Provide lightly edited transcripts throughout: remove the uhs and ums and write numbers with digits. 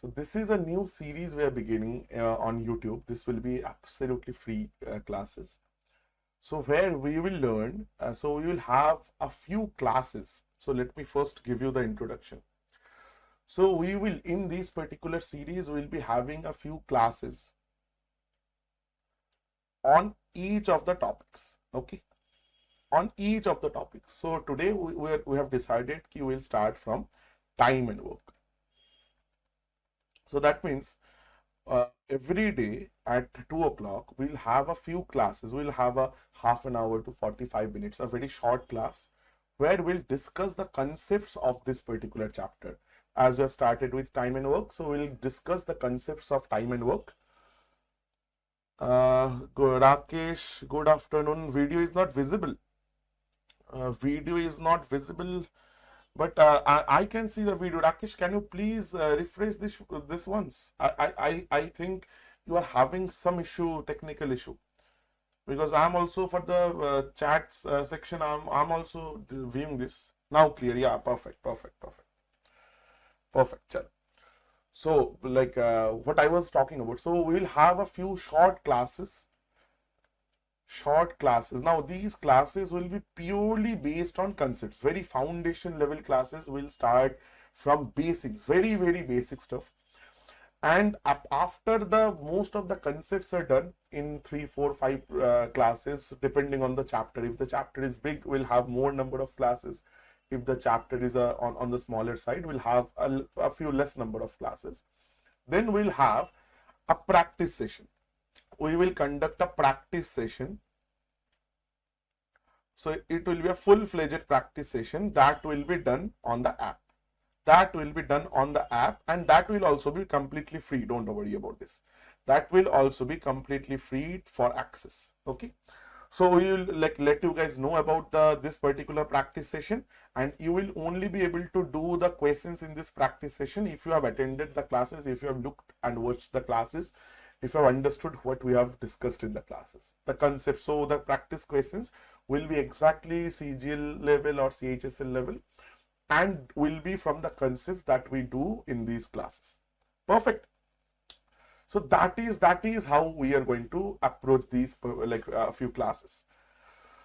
So this is a new series we are beginning on YouTube. This will be absolutely free classes. So where we will learn, so we will have a few classes. So let me first give you the introduction. So we will, in this particular series, we will be having a few classes on each of the topics. Okay, on each of the topics. So today we have decided that we will start from time and work. So that means every day at 2 o'clock, we'll have a few classes. We'll have a half an hour to 45 minutes, a very short class where we'll discuss the concepts of this particular chapter. As we have started with time and work, so we'll discuss the concepts of time and work. Rakesh, good afternoon. Video is not visible. Video is not visible. But I can see the video. Rakesh, can you please refresh this once? I think you are having some issue, technical issue, because I'm also for the chats section. I'm also viewing this now. Clear? Yeah, perfect. So like what I was talking about. So we will have a few short classes. Now these classes will be purely based on concepts. Very foundation level classes will start from basics, very basic stuff, and after the most of the concepts are done in 3, 4, 5 classes, depending on the chapter. If the chapter is big, we'll have more number of classes. If the chapter is on the smaller side, we'll have a few less number of classes. Then we'll have a practice session. We will conduct a practice session. So it will be a full-fledged practice session that will be done on the app. And that will also be completely free. Don't worry about this. That will also be completely free for access. Okay. So we will let you guys know about this particular practice session, and you will only be able to do the questions in this practice session if you have attended the classes, if you have looked and watched the classes, if you have understood what we have discussed in the classes, the concept. So the practice questions will be exactly CGL level or CHSL level and will be from the concepts that we do in these classes. Perfect. So that is how we are going to approach these like a few classes.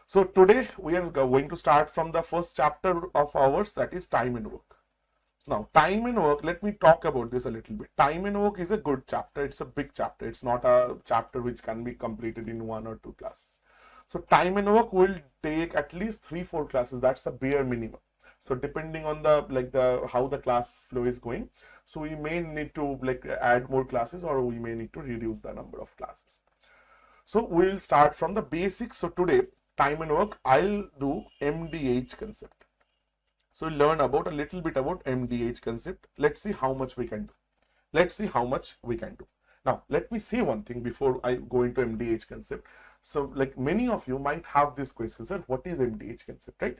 So today we are going to start from the first chapter of ours, that is time and work. Now, time and work, let me talk about this a little bit. Time and work is a good chapter. It's a big chapter. It's not a chapter which can be completed in 1 or 2 classes. So time and work will take at least 3, 4 classes. That's the bare minimum. So depending on how the class flow is going, so we may need to add more classes, or we may need to reduce the number of classes. So we'll start from the basics. So today, time and work, I'll do MDH concept. So we'll learn about a little bit about MDH concept. Let's see how much we can do. Now, let me say one thing before I go into MDH concept. So like many of you might have this question, sir, what is MDH concept, right?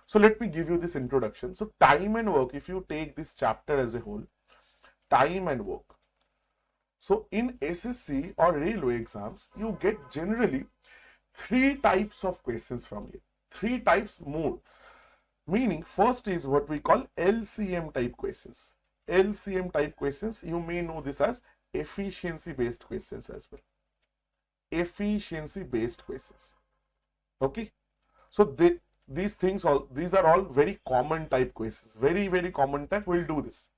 So let me give you this introduction. So time and work, if you take this chapter as a whole, time and work. So in SSC or railway exams, you get generally 3 types of questions from here. 3 types more. Meaning, first is what we call LCM type questions. LCM type questions, you may know this as efficiency based questions as well. Efficiency based questions. Okay. So these are all very common type questions. Very common type. We'll do this.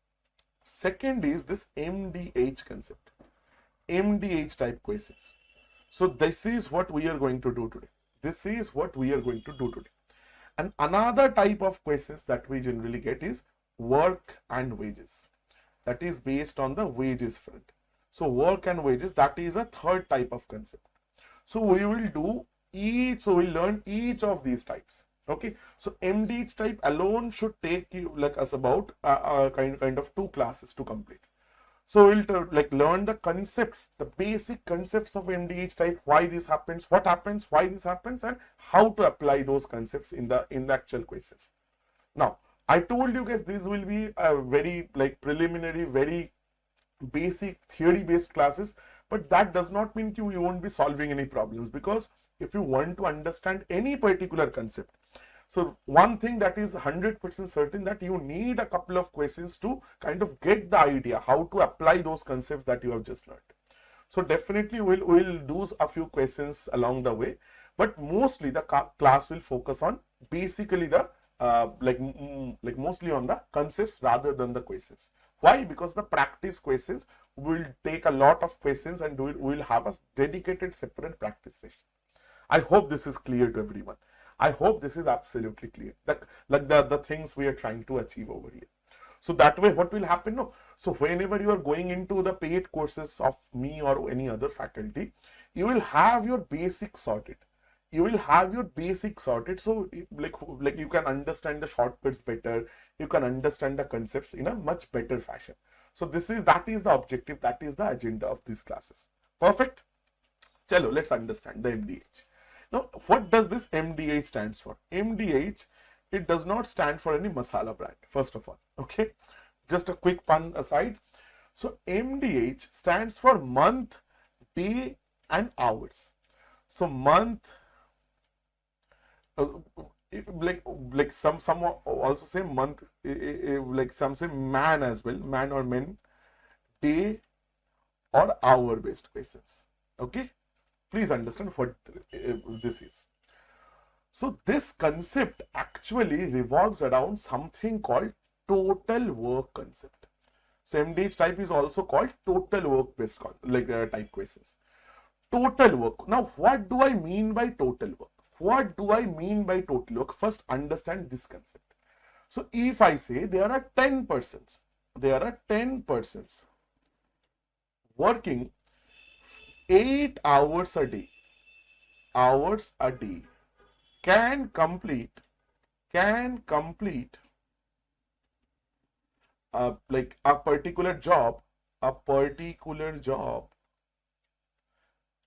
Second is this MDH concept. MDH type questions. So this is what we are going to do today. And another type of questions that we generally get is work and wages. That is based on the wages front. So work and wages, that is a third type of concept. So we will do each, so we'll learn each of these types. Okay, so MDH type alone should take you us about kind of 2 classes to complete. So we'll learn the concepts, the basic concepts of MDH type, why this happens, what happens, why this happens, and how to apply those concepts in the actual questions. Now, I told you guys this will be a very preliminary, very basic theory based classes, but that does not mean you won't be solving any problems, because if you want to understand any particular concept, So one thing that is 100% certain, that you need a couple of questions to kind of get the idea how to apply those concepts that you have just learned. So definitely we'll do a few questions along the way, but mostly the class will focus on basically the like mostly on the concepts rather than the questions. Why? Because the practice questions will take a lot of questions, and we'll have a dedicated separate practice session. I hope this is clear to everyone. I hope this is absolutely clear. Like the things we are trying to achieve over here. So that way, what will happen? No. So whenever you are going into the paid courses of me or any other faculty, you will have your basics sorted. You will have your basics sorted. So like you can understand the shortcuts better. You can understand the concepts in a much better fashion. So that is the objective. That is the agenda of these classes. Perfect. Chalo, let's understand the MDH. Now, what does this MDH stands for? MDH, it does not stand for any masala brand, first of all. Okay, just a quick pun aside. So MDH stands for month, day, and hours. So month, like some also say month, like some say man as well, man or men, day or hour based questions. Okay. Please understand what this is. So this concept actually revolves around something called total work concept. So MDH type is also called total work based type questions. Total work. Now what do I mean by total work? What do I mean by total work? First understand this concept. So if I say there are 10 persons working 8 hours a day, can complete like a particular job,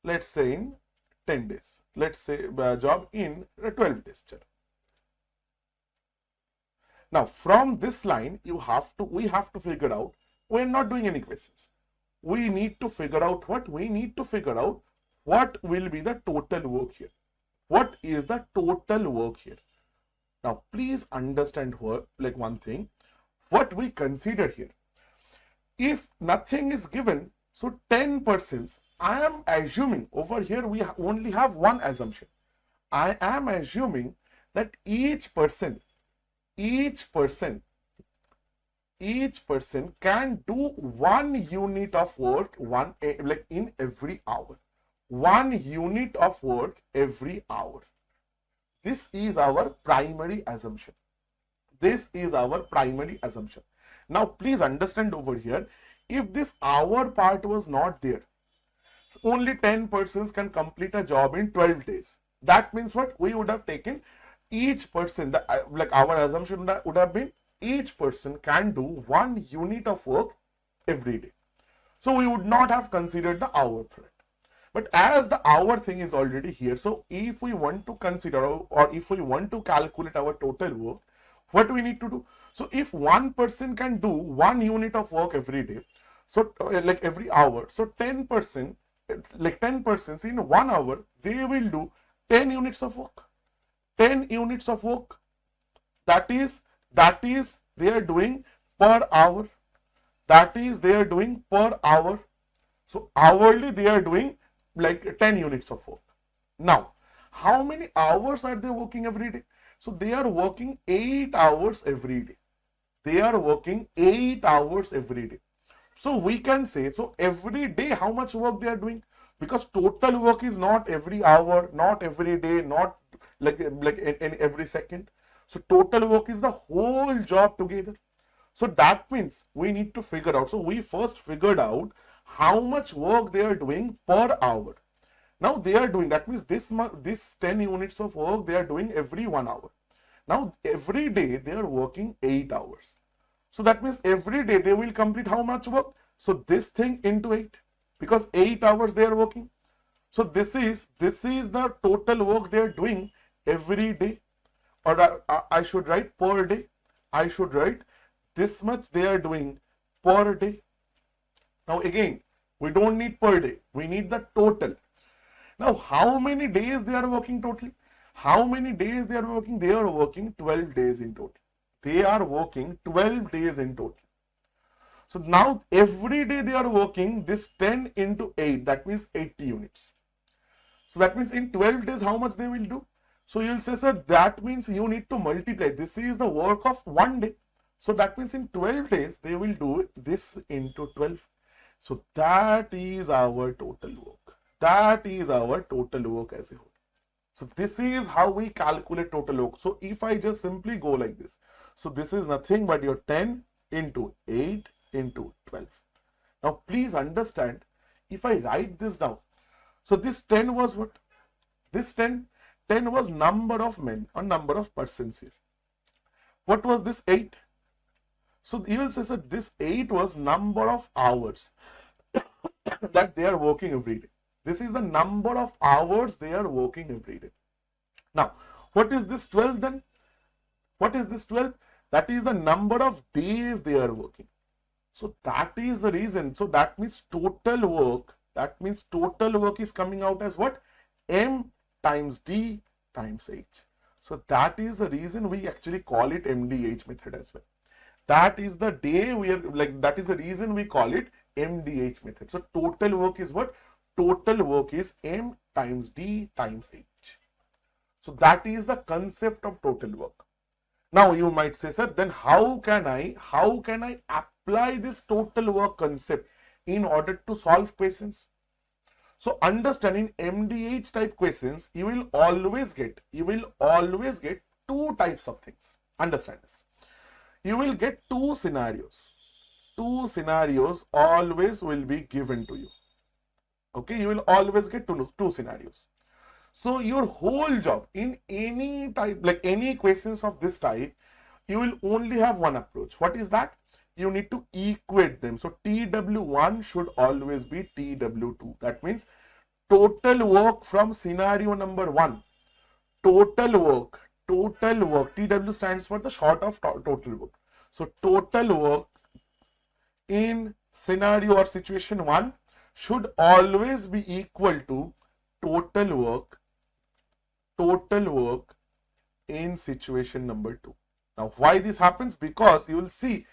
let's say in 10 days, let's say a job in 12 days. Now from this line, we have to figure out, we're not doing any questions. We need to figure out what? We need to figure out what will be the total work here. What is the total work here? Now, please understand like one thing, what we consider here. If nothing is given, so 10%, I am assuming over here we only have one assumption. I am assuming that each person can do 1 unit of work in every hour. 1 unit of work every hour. This is our primary assumption. Now please understand over here, if this hour part was not there, so only 10 persons can complete a job in 12 days. That means what? We would have taken each person, our assumption would have been each person can do 1 unit of work every day. So we would not have considered the hour for it. But as the hour thing is already here, so if we want to consider or if we want to calculate our total work, what do we need to do? So if one person can do 1 unit of work every day, so like every hour, so 10%, like 10 persons in 1 hour, they will do 10 units of work. 10 units of work. That is they are doing per hour. So hourly they are doing like 10 units of work. Now, how many hours are they working every day? So they are working 8 hours every day. So we can say, so every day how much work they are doing? Because total work is not every hour, not every day, not like in every second. So total work is the whole job together. So that means we need to figure out. So we first figured out how much work they are doing per hour. Now they are doing, that means this 10 units of work they are doing every 1 hour. Now every day they are working 8 hours. So that means every day they will complete how much work? So this thing into 8, because 8 hours they are working. So this is the total work they are doing every day, or I should write per day. I should write this much they are doing per day. Now again, we don't need per day, we need the total. Now how many days they are working totally? How many days they are working? They are working 12 days in total. They are working 12 days in total. So now every day they are working this 10 into 8, that means 80 units. So that means in 12 days, how much they will do? So you'll say, sir, that means you need to multiply. This is the work of one day. So that means in 12 days, they will do this into 12. So that is our total work. That is our total work as a whole. So this is how we calculate total work. So if I just simply go like this, so this is nothing but your 10 into 8 into 12. Now please understand, if I write this down, so this 10 was what? This 10 was number of men or number of persons here. What was this 8? So you will say, sir, this 8 was number of hours that they are working every day. This is the number of hours they are working every day. Now, what is this 12 then? What is this 12? That is the number of days they are working. So that is the reason. So that means total work. That means total work is coming out as what? M times D times H. So that is the reason we actually call it MDH method as well. That is the day we are like, that is the reason we call it MDH method. So total work is what? Total work is M times D times H. So that is the concept of total work. Now you might say, sir, then how can I apply this total work concept in order to solve questions? So understanding MDH type questions, you will always get two types of things. Understand this. You will get two scenarios. Two scenarios always will be given to you. Okay, you will always get two scenarios. So your whole job in any type, like any questions of this type, you will only have one approach. What is that? You need to equate them. So TW1 should always be TW2. That means total work from scenario number 1. Total work. TW stands for the short of total work. So total work in scenario or situation 1 should always be equal to total work in situation number 2. Now why this happens? Because you will see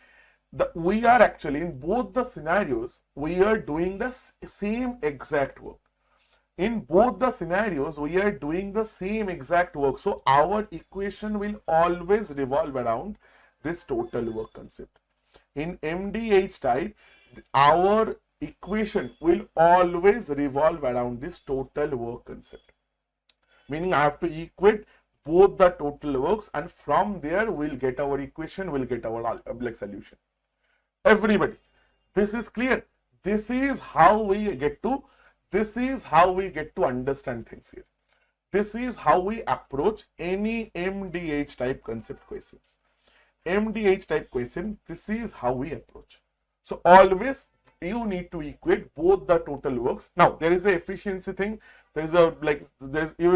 that we are actually in both the scenarios, we are doing the same exact work. In both the scenarios, we are doing the same exact work. So our equation will always revolve around this total work concept. In MDH type, our equation will always revolve around this total work concept. Meaning I have to equate both the total works, and from there we'll get our equation, we'll get our solution. Everybody, this is clear. This is how we get to understand things here. This is how we approach any MDH type concept questions. MDH type question, this is how we approach. So always you need to equate both the total works. Now there is a efficiency thing. There is a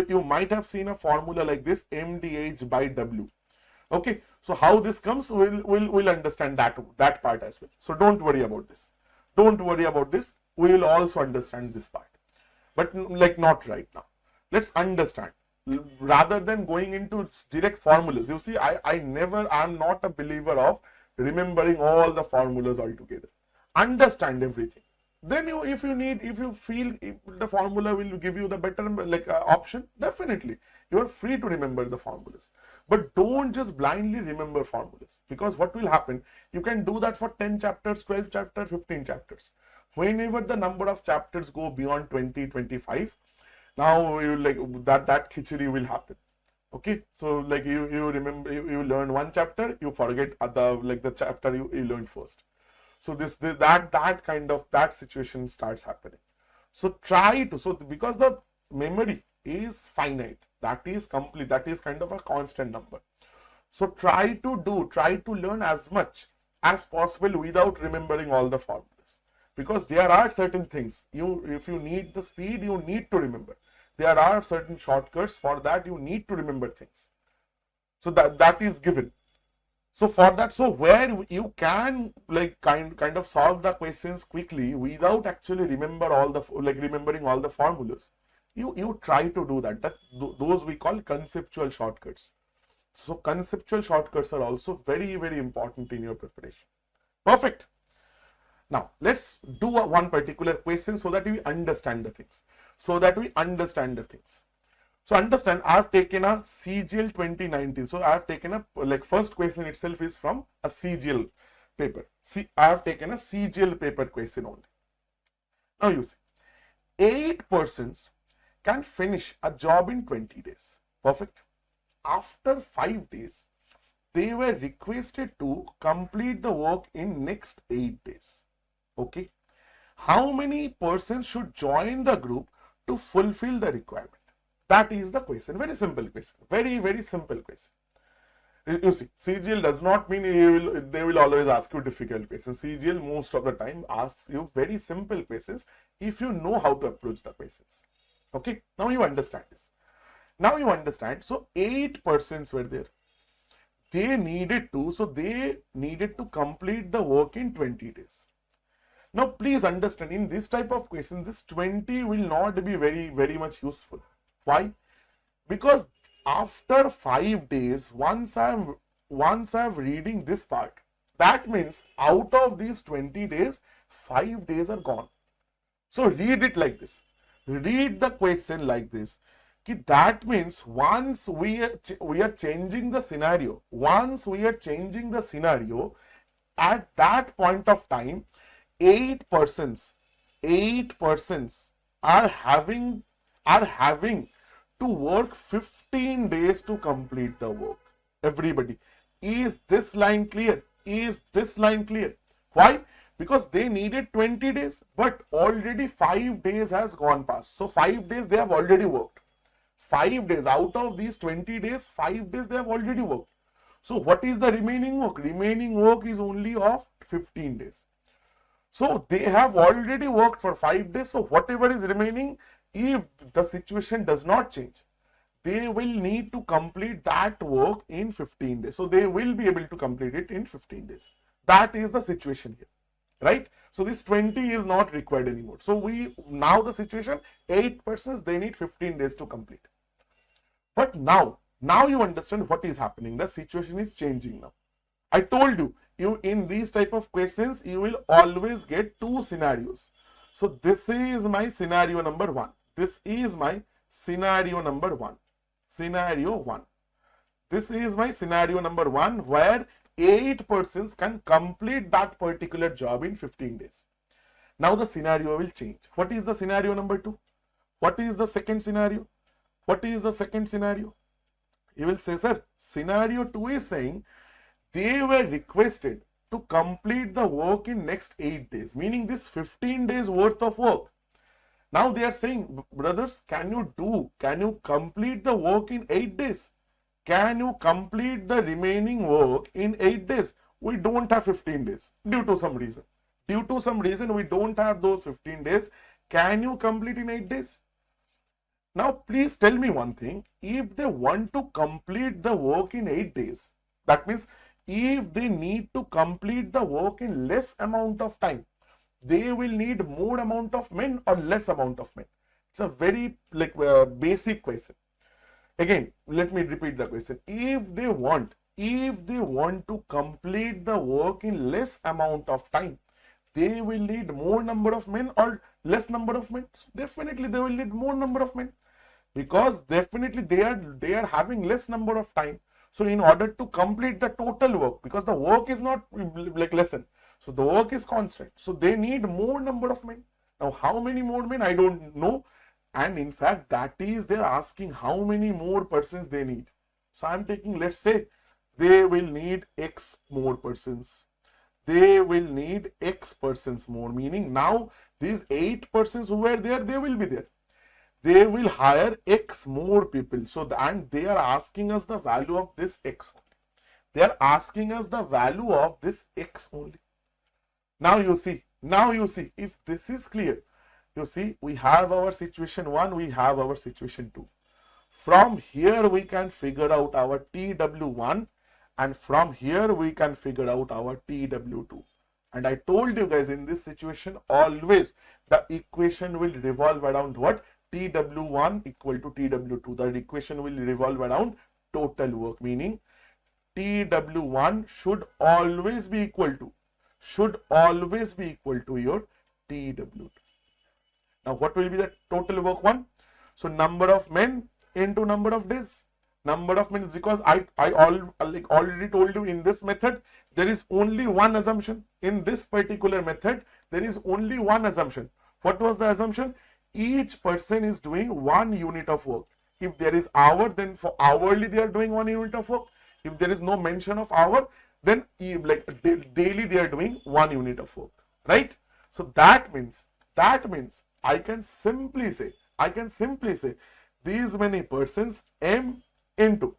you might have seen a formula like this, MDH by W. Okay, so how this comes, we'll understand that part as well. So don't worry about this. Don't worry about this. We will also understand this part, but like not right now. Let's understand. Rather than going into direct formulas, you see, I'm not a believer of remembering all the formulas altogether. Understand everything. Then if you feel the formula will give you the better option, definitely you are free to remember the formulas. But don't just blindly remember formulas, because what will happen, you can do that for 10 chapters, 12 chapters, 15 chapters. Whenever the number of chapters go beyond 20, 25, now you that khichdi will happen. Okay, so you remember, you learn one chapter, you forget the chapter you learned first. So that kind of situation starts happening. So because the memory is finite, that is complete, that is kind of a constant number. So try to learn as much as possible without remembering all the formulas, because there are certain things if you need the speed, you need to remember. There are certain shortcuts for that, you need to remember things. So that is given. So for that, so where you can kind of solve the questions quickly without actually remembering all the formulas, you try to do that. Those we call conceptual shortcuts. So conceptual shortcuts are also very, very important in your preparation. Perfect. Now let's do one particular question so that we understand the things. So understand, I have taken a CGL 2019. So I have taken a, like, first question itself is from a CGL paper. See, I have taken a CGL paper question only. Now you see, 8 persons can finish a job in 20 days. Perfect. After 5 days, they were requested to complete the work in next 8 days. Okay. How many persons should join the group to fulfill the requirement? That is the question. Very simple question. Very, very simple question. You see, CGL does not mean they will always ask you difficult questions. CGL most of the time asks you very simple questions if you know how to approach the questions. Okay, now you understand this. Now you understand. So 8 persons were there. They needed to complete the work in 20 days. Now please understand, in this type of questions, this 20 will not be very, very much useful. Why? Because after 5 days, once I'm reading this part, that means out of these 20 days, 5 days are gone. So read it like this. Read the question like this. That means once we are changing the scenario, at that point of time, 8 persons are having to work 15 days to complete the work. Everybody, is this line clear? Is this line clear? Why? Because they needed 20 days, but already 5 days has gone past. So 5 days they have already worked. 5 days out of these 20 days, 5 days they have already worked. So what is the remaining work? Remaining work is only of 15 days. So they have already worked for 5 days. So whatever is remaining, if the situation does not change, they will need to complete that work in 15 days. So they will be able to complete it in 15 days. That is the situation here, right? So this 20 is not required anymore. So now the situation, 8 persons, they need 15 days to complete. But now you understand what is happening. The situation is changing now. I told you, in these type of questions, you will always get 2 scenarios. So this is my scenario number 1. This is my scenario number 1. Scenario 1. This is my scenario number 1, where 8 persons can complete that particular job in 15 days. Now the scenario will change. What is the scenario number 2? What is the second scenario? What is the second scenario? You will say, sir, scenario 2 is saying they were requested to complete the work in next 8 days, meaning this 15 days worth of work. Now they are saying, brothers, can you complete the work in 8 days? Can you complete the remaining work in 8 days? We don't have 15 days due to some reason. Due to some reason, we don't have those 15 days. Can you complete in 8 days? Now, please tell me one thing. If they want to complete the work in 8 days, that means if they need to complete the work in less amount of time, they will need more amount of men or less amount of men. It's a very basic question. Again, let me repeat the question. If they want to complete the work in less amount of time, they will need more number of men or less number of men. So definitely they will need more number of men, because definitely they are having less number of time. So in order to complete the total work, because the work is not like lesson, so the work is constant, so they need more number of men. Now how many more men, I don't know, and in fact that is they're asking how many more persons they need. So I'm taking, let's say they will need X more persons. They will need X persons more, meaning now these 8 persons who were there, they will be there. They will hire X more people. So, and they are asking us the value of this X only. They are asking us the value of this X only. Now you see, if this is clear, you see, we have our situation 1, we have our situation 2. From here, we can figure out our TW1, and from here, we can figure out our TW2. And I told you guys, in this situation, always the equation will revolve around what? TW1 equal to TW2. The equation will revolve around total work, meaning TW1 should always be equal to your TW2. Now, what will be the total work one? So, number of men into number of days. Number of men, because I already told you, in this method there is only one assumption. In this particular method there is only one assumption. What was the assumption? Each person is doing 1 unit of work. If there is hour, then for hourly they are doing 1 unit of work. If there is no mention of hour, then like daily they are doing 1 unit of work, right? So that means I can simply say these many persons, M into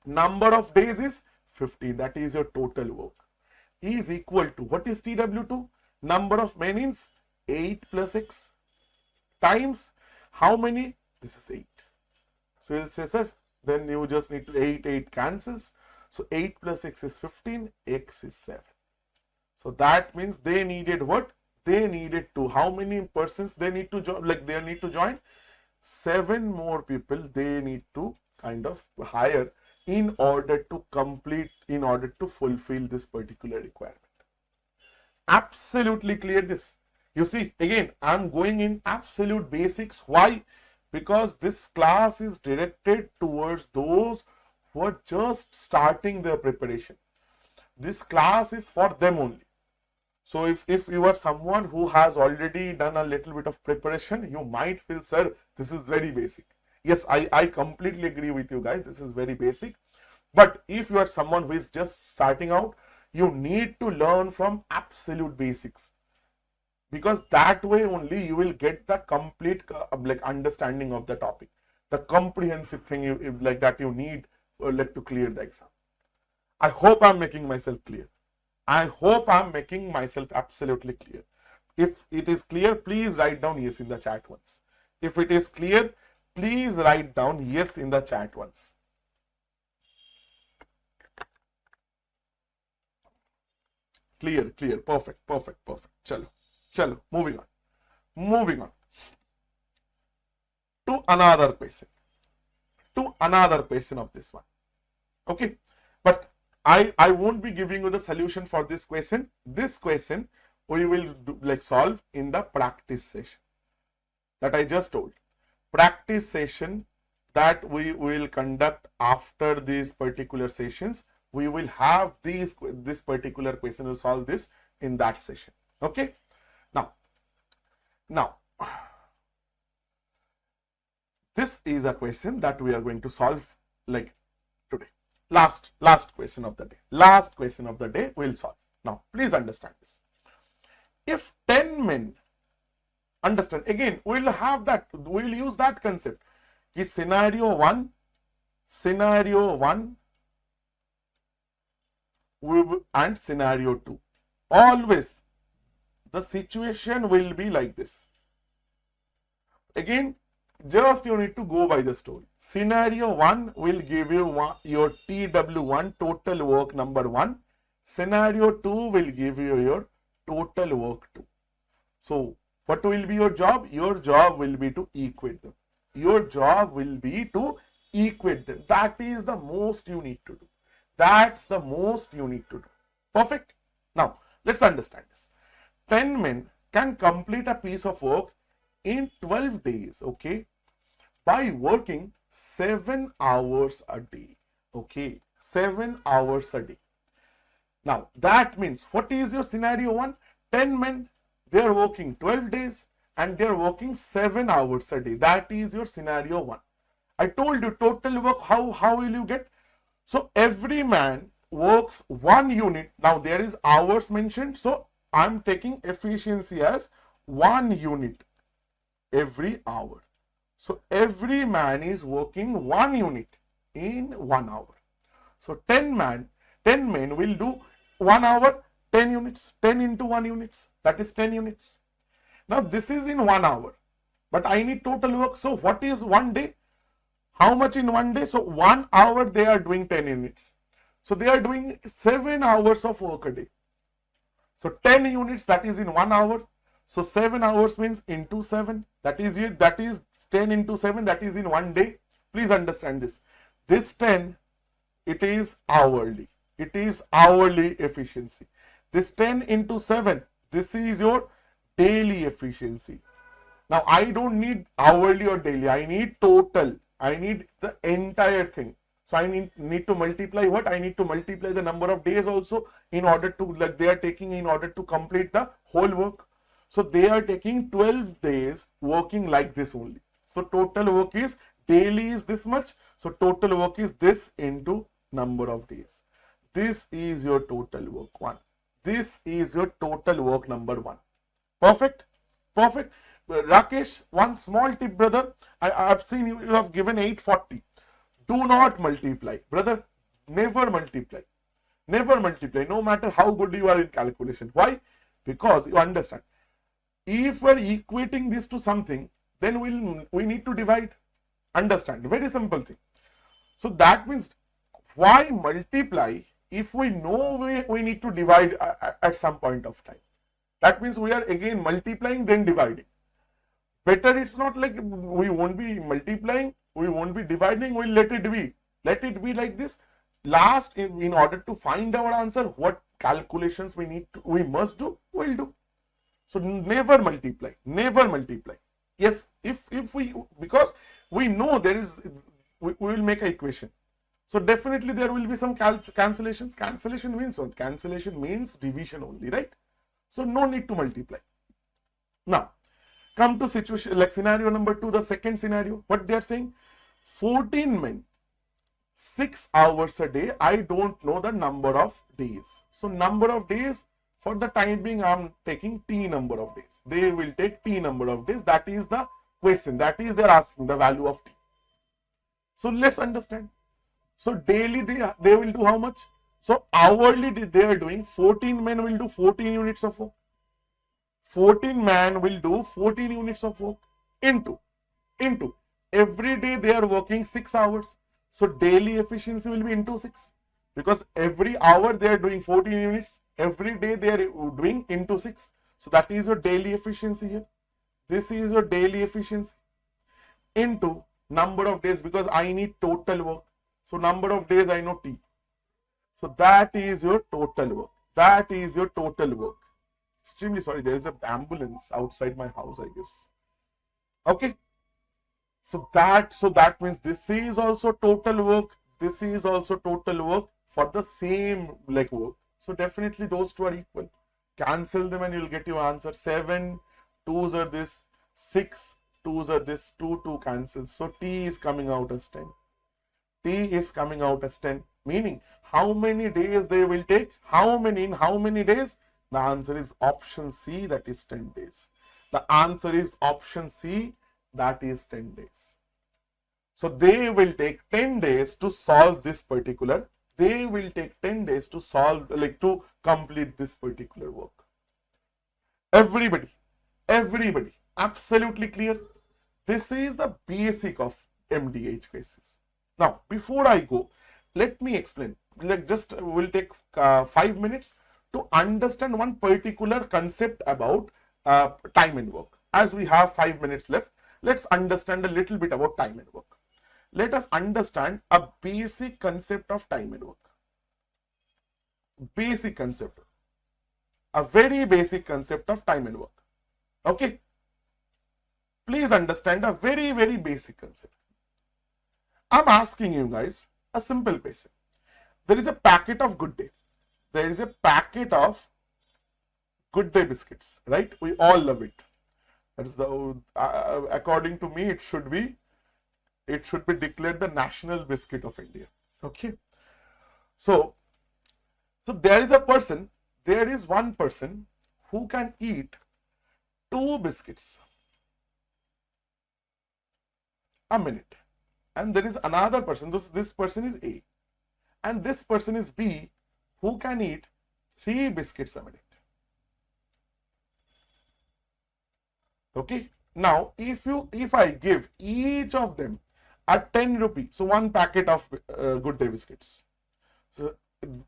number of days is 15, that is your total work, is equal to, what is TW2? Number of men is 8 plus X times how many? This is 8. So you'll say, sir, then you just need to 8 cancels. So 8 plus X is 15, X is 7. So that means they needed what? They needed to, how many persons they need to join? Like they need to join 7 more people they need to kind of hire in order to fulfill this particular requirement. Absolutely clear this. You see, again, I'm going in absolute basics. Why? Because this class is directed towards those who are just starting their preparation. This class is for them only. So if you are someone who has already done a little bit of preparation, you might feel, sir, this is very basic. Yes, I completely agree with you guys. This is very basic. But if you are someone who is just starting out, you need to learn from absolute basics, because that way only you will get the complete like understanding of the topic, the comprehensive thing you need to clear the exam. I hope I'm making myself clear. I hope I'm making myself absolutely clear. If it is clear, please write down yes in the chat once. If it is clear, please write down yes in the chat once. Clear, perfect. Chalo, moving on. To another question of this one. Okay, but I won't be giving you the solution for this question. This question we will solve in the practice session that I just told. Practice session that we will conduct after these particular sessions. We will have this particular question to solve this in that session. Okay. Now, this is a question that we are going to solve today. Last question of the day. Last question of the day we'll solve. Now, please understand this. If 10 men, understand, again, we'll use that concept. Is scenario 1 and scenario 2. Always the situation will be like this. Again, just you need to go by the story. Scenario 1 will give you your TW1, total work number 1. Scenario 2 will give you your total work 2. So what will be your job? Your job will be to equate them. That is the most you need to do. That's the most you need to do. Perfect. Now, let's understand this. 10 men can complete a piece of work in 12 days, okay, by working 7 hours a day, okay, 7 hours a day. Now, that means, what is your scenario 1? 10 men, they are working 12 days and they are working 7 hours a day. That is your scenario 1. I told you total work, how will you get? So, every man works 1 unit. Now, there is hours mentioned, so I'm taking efficiency as 1 unit every hour. So every man is working 1 unit in 1 hour. So 10 men will do 1 hour, 10 units, 10 into 1 units, that is 10 units. Now this is in 1 hour, but I need total work. So what is 1 day? How much in 1 day? So 1 hour they are doing 10 units. So they are doing 7 hours of work a day. So 10 units, that is in 1 hour. So 7 hours means into 7. That is 10 into 7, that is in one day. Please understand this. This 10, it is hourly. It is hourly efficiency. This 10 into 7, this is your daily efficiency. Now, I don't need hourly or daily. I need total. I need the entire thing. So, I need to multiply what? I need to multiply the number of days also in order to, like they are taking in order to complete the whole work. So, they are taking 12 days working like this only. So, total work is daily is this much. So, total work is this into number of days. This is your total work 1. This is your total work number 1. Perfect? Perfect. Rakesh, one small tip, brother. I've seen you have given 840. Do not multiply. Brother, never multiply. Never multiply, no matter how good you are in calculation. Why? Because you understand. If we're equating this to something, then we need to divide. Understand? Very simple thing. So that means why multiply if we know we need to divide at some point of time? That means we are again multiplying then dividing. Better it's not like we won't be multiplying, we won't be dividing, we'll let it be. Let it be like this. Last, in order to find our answer, what calculations we must do, we'll do. So never multiply, never multiply. Yes, if we, because we know there is, we will make an equation. So definitely there will be some cancellations. Cancellation means what? Cancellation means division only, right? So no need to multiply. Now, come to situation like scenario number 2, the second scenario. What they are saying? 14 men, 6 hours a day. I don't know the number of days. So number of days, for the time being, I'm taking T number of days. They will take T number of days. That is the question. That is they're asking the value of T. So let's understand. So daily they will do how much? So hourly they are doing 14 men will do 14 units of work. 14 man will do 14 units of work into every day they are working 6 hours. So daily efficiency will be into 6 because every hour they are doing 14 units. Every day they are doing into 6. So that is your daily efficiency here. This is your daily efficiency into number of days because I need total work. So number of days I know T. So that is your total work. That is your total work. Extremely sorry, there is an ambulance outside my house, I guess. Okay. So that means this is also total work. This is also total work for the same like work. So definitely those two are equal. Cancel them and you'll get your answer. 7 2s are this, 6 2s are this, 2 cancels. So T is coming out as 10. T is coming out as 10. Meaning how many days they will take? In how many days? The answer is option C, that is 10 days. The answer is option C, that is 10 days. So they will take 10 days to solve this particular. They will take 10 days to solve, like to complete this particular work. Everybody, absolutely clear. This is the basic of MDH cases. Now, before I go, let me explain. Like just we'll take 5 minutes to understand one particular concept about time and work. As we have 5 minutes left, let's understand a little bit about time and work. Let us understand a basic concept of time and work. Basic concept. A very basic concept of time and work. Okay? Please understand a very, very basic concept. I'm asking you guys a simple question. There is a packet of Good Day. There is a packet of Good Day biscuits, right? We all love it. That is the according to me, it should be declared the national biscuit of India. Okay. So there is one person who can eat 2 biscuits a minute, and there is another person. This person is A, and this person is B, who can eat 3 biscuits a minute. Okay. Now, if I give each of them a 10 rupee, so 1 packet of Good Day biscuits. So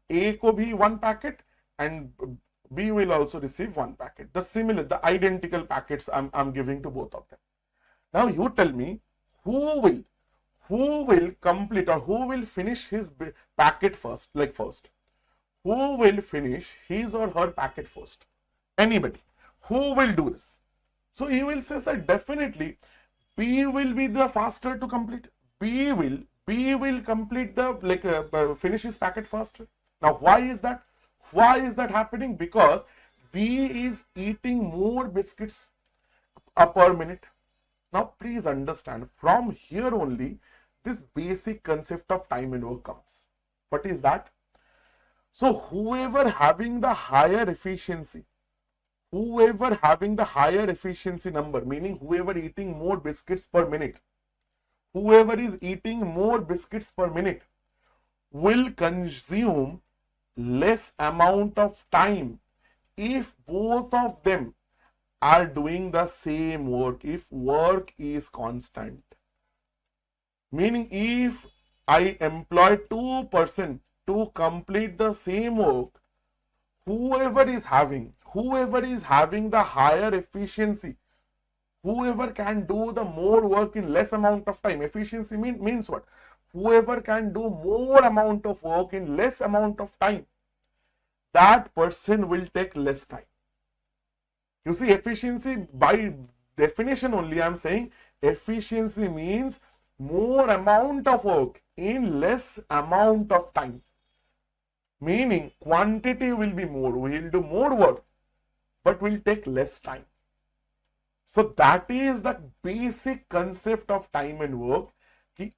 A ko bhi 1 packet and B will also receive 1 packet. The identical packets I'm giving to both of them. Now you tell me who will complete or who will finish his packet first, like first. Who will finish his or her packet first? Anybody. Who will do this? So you will say, sir, definitely B will be the faster to complete. B will complete the finish his packet faster. Now why is that? Why is that happening? Because B is eating more biscuits per minute. Now please understand, from here only this basic concept of time and work comes. What is that? So whoever having the higher efficiency number, meaning whoever eating more biscuits per minute, whoever is eating more biscuits per minute will consume less amount of time if both of them are doing the same work, if work is constant. Meaning if I employ 2% to complete the same work, whoever is having the higher efficiency, whoever can do the more work in less amount of time. Efficiency means what? Whoever can do more amount of work in less amount of time, that person will take less time. You see, efficiency by definition only, I am saying efficiency means more amount of work in less amount of time. Meaning quantity will be more, we will do more work, but will take less time. So that is the basic concept of time and work.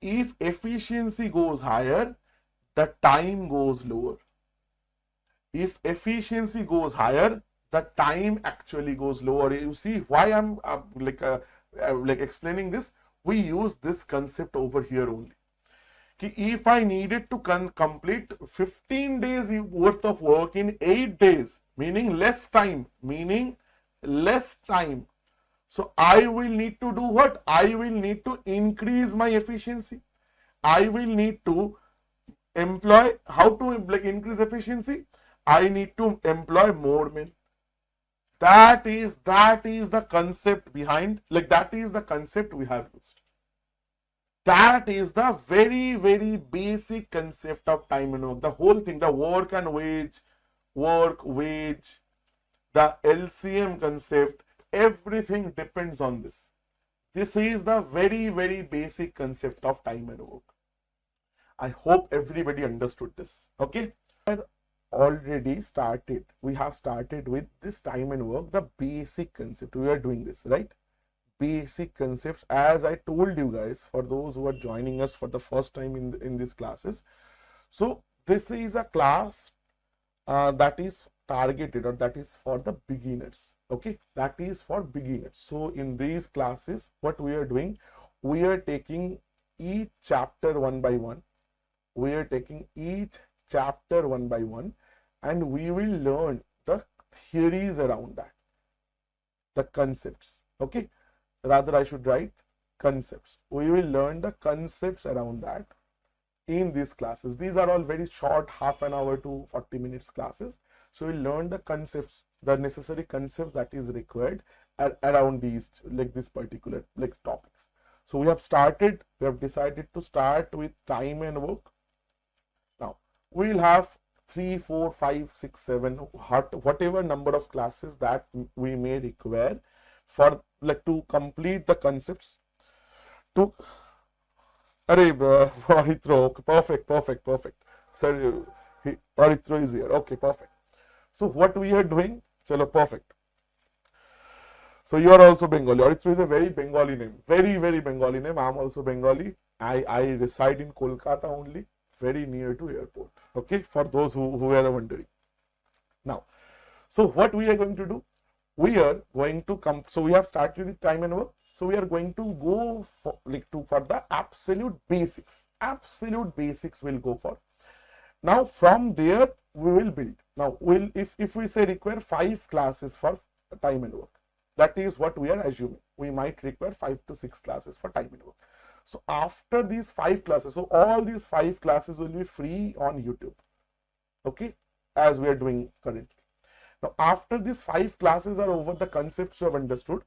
If efficiency goes higher, the time goes lower. If efficiency goes higher, the time actually goes lower. You see why I'm explaining this? We use this concept over here only. If I needed to complete 15 days worth of work in 8 days, meaning less time, so I will need to do what? I will need to increase my efficiency. I will need to employ, how to increase efficiency? I need to employ more men. That is the concept behind, that is the concept we have used. That is the very, very basic concept of time and work. The whole thing, the work and wage, the LCM concept, everything depends on this. This is the very, very basic concept of time and work. I hope everybody understood this. Okay. Already started. We have started with this time and work, the basic concept. We are doing this, right? Basic concepts, as I told you guys, for those who are joining us for the first time in these classes. So this is a class that is targeted, or that is for the beginners. Okay, that is for beginners. So in these classes, what we are doing, we are taking each chapter one by one. And we will learn the theories around that, the concepts. Okay, rather I should write concepts. We will learn the concepts around that in these classes. These are all very short, half an hour to 40 minutes classes. So we'll learn the concepts, the necessary concepts that is required around these, this particular topics. So we have decided to start with time and work. Now we'll have 3, 4, 5, 6, 7, whatever number of classes that we may require for to complete the concepts. Arithro, perfect. Sir, Arithro is here. Okay, perfect. So what we are doing, chalo, perfect. So you are also Bengali. Arithro is a very Bengali name, very, very Bengali name. I am also Bengali. I reside in Kolkata only, very near to airport. Okay, for those who are wondering. Now, so what we are going to do? We are going to come. So we have started with time and work. So we are going to go for the absolute basics. Absolute basics we'll go for. Now from there we will build. Now if we say require 5 classes for time and work, that is what we are assuming. We might require 5 to 6 classes for time and work. So after these 5 classes, so all these 5 classes will be free on YouTube. Okay, as we are doing currently. Now after these 5 classes are over, the concepts you have understood,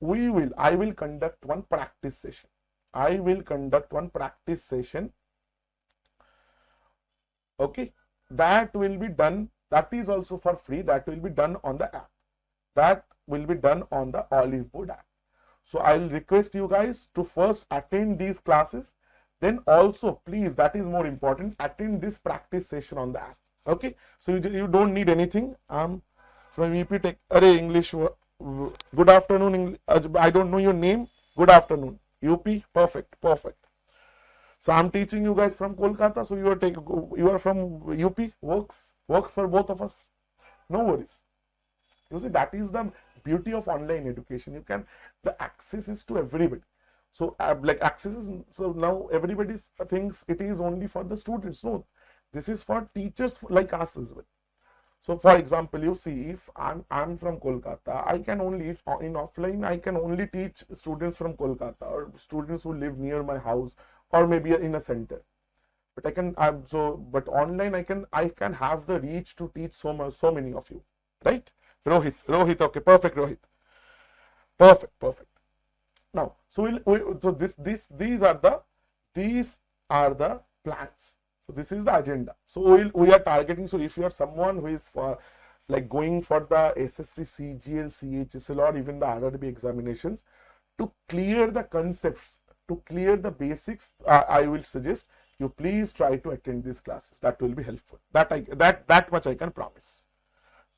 I will conduct one practice session. I will conduct one practice session. Okay, that will be done. That is also for free. That will be done on the app. That will be done on the Olive Board app. So I'll request you guys to first attend these classes. Then also, please, that is more important, attend this practice session on the app. Okay, so you don't need anything. From EP Tech. Array English. Good afternoon. I don't know your name. Good afternoon. UP. Perfect. Perfect. So I'm teaching you guys from Kolkata. So you are from UP. Works for both of us. No worries. You see, that is the beauty of online education. The access is to everybody. So like access is, so now everybody thinks it is only for the students. No, this is for teachers like us as well. So for example, you see, if I'm from Kolkata, I can only, in offline, I can only teach students from Kolkata or students who live near my house or maybe in a center. But but online I can have the reach to teach so many of you, right? Rohit, okay, perfect, Rohit, perfect. Now, so these are the plans. So this is the agenda. So we are targeting. So if you are someone who is like going for the SSC CGL, CHSL, or even the RRB examinations, to clear the concepts, to clear the basics, I will suggest you please try to attend these classes. That will be helpful. That much I can promise.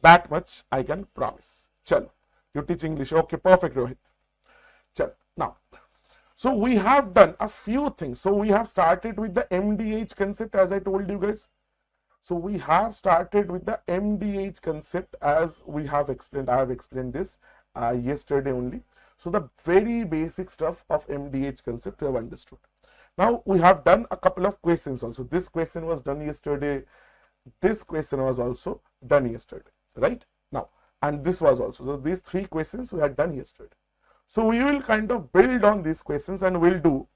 That much I can promise. Chalo, you teach English. Okay, perfect, Rohit. Chalo. Now, so we have done a few things. So we have started with the MDH concept, as I told you guys. So we have started with the MDH concept, as we have explained. I have explained this yesterday only. So the very basic stuff of MDH concept we have understood. Now we have done a couple of questions also. This question was done yesterday. This question was also done yesterday, right? Now, and this was also. So these three questions we had done yesterday. So we will kind of build on these questions, and we'll do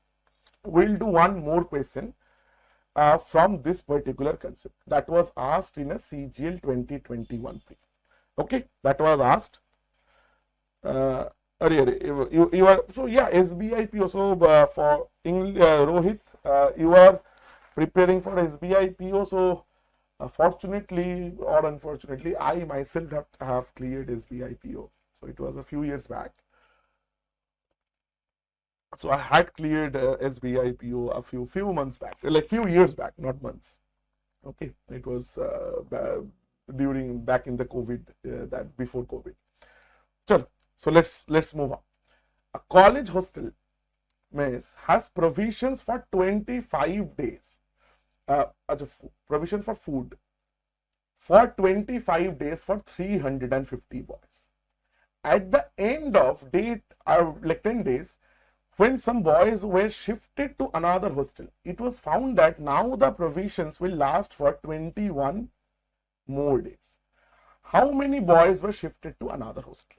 one more question from this particular concept that was asked in a CGL 2021 pre. Okay, that was asked. You are, so yeah, SBI PO. So for Rohit, you are preparing for SBI PO. So fortunately or unfortunately, I myself have cleared SBI PO. So it was a few years back. So I had cleared SBI PO a few months back, like few years back, not months. Okay, it was back in the COVID, that before COVID. So let's move on. A college hostel mess has provisions for 25 days. Provision for food for 25 days for 350 boys. At the end of date, like 10 days, when some boys were shifted to another hostel, it was found that now the provisions will last for 21 more days. How many boys were shifted to another hostel?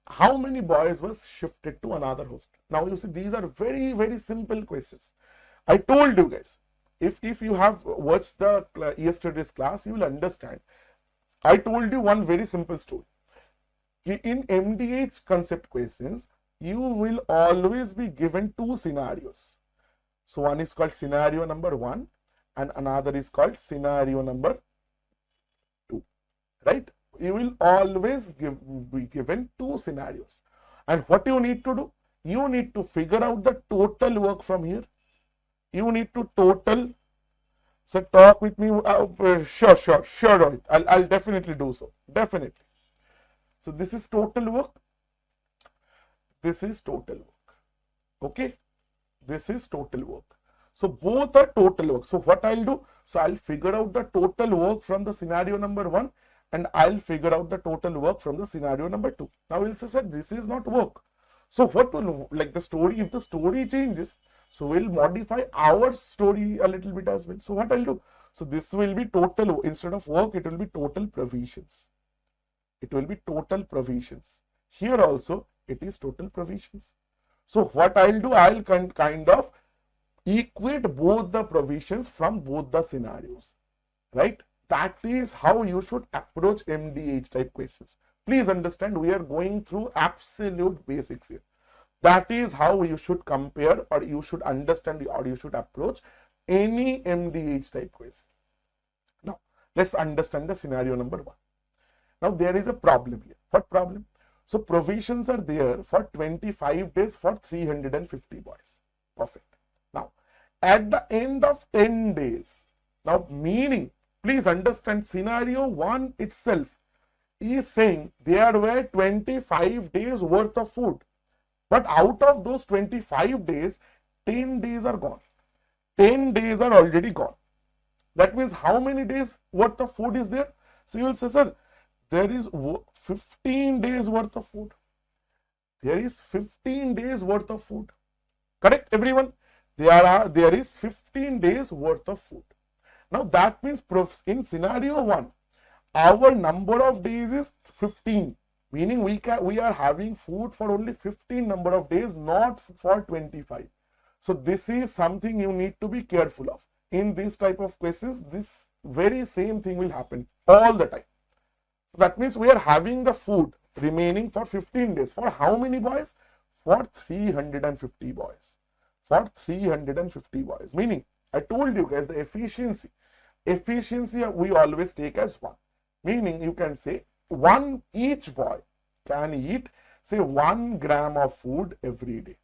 How many boys were shifted to another hostel? Now you see, these are very, very simple questions. I told you guys, if you have watched the yesterday's class, you will understand. I told you one very simple story. In MDH concept questions, you will always be given two scenarios. So one is called scenario number 1 and another is called scenario number 2, right? You will always be given two scenarios. And what you need to do? You need to figure out the total work from here. You need to total. So talk with me. Sure. I'll definitely do so. Definitely. So this is total work. This is total work. Okay. This is total work. So both are total work. So what I'll do? So I'll figure out the total work from the scenario number 1 and I'll figure out the total work from the scenario number 2. Now we'll say this is not work. So what will, like the story, if the story changes, so we'll modify our story a little bit as well. So what I'll do? So this will be total, instead of work, it will be total provisions. It will be total provisions. Here also, it is total provisions. So what I'll do, I'll kind of equate both the provisions from both the scenarios, right? That is how you should approach MDH type questions. Please understand, we are going through absolute basics here. That is how you should compare, or you should understand, or you should approach any MDH type quiz. Now, let's understand the scenario number 1. Now, there is a problem here. What problem? So, provisions are there for 25 days for 350 boys. Perfect. Now, at the end of 10 days, now meaning, please understand, scenario 1 itself is saying there were 25 days worth of food. But out of those 25 days, 10 days are gone. 10 days are already gone. That means how many days worth of food is there? So you will say, sir, there is 15 days worth of food. There is 15 days worth of food. Correct, everyone? There is 15 days worth of food. Now that means in scenario 1, our number of days is 15, meaning we are having food for only 15 number of days, not for 25. So this is something you need to be careful of. In this type of cases, this very same thing will happen all the time. So that means we are having the food remaining for 15 days. For how many boys? For 350 boys. For 350 boys. Meaning, I told you guys, the efficiency we always take as 1. Meaning, you can say each boy can eat, say, 1 gram of food every day.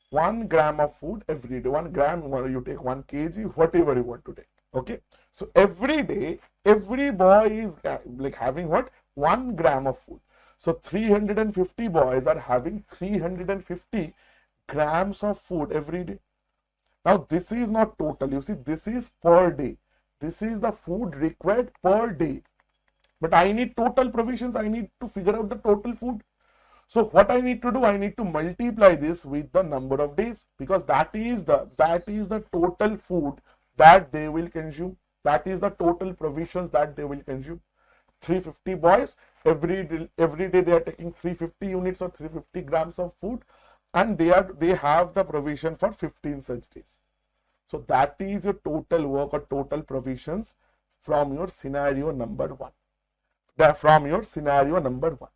1 gram of food every day. 1 gram, you take 1 kg, whatever you want to take. Okay. So every day, every boy is like having what? 1 gram of food. So 350 boys are having 350 grams of food every day. Now this is not total. You see, this is per day. This is the food required per day. But I need total provisions. I need to figure out the total food. So what I need to do, I need to multiply this with the number of days, because that is the total food that they will consume. That is the total provisions that they will consume. 350 boys, every day they are taking 350 units or 350 grams of food, and they have the provision for 15 such days. So that is your total work or total provisions from your scenario number 1. From your scenario number 1.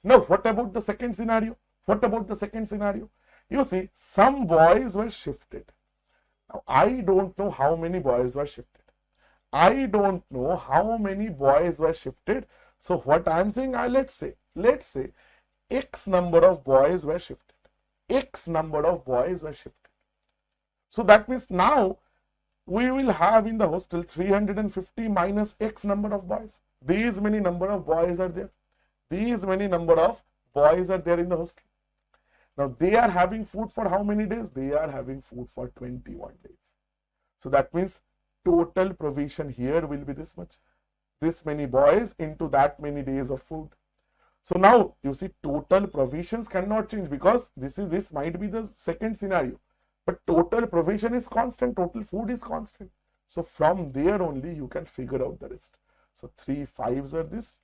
Now, what about the second scenario? What about the second scenario? You see, some boys were shifted. Now, I don't know how many boys were shifted. I don't know how many boys were shifted. So, what I am saying, let's say, X number of boys were shifted. X number of boys were shifted. So, that means now we will have in the hostel 350 minus X number of boys. These many number of boys are there. These many number of boys are there in the hostel. Now they are having food for how many days? They are having food for 21 days. So that means total provision here will be this much. This many boys into that many days of food. So now you see, total provisions cannot change, because this might be the second scenario. But total provision is constant, total food is constant. So from there only you can figure out the rest. So 3 5s are this,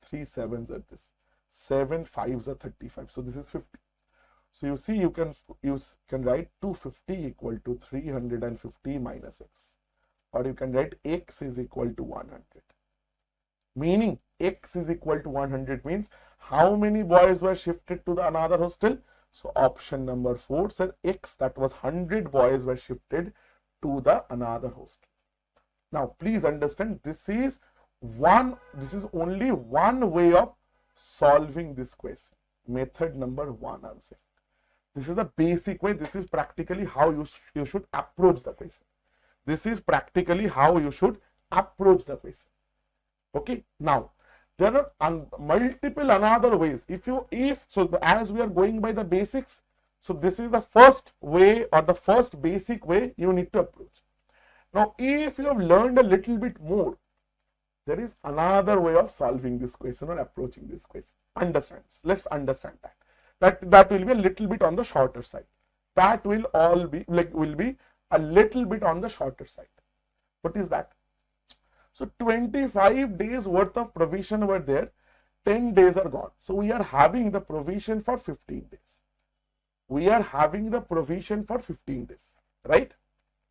3 7s are this, 7 5s are 35. So this is 50. So you see, you can write 250 equal to 350 minus X. Or you can write X is equal to 100. Meaning X is equal to 100 means how many boys were shifted to the another hostel? So option number 4 said X, that was 100 boys were shifted to the another hostel. Now please understand, this is only one way of solving this question. Method number 1, I'm saying. This is the basic way. This is practically how you should approach the question. This is practically how you should approach the question. Okay. Now, there are multiple another ways. As we are going by the basics, so this is the first way or the first basic way you need to approach. Now, if you have learned a little bit more, there is another way of solving this question or approaching this question. Let's understand that. That will be a little bit on the shorter side. That will be a little bit on the shorter side. What is that? So 25 days worth of provision were there, 10 days are gone. So we are having the provision for 15 days. We are having the provision for 15 days, right?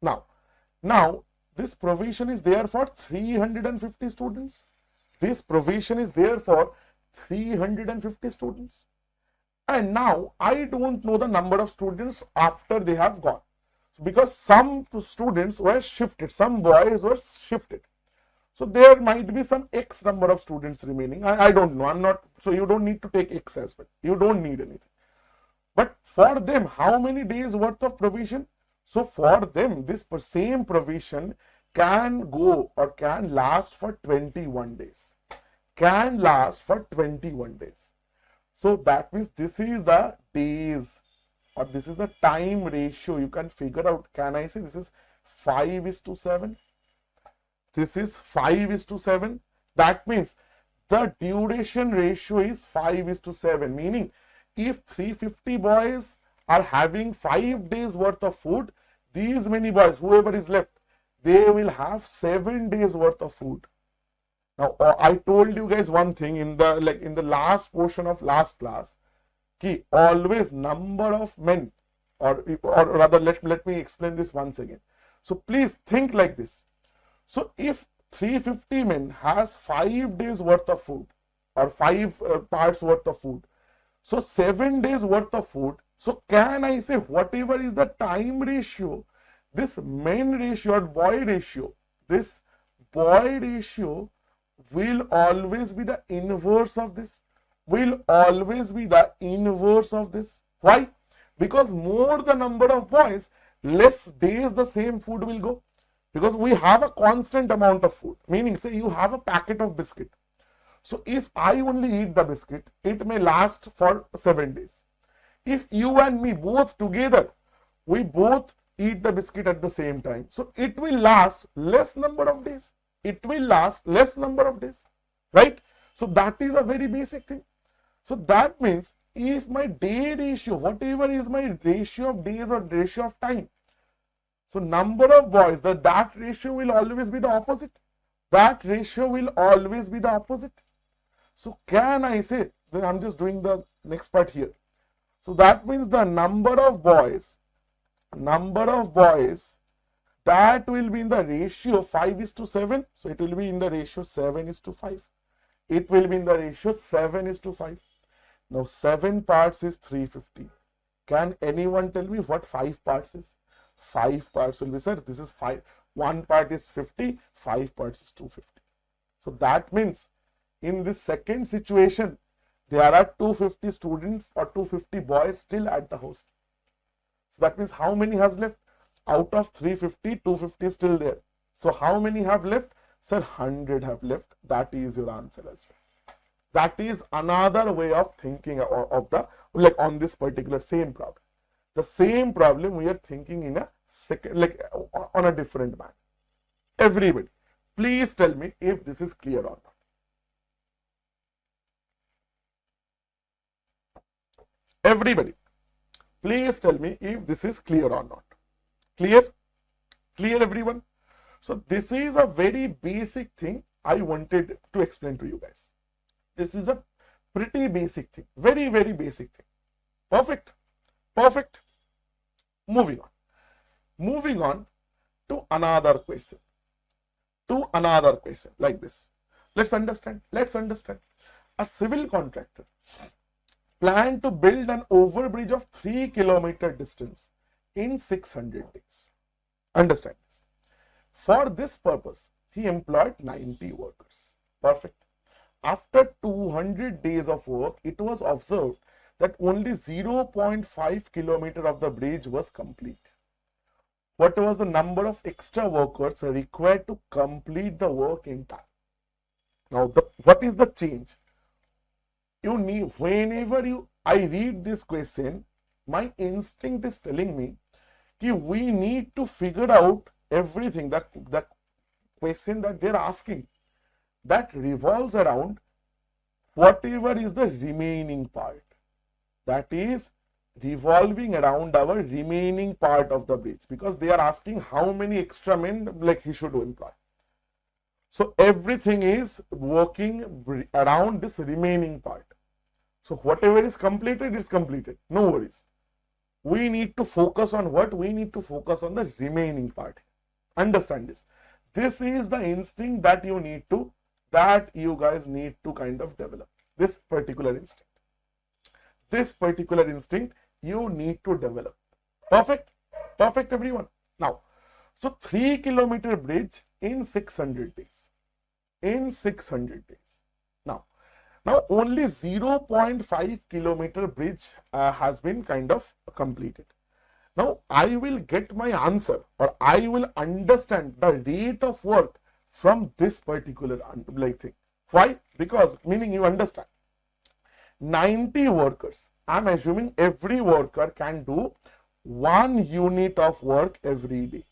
Now this provision is there for 350 students. this provision is there for 350 students. And now I don't know the number of students after they have gone, because some students were shifted, some boys were shifted. So there might be some X number of students remaining. I don't know. I'm not, so you don't need to take X as well. You don't need anything. But for them, how many days worth of provision? So for them, this same provision can go or can last for 21 days. Can last for 21 days. So that means this is the days, or this is the time ratio. You can figure out, can I say this is 5:7? This is 5:7. That means the duration ratio is 5:7, meaning if 350 boys are having 5 days worth of food, these many boys, whoever is left, they will have 7 days worth of food. Now, I told you guys one thing in the last portion of last class, ki always number of men, or rather let me explain this once again. So please think like this. So if 350 men has 5 days worth of food, or 5 parts worth of food, so 7 days worth of food. So can I say whatever is the time ratio, this men ratio or boy ratio, this boy ratio will always be the inverse of this, will always be the inverse of this. Why? Because more the number of boys, less days the same food will go. Because we have a constant amount of food, meaning say you have a packet of biscuit. So if I only eat the biscuit, it may last for 7 days. If you and me both together, we both eat the biscuit at the same time, so it will last less number of days. It will last less number of days, right? So that is a very basic thing. So that means if my day ratio, whatever is my ratio of days or ratio of time, so number of boys, that ratio will always be the opposite. That ratio will always be the opposite. So can I say, then I'm just doing the next part here. So that means the number of boys, that will be in the ratio 5:7. So it will be in the ratio 7:5. It will be in the ratio 7:5. Now 7 parts is 350. Can anyone tell me what 5 parts is? 5 parts will be, sir, this is 5. 1 part is 50, 5 parts is 250. So that means in this second situation, there are 250 students or 250 boys still at the host. So that means how many has left? Out of 350, 250 is still there. So how many have left? Sir, 100 have left. That is your answer as well. That is another way of thinking of the, like on this particular same problem. The same problem we are thinking in a second, like on a different manner. Everybody, please tell me if this is clear or not. Everybody, please tell me if this is clear or not. Clear? Clear, everyone? So this is a very basic thing I wanted to explain to you guys. This is a pretty basic thing, very, very basic thing. Perfect? Perfect. Moving on. Moving on to another question. To another question like this. Let's understand. Let's understand. A civil contractor planned to build an overbridge of 3-kilometer distance in 600 days. Understand this. For this purpose, he employed 90 workers. Perfect. After 200 days of work, it was observed that only 0.5 kilometer of the bridge was complete. What was the number of extra workers required to complete the work in time? Now, what is the change? You need, whenever I read this question, my instinct is telling me that we need to figure out everything, that the question that they're asking, that revolves around whatever is the remaining part. That is revolving around our remaining part of the bridge, because they are asking how many extra men like he should employ. So everything is working around this remaining part. So whatever is completed is completed. No worries. We need to focus on what? We need to focus on the remaining part. Understand this. This is the instinct that you need to that you guys need to kind of develop. This particular instinct. This particular instinct you need to develop. Perfect? Perfect, everyone. Now, so 3 kilometer bridge in 600 days. In 600 days. Now only 0.5 kilometer bridge has been kind of completed. Now I will get my answer, or I will understand the rate of work from this particular thing. Why? Because, meaning you understand, 90 workers, I'm assuming every worker can do 1 unit of work every day.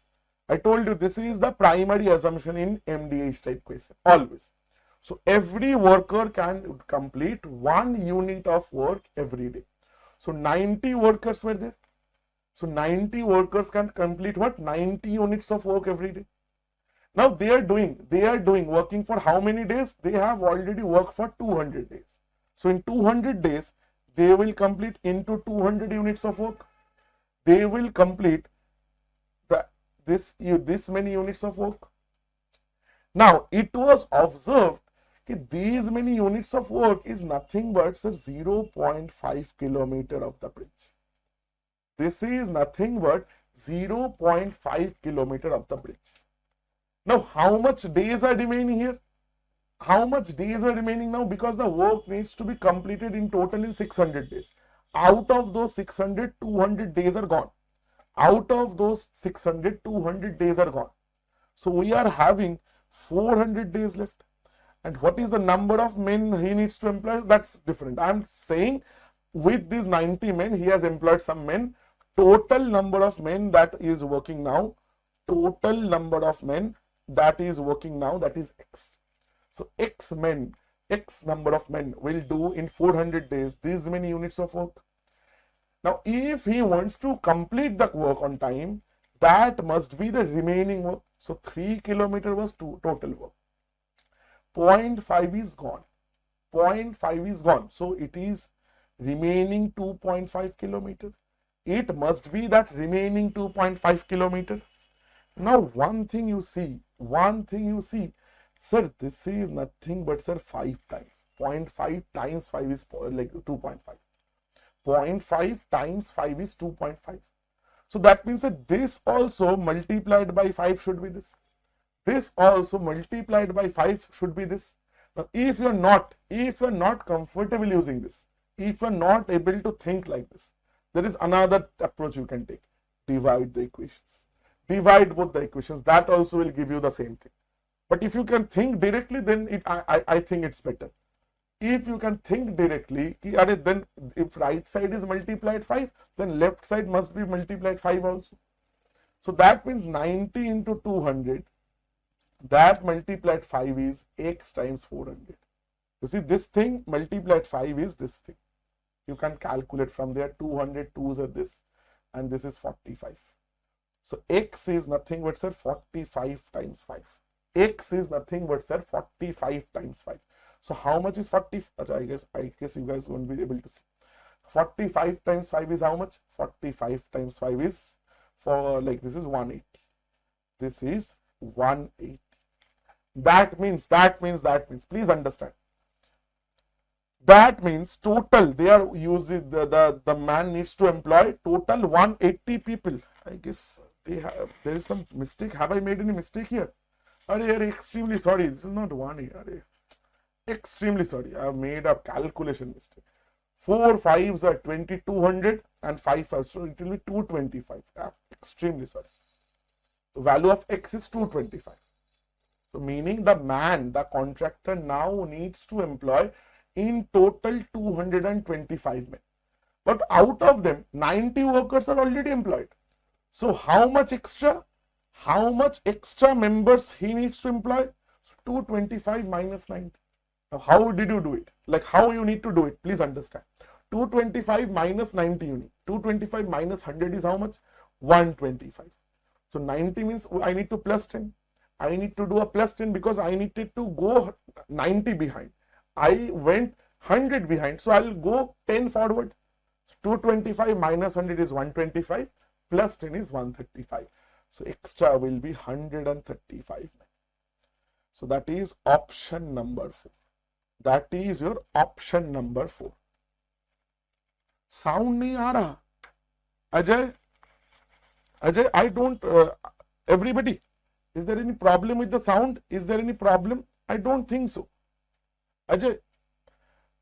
I told you this is the primary assumption in MDH type question, always. So every worker can complete 1 unit of work every day. So 90 workers were there. So 90 workers can complete what? 90 units of work every day. Now they are doing working for how many days? They have already worked for 200 days. So in 200 days, they will complete into 200 units of work. They will complete this many units of work. Now it was observed that these many units of work is nothing but 0.5 kilometer of the bridge. This is nothing but 0.5 kilometer of the bridge. Now how much days are remaining here? How much days are remaining now? Because the work needs to be completed in total in 600 days. Out of those 600, 200 days are gone. Out of those 600, 200 days are gone. So we are having 400 days left. And what is the number of men he needs to employ? That's different. I'm saying with these 90 men, he has employed some men. Total number of men that is working now, total number of men that is working now, that is X. So X men, X number of men will do in 400 days these many units of work. Now, if he wants to complete the work on time, that must be the remaining work. So 3 kilometer was total work. 0.5 is gone. 0.5 is gone. So it is remaining 2.5 kilometer. It must be that remaining 2.5 kilometer. Now one thing you see, sir, this is nothing but 5 times. 0.5 times 5 is like 2.5. 0.5 times 5 is 2.5. So that means that this also multiplied by 5 should be this. This also multiplied by 5 should be this. Now, if you're not comfortable using this, if you're not able to think like this, there is another approach you can take. Divide the equations. Divide both the equations. That also will give you the same thing. But if you can think directly, then I think it's better. If you can think directly, then if right side is multiplied 5, then left side must be multiplied 5 also. So that means 90 into 200, that multiplied 5 is X times 400. You see, this thing multiplied 5 is this thing. You can calculate from there. 200 2s are this, and this is 45. So X is nothing but 45 times 5. X is nothing but 45 times 5. So how much is 40? I guess you guys won't be able to see. 45 times 5 is how much? 45 times 5 is this is 180. This is 180. That means, please understand. That means total, they are using, the man needs to employ total 180 people. I guess there is some mistake. Have I made any mistake here? Extremely sorry. This is not 180. Extremely sorry. I have made a calculation mistake. 4 5s are 2200 and 5 5s. So it will be 225. Extremely sorry. The value of X is 225. So meaning the contractor now needs to employ in total 225 men. But out of them, 90 workers are already employed. So how much extra? How much extra members he needs to employ? So 225 minus 90. Now how did you do it? Like how you need to do it? Please understand. 225 minus 90 unit. 225 minus 100 is how much? 125. So 90 means I need to plus 10. I need to do a plus 10 because I needed to go 90 behind. I went 100 behind. So I'll go 10 forward. 225 minus 100 is 125. Plus 10 is 135. So extra will be 135. So that is option number 4. That is your option number 4. Sound नहीं आ रहा? Ajay, I don't, everybody, is there any problem with the sound? Is there any problem? I don't think so. Ajay,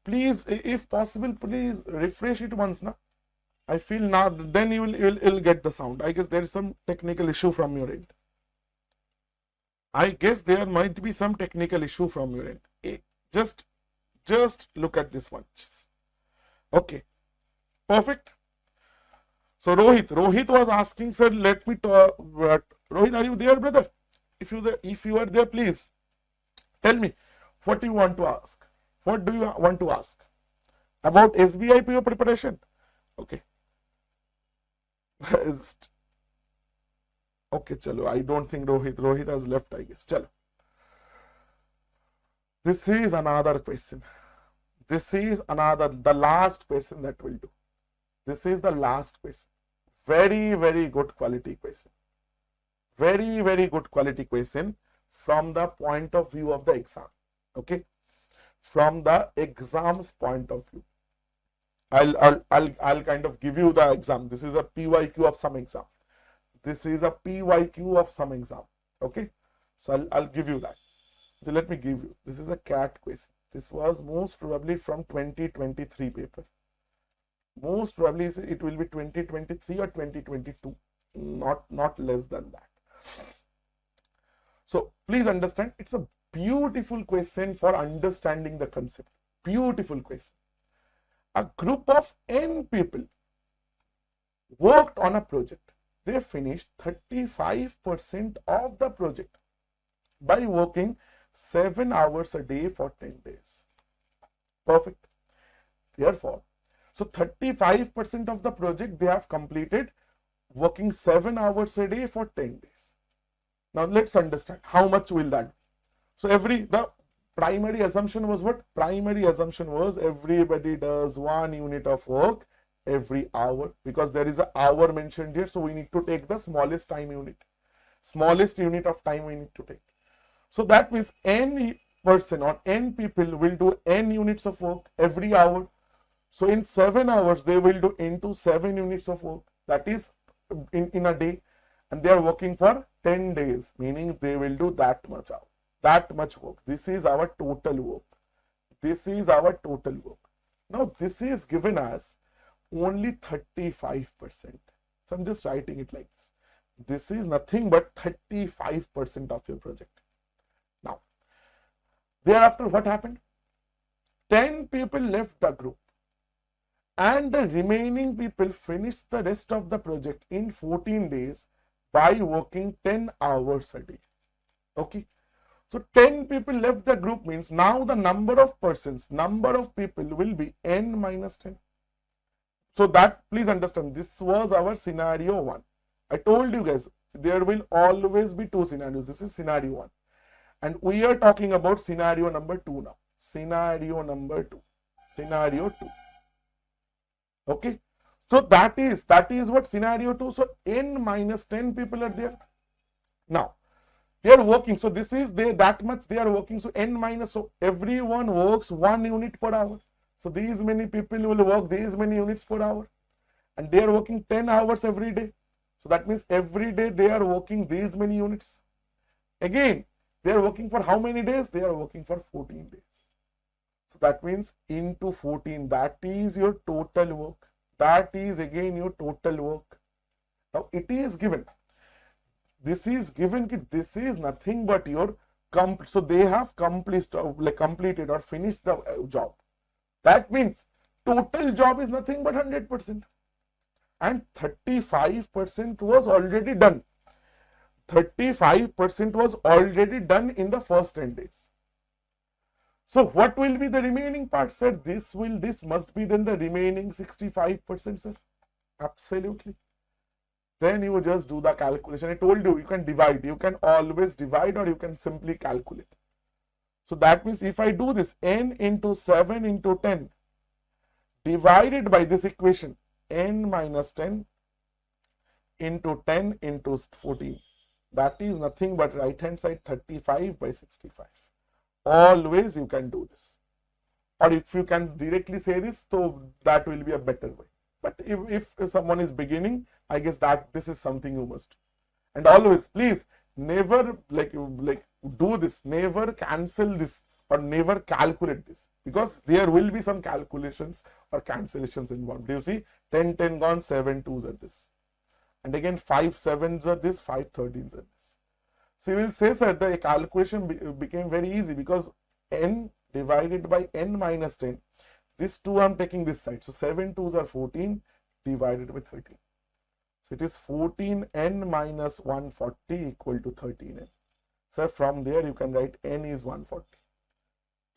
please, if possible, please refresh it once, na? I feel now, then you'll get the sound. I guess there is some technical issue from your end. I guess there might be some technical issue from your end. Just look at this one. Okay, perfect. So Rohit was asking, sir, let me talk. Rohit, are you there, brother? If you are there, please tell me what you want to ask. What do you want to ask about SBI PO preparation? Okay. Okay, chalo. I don't think Rohit has left, I guess. Chalo. This is another question. This is the last question that we'll do. This is the last question. Very, very good quality question. Very, very good quality question from the point of view of the exam. Okay. From the exam's point of view. I'll kind of give you the exam. This is a PYQ of some exam. This is a PYQ of some exam. Okay. So I'll give you that. So let me give you. This is a CAT question. This was most probably from 2023 paper. Most probably it will be 2023 or 2022. Not less than that. So please understand, it's a beautiful question for understanding the concept. Beautiful question. A group of N people worked on a project. They finished 35% of the project by working 7 hours a day for 10 days. Perfect. Therefore, so 35% of the project they have completed working 7 hours a day for 10 days. Now let's understand how much will that be. So the primary assumption was what? Primary assumption was everybody does 1 unit of work every hour, because there is an hour mentioned here. So we need to take the smallest time unit. Smallest unit of time we need to take. So that means N person or N people will do N units of work every hour. So in 7 hours, they will do into 7 units of work. That is in a day. And they are working for 10 days, meaning they will do that much hour, that much work. This is our total work. This is our total work. Now this is given as only 35%. So I'm just writing it like this. This is nothing but 35% of your project. Now, thereafter what happened? 10 people left the group and the remaining people finished the rest of the project in 14 days by working 10 hours a day. Okay. So 10 people left the group means now the number of persons, number of people will be N minus 10. So that, please understand, this was our scenario 1. I told you guys, there will always be 2 scenarios. This is scenario 1. And we are talking about scenario number 2 now. Scenario number 2. Scenario 2. Okay. So that is what scenario 2. So N minus 10 people are there. Now, they are working. So this is that much they are working. So N minus, so everyone works 1 unit per hour. So these many people will work these many units per hour. And they are working 10 hours every day. So that means every day they are working these many units. Again, they are working for how many days? They are working for 14 days. So that means into 14, that is your total work. That is again your total work. Now it is given. This is given. This is nothing but your so they have completed or finished the job. That means total job is nothing but 100%. And 35% was already done. 35% was already done in the first 10 days. So what will be the remaining part, sir? This must be then the remaining 65%, sir. Absolutely. Then you just do the calculation. I told you, you can divide. You can always divide or you can simply calculate. So that means if I do this, N into 7 into 10 divided by this equation, N minus 10 into 10 into 14. that is nothing but right hand side 35 by 65. Always you can do this, or if you can directly say this, so that will be a better way. But if someone is beginning, I guess that this is something you must. And always, please, never like do this, never cancel this or never calculate this, because there will be some calculations or cancellations involved. Do you see 10 10 gone, 7 2s are this, and again 5 7s are this, 5 13s are this. So you will say, sir, the calculation became very easy because n divided by n minus 10, this 2 I am taking this side, so 7 2s are 14 divided by 13. So it is 14n minus 140 equal to 13n. So from there you can write n is 140.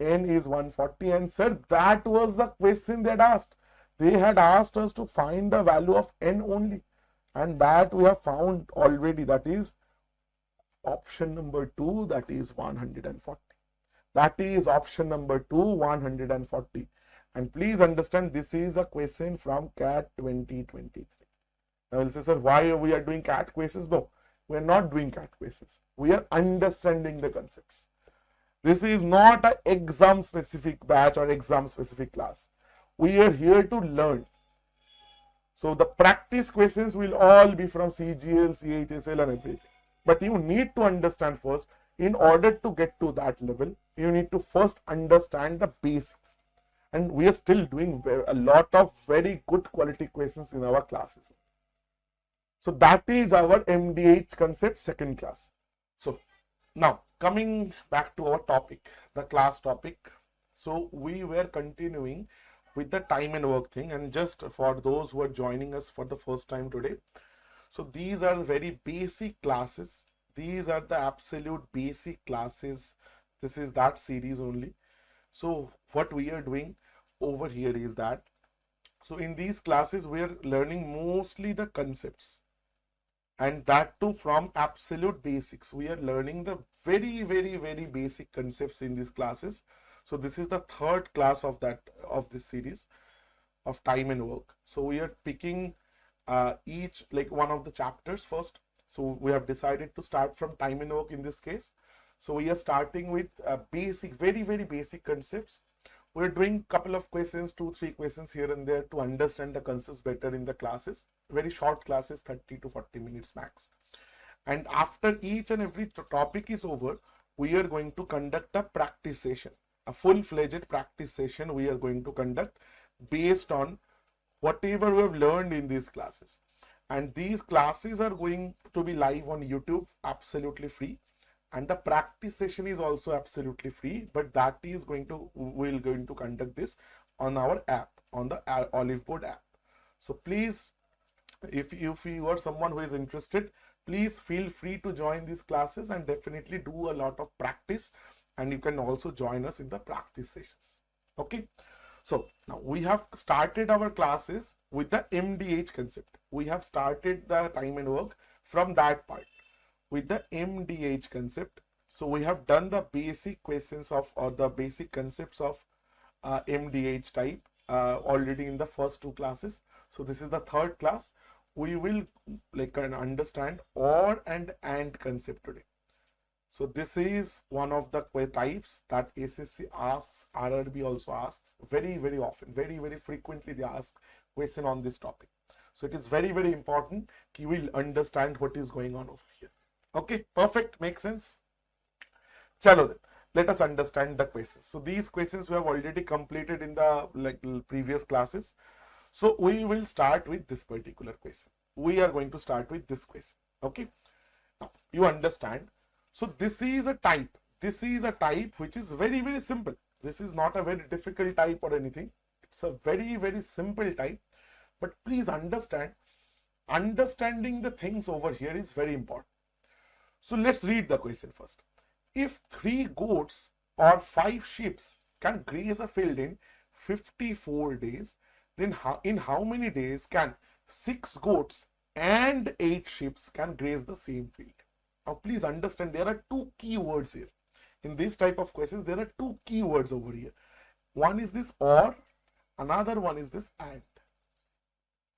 N is 140, and sir, that was the question they had asked. They had asked us to find the value of n only, and that we have found already. That is option number 2, that is 140. That is option number 2, 140. And please understand, this is a question from CAT 2023. Now you will say, sir, why we are doing CAT quizzes? No, we are not doing CAT quizzes. We are understanding the concepts. This is not an exam specific batch or exam specific class. We are here to learn. So the practice questions will all be from CGL, CHSL and everything. But you need to understand first, in order to get to that level, you need to first understand the basics. And we are still doing a lot of very good quality questions in our classes. So that is our MDH concept second class. So now coming back to our topic, the class topic. So we were continuing with the time and work thing, and just for those who are joining us for the first time today, so these are very basic classes. These are the absolute basic classes. This is that series only. So what we are doing over here is that, so in these classes we are learning mostly the concepts, and that too from absolute basics. We are learning the very basic concepts in these classes. So this is the third class of this series of time and work. So we are picking each like one of the chapters first. So we have decided to start from time and work in this case. So we are starting with basic, very basic concepts. We're doing couple of questions, 2-3 questions here and there to understand the concepts better in the classes. Very short classes, 30 to 40 minutes max. And after each and every topic is over, we are going to conduct a practice session, a full-fledged practice session we are going to conduct based on whatever we have learned in these classes. And these classes are going to be live on YouTube, absolutely free. And the practice session is also absolutely free, but that is we're going to conduct this on our app, on the Olive Board app. So please, if you are someone who is interested, please feel free to join these classes and definitely do a lot of practice, and you can also join us in the practice sessions. Okay. So now we have started our classes with the MDH concept. We have started the time and work from that part with the MDH concept. So we have done the basic questions of, or the basic concepts of MDH type already in the first 2 classes. So this is the third class. We will like understand OR and AND concept today. So this is one of the types that SSC asks, RRB also asks very often, very frequently they ask question on this topic. So it is very important you will understand what is going on over here. Okay, perfect, makes sense. Chalo then, let us understand the questions. So these questions we have already completed in the previous classes. So we will start with this particular question. We are going to start with this question. Okay, now you understand. So this is a type. This is a type which is very simple. This is not a very difficult type or anything. It's a very simple type. But please understand, understanding the things over here is very important. So let's read the question first. If 3 goats or 5 sheep can graze a field in 54 days, then in how many days can 6 goats and 8 sheep can graze the same field? Now please understand, there are 2 key words here. In this type of questions, there are 2 key words over here. One is this OR, another one is this AND.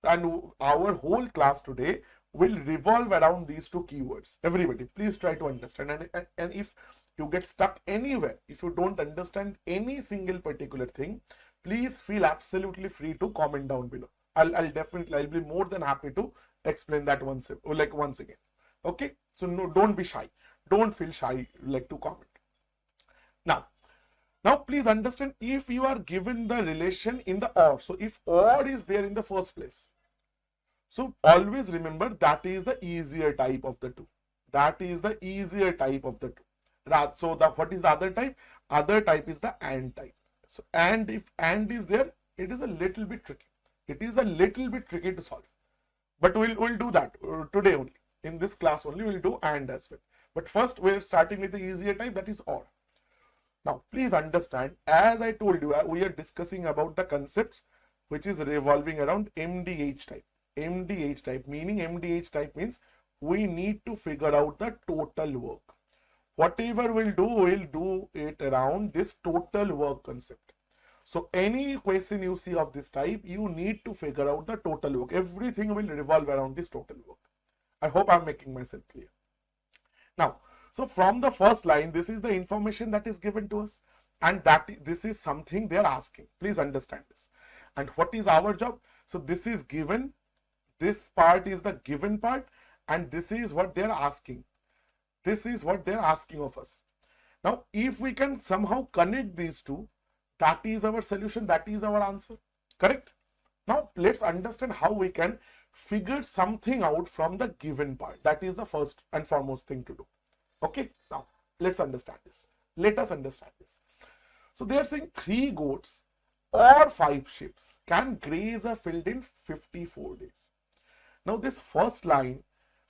And our whole class today will revolve around these two keywords. Everybody, please try to understand. And if you get stuck anywhere, if you don't understand any single particular thing, please feel absolutely free to comment down below. I'll be more than happy to explain that once again. Okay, so no, don't be shy. Don't feel shy to comment. Now please understand, if you are given the relation in the or, so if or is there in the first place, so always remember that is the easier type of the two. That is the easier type of the two. So what is the other type? Other type is the and type. So and, if and is there, it is a little bit tricky. It is a little bit tricky to solve. But we'll do that today only. In this class only we'll do and as well. But first we're starting with the easier type, that is or. Now please understand, as I told you, we are discussing about the concepts which is revolving around MDH type. MDH type, meaning MDH type means we need to figure out the total work. Whatever we'll do it around this total work concept. So any question you see of this type, you need to figure out the total work. Everything will revolve around this total work. I hope I'm making myself clear. Now, so from the first line, this is the information that is given to us, and this is something they are asking. Please understand this. And what is our job? So this is given. This part is the given part, and this is what they are asking. This is what they are asking of us. Now, if we can somehow connect these two, that is our solution. That is our answer. Correct? Now, let's understand how we can figure something out from the given part. That is the first and foremost thing to do. Okay, now let's understand this. Let us understand this. So they are saying 3 goats or 5 sheep can graze a field in 54 days. Now this first line,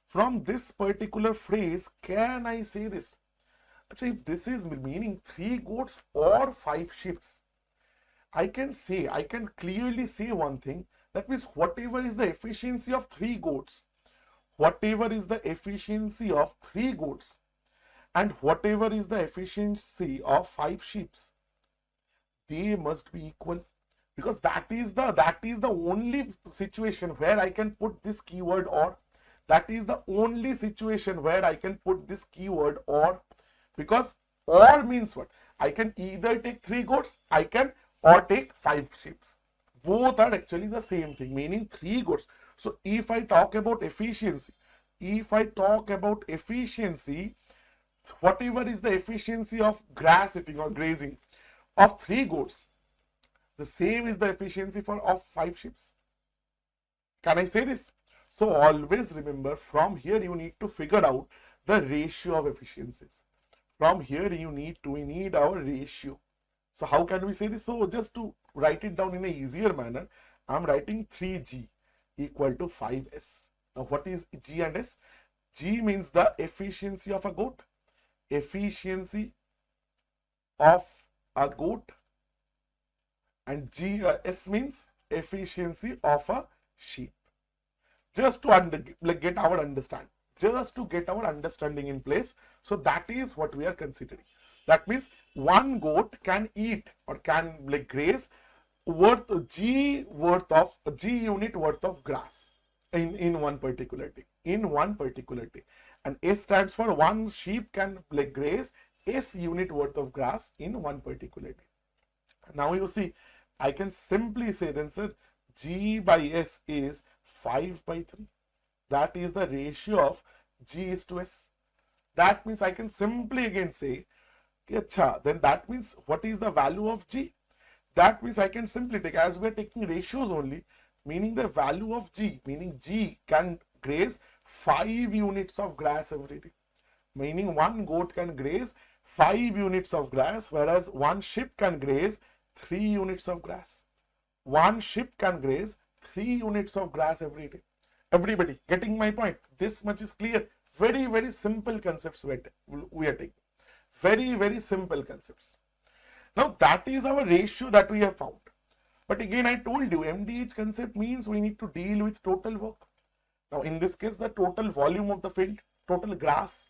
from this particular phrase, can I say this? Actually, if this is meaning 3 goats or 5 sheep, I can clearly say one thing. That means whatever is the efficiency of 3 goats, whatever is the efficiency of 3 goats, and whatever is the efficiency of 5 sheep, they must be equal, because that is the only situation where I can put this keyword or. That is the only situation where I can put this keyword or, because or means what? I can either take 3 goats, or take 5 sheep. Both are actually the same thing, meaning 3 goats. So if I talk about efficiency, whatever is the efficiency of grass eating or grazing of 3 goats, the same is the efficiency of 5 sheep. Can I say this? So always remember, from here you need to figure out the ratio of efficiencies. From here we need our ratio. So how can we say this? So just to write it down in a easier manner, I'm writing 3G equal to 5S. Now what is G and S? G means the efficiency of a goat. Efficiency of a goat, and S means efficiency of a sheep. Just to get our understanding in place. So that is what we are considering. That means 1 goat can eat or can graze G unit worth of grass in one particular day. And S stands for 1 sheep can graze S unit worth of grass in one particular day. Now you see, I can simply say then, sir, G by S is 5 by 3. That is the ratio of G is to S. That means I can simply again say, then that means what is the value of G? That means I can simply take, as we are taking ratios only, meaning the value of G, meaning G can graze 5 units of grass every day. Meaning 1 goat can graze 5 units of grass, whereas 1 sheep can graze 3 units of grass. 1 sheep can graze 3 units of grass every day. Everybody getting my point? This much is clear. Very, very simple concepts we are taking. Very, very simple concepts. Now that is our ratio that we have found. But again, I told you, MDH concept means we need to deal with total work. Now in this case, the total volume of the field, total grass.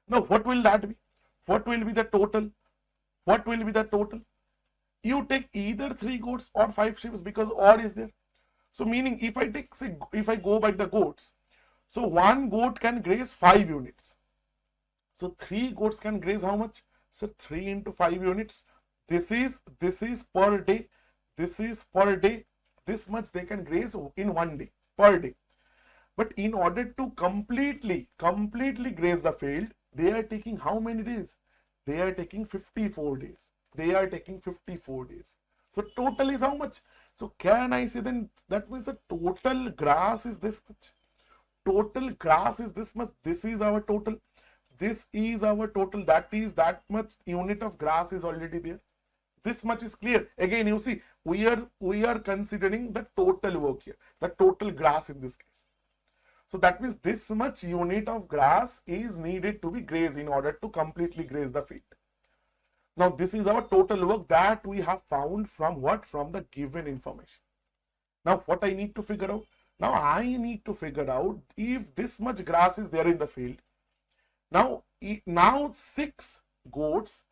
Now what will that be? What will be the total? What will be the total? You take either 3 goats or 5 sheep, because or is there. So meaning if I take, say, if I go by the goats, So one goat can graze 5 units. So 3 goats can graze how much? So 3 into 5 units. This is per day. This is per day. This much they can graze in 1 day, per day. But in order to completely graze the field, they are taking how many days? They are taking 54 days. They are taking 54 days. So total is how much? So can I say then that means the total grass is this much? Total grass is this much. This is our total. This is our total. That is that much unit of grass is already there. This much is clear. Again, you see, we are considering the total work here, the total grass in this case. So that means this much unit of grass is needed to be grazed in order to completely graze the field. Now this is our total work that we have found from what? From the given information. Now what I need to figure out? Now I need to figure out if this much grass is there in the field. Now 6 goats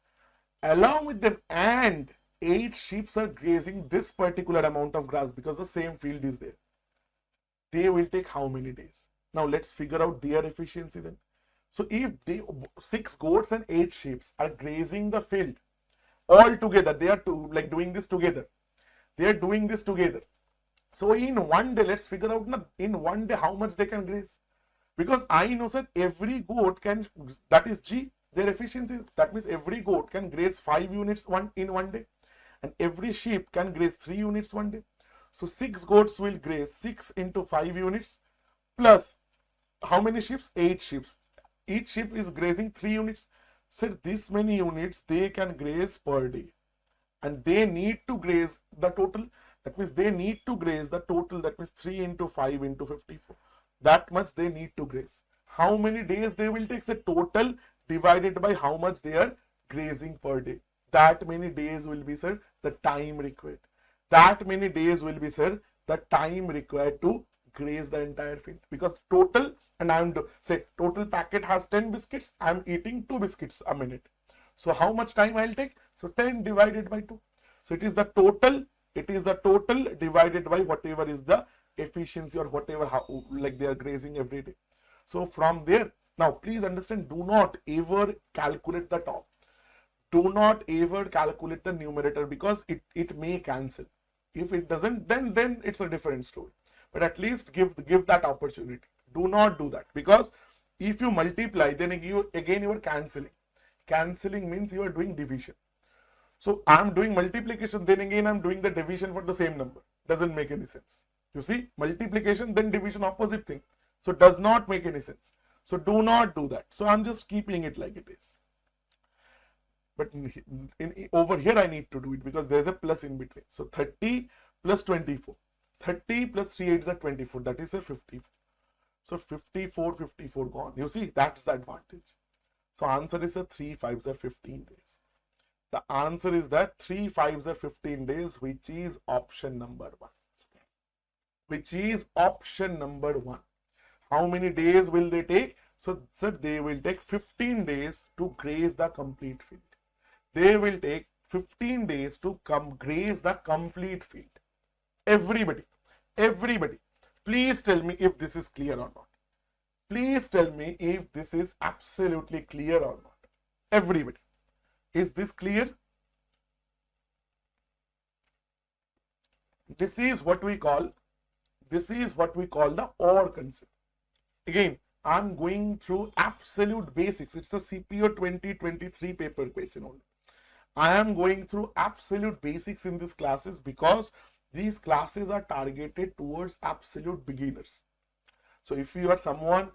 along with them and 8 sheep are grazing this particular amount of grass because the same field is there. They will take how many days? Now let's figure out their efficiency then. So if 6 goats and 8 sheep are grazing the field all together, they are doing this together. They are doing this together. So in 1 day, let's figure out in 1 day how much they can graze. Because I know that every goat can, that is G, their efficiency. That means every goat can graze 5 units in 1 day. And every sheep can graze 3 units 1 day. So 6 goats will graze 6 into 5 units plus how many sheep? 8 sheep. Each sheep is grazing 3 units. So this many units they can graze per day. And they need to graze the total. That means they need to graze the total. That means 3 into 5 into 54. That much they need to graze. How many days they will take? So total divided by how much they are grazing per day. That many days will be, sir, the time required. That many days will be, sir, the time required to graze the entire field. Because total, and I am say total packet has 10 biscuits. I am eating 2 biscuits a minute. So how much time I'll take? So 10 divided by 2. So it is the total. It is the total divided by whatever is the efficiency or whatever they are grazing every day. So from there, now please understand, do not ever calculate the top. Do not ever calculate the numerator because it may cancel. If it doesn't, then it's a different story. But at least give that opportunity. Do not do that because if you multiply, then again you are cancelling. Cancelling means you are doing division. So I'm doing multiplication, then again I'm doing the division for the same number. Doesn't make any sense. You see, multiplication then division, opposite thing. So does not make any sense. So do not do that. So I'm just keeping it like it is. But over here I need to do it because there's a plus in between. So 30 plus 24. 30 plus 3 8s are 24. That is a 54. So 54 gone. You see, that's the advantage. So answer is a 3 5s are 15 days. The answer is that 3 5s are 15 days, which is option number 1. Which is option number 1. How many days will they take? So, sir, they will take 15 days to graze the complete field. They will take 15 days to graze the complete field. Everybody, please tell me if this is clear or not. Please tell me if this is absolutely clear or not. Everybody, is this clear? This is what we call the OR concept. Again, I'm going through absolute basics. It's a CPO 2023 paper question only. I am going through absolute basics in these classes because these classes are targeted towards absolute beginners. So if you are someone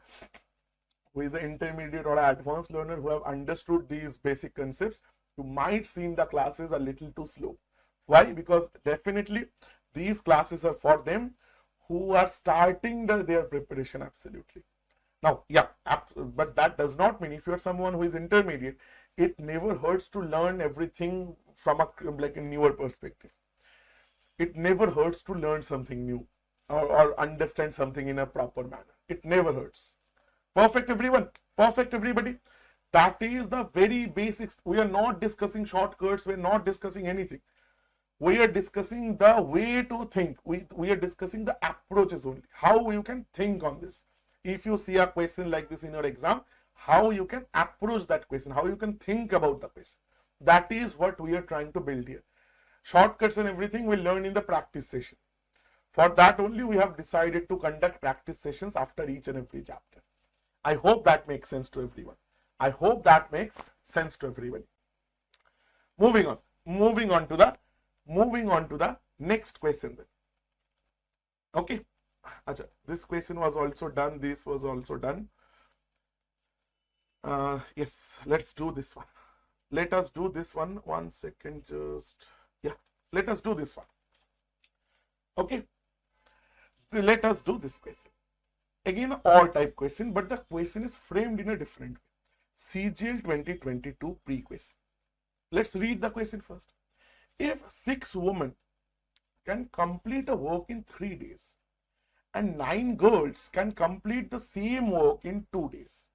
who is an intermediate or an advanced learner who have understood these basic concepts, you might seem the classes a little too slow. Why? Because definitely these classes are for them who are starting their preparation absolutely. Now, yeah, but that does not mean if you are someone who is intermediate, it never hurts to learn everything from a newer perspective. It never hurts to learn something new or understand something in a proper manner. It never hurts. Perfect, everyone. Perfect, everybody. That is the very basics. We are not discussing shortcuts. We are not discussing anything. We are discussing the way to think. We are discussing the approaches only. How you can think on this. if you see a question like this in your exam, how you can approach that question, how you can think about the question. That is what we are trying to build here. Shortcuts and everything we'll learn in the practice session. For that only we have decided to conduct practice sessions after each and every chapter. I hope that makes sense to everyone. I hope that makes sense to everybody. Moving on to the next question then. Okay. Achha, this question was also done. This was also done. Yes, let's do this one. Let us do this one. 1 second, just, yeah, let us do this one. Okay. Let us do this question. Again, an OR type question, but the question is framed in a different way. CGL 2022 pre-question. Let's read the question first. If 6 women can complete a work in 3 days and 9 girls can complete the same work in 2 days.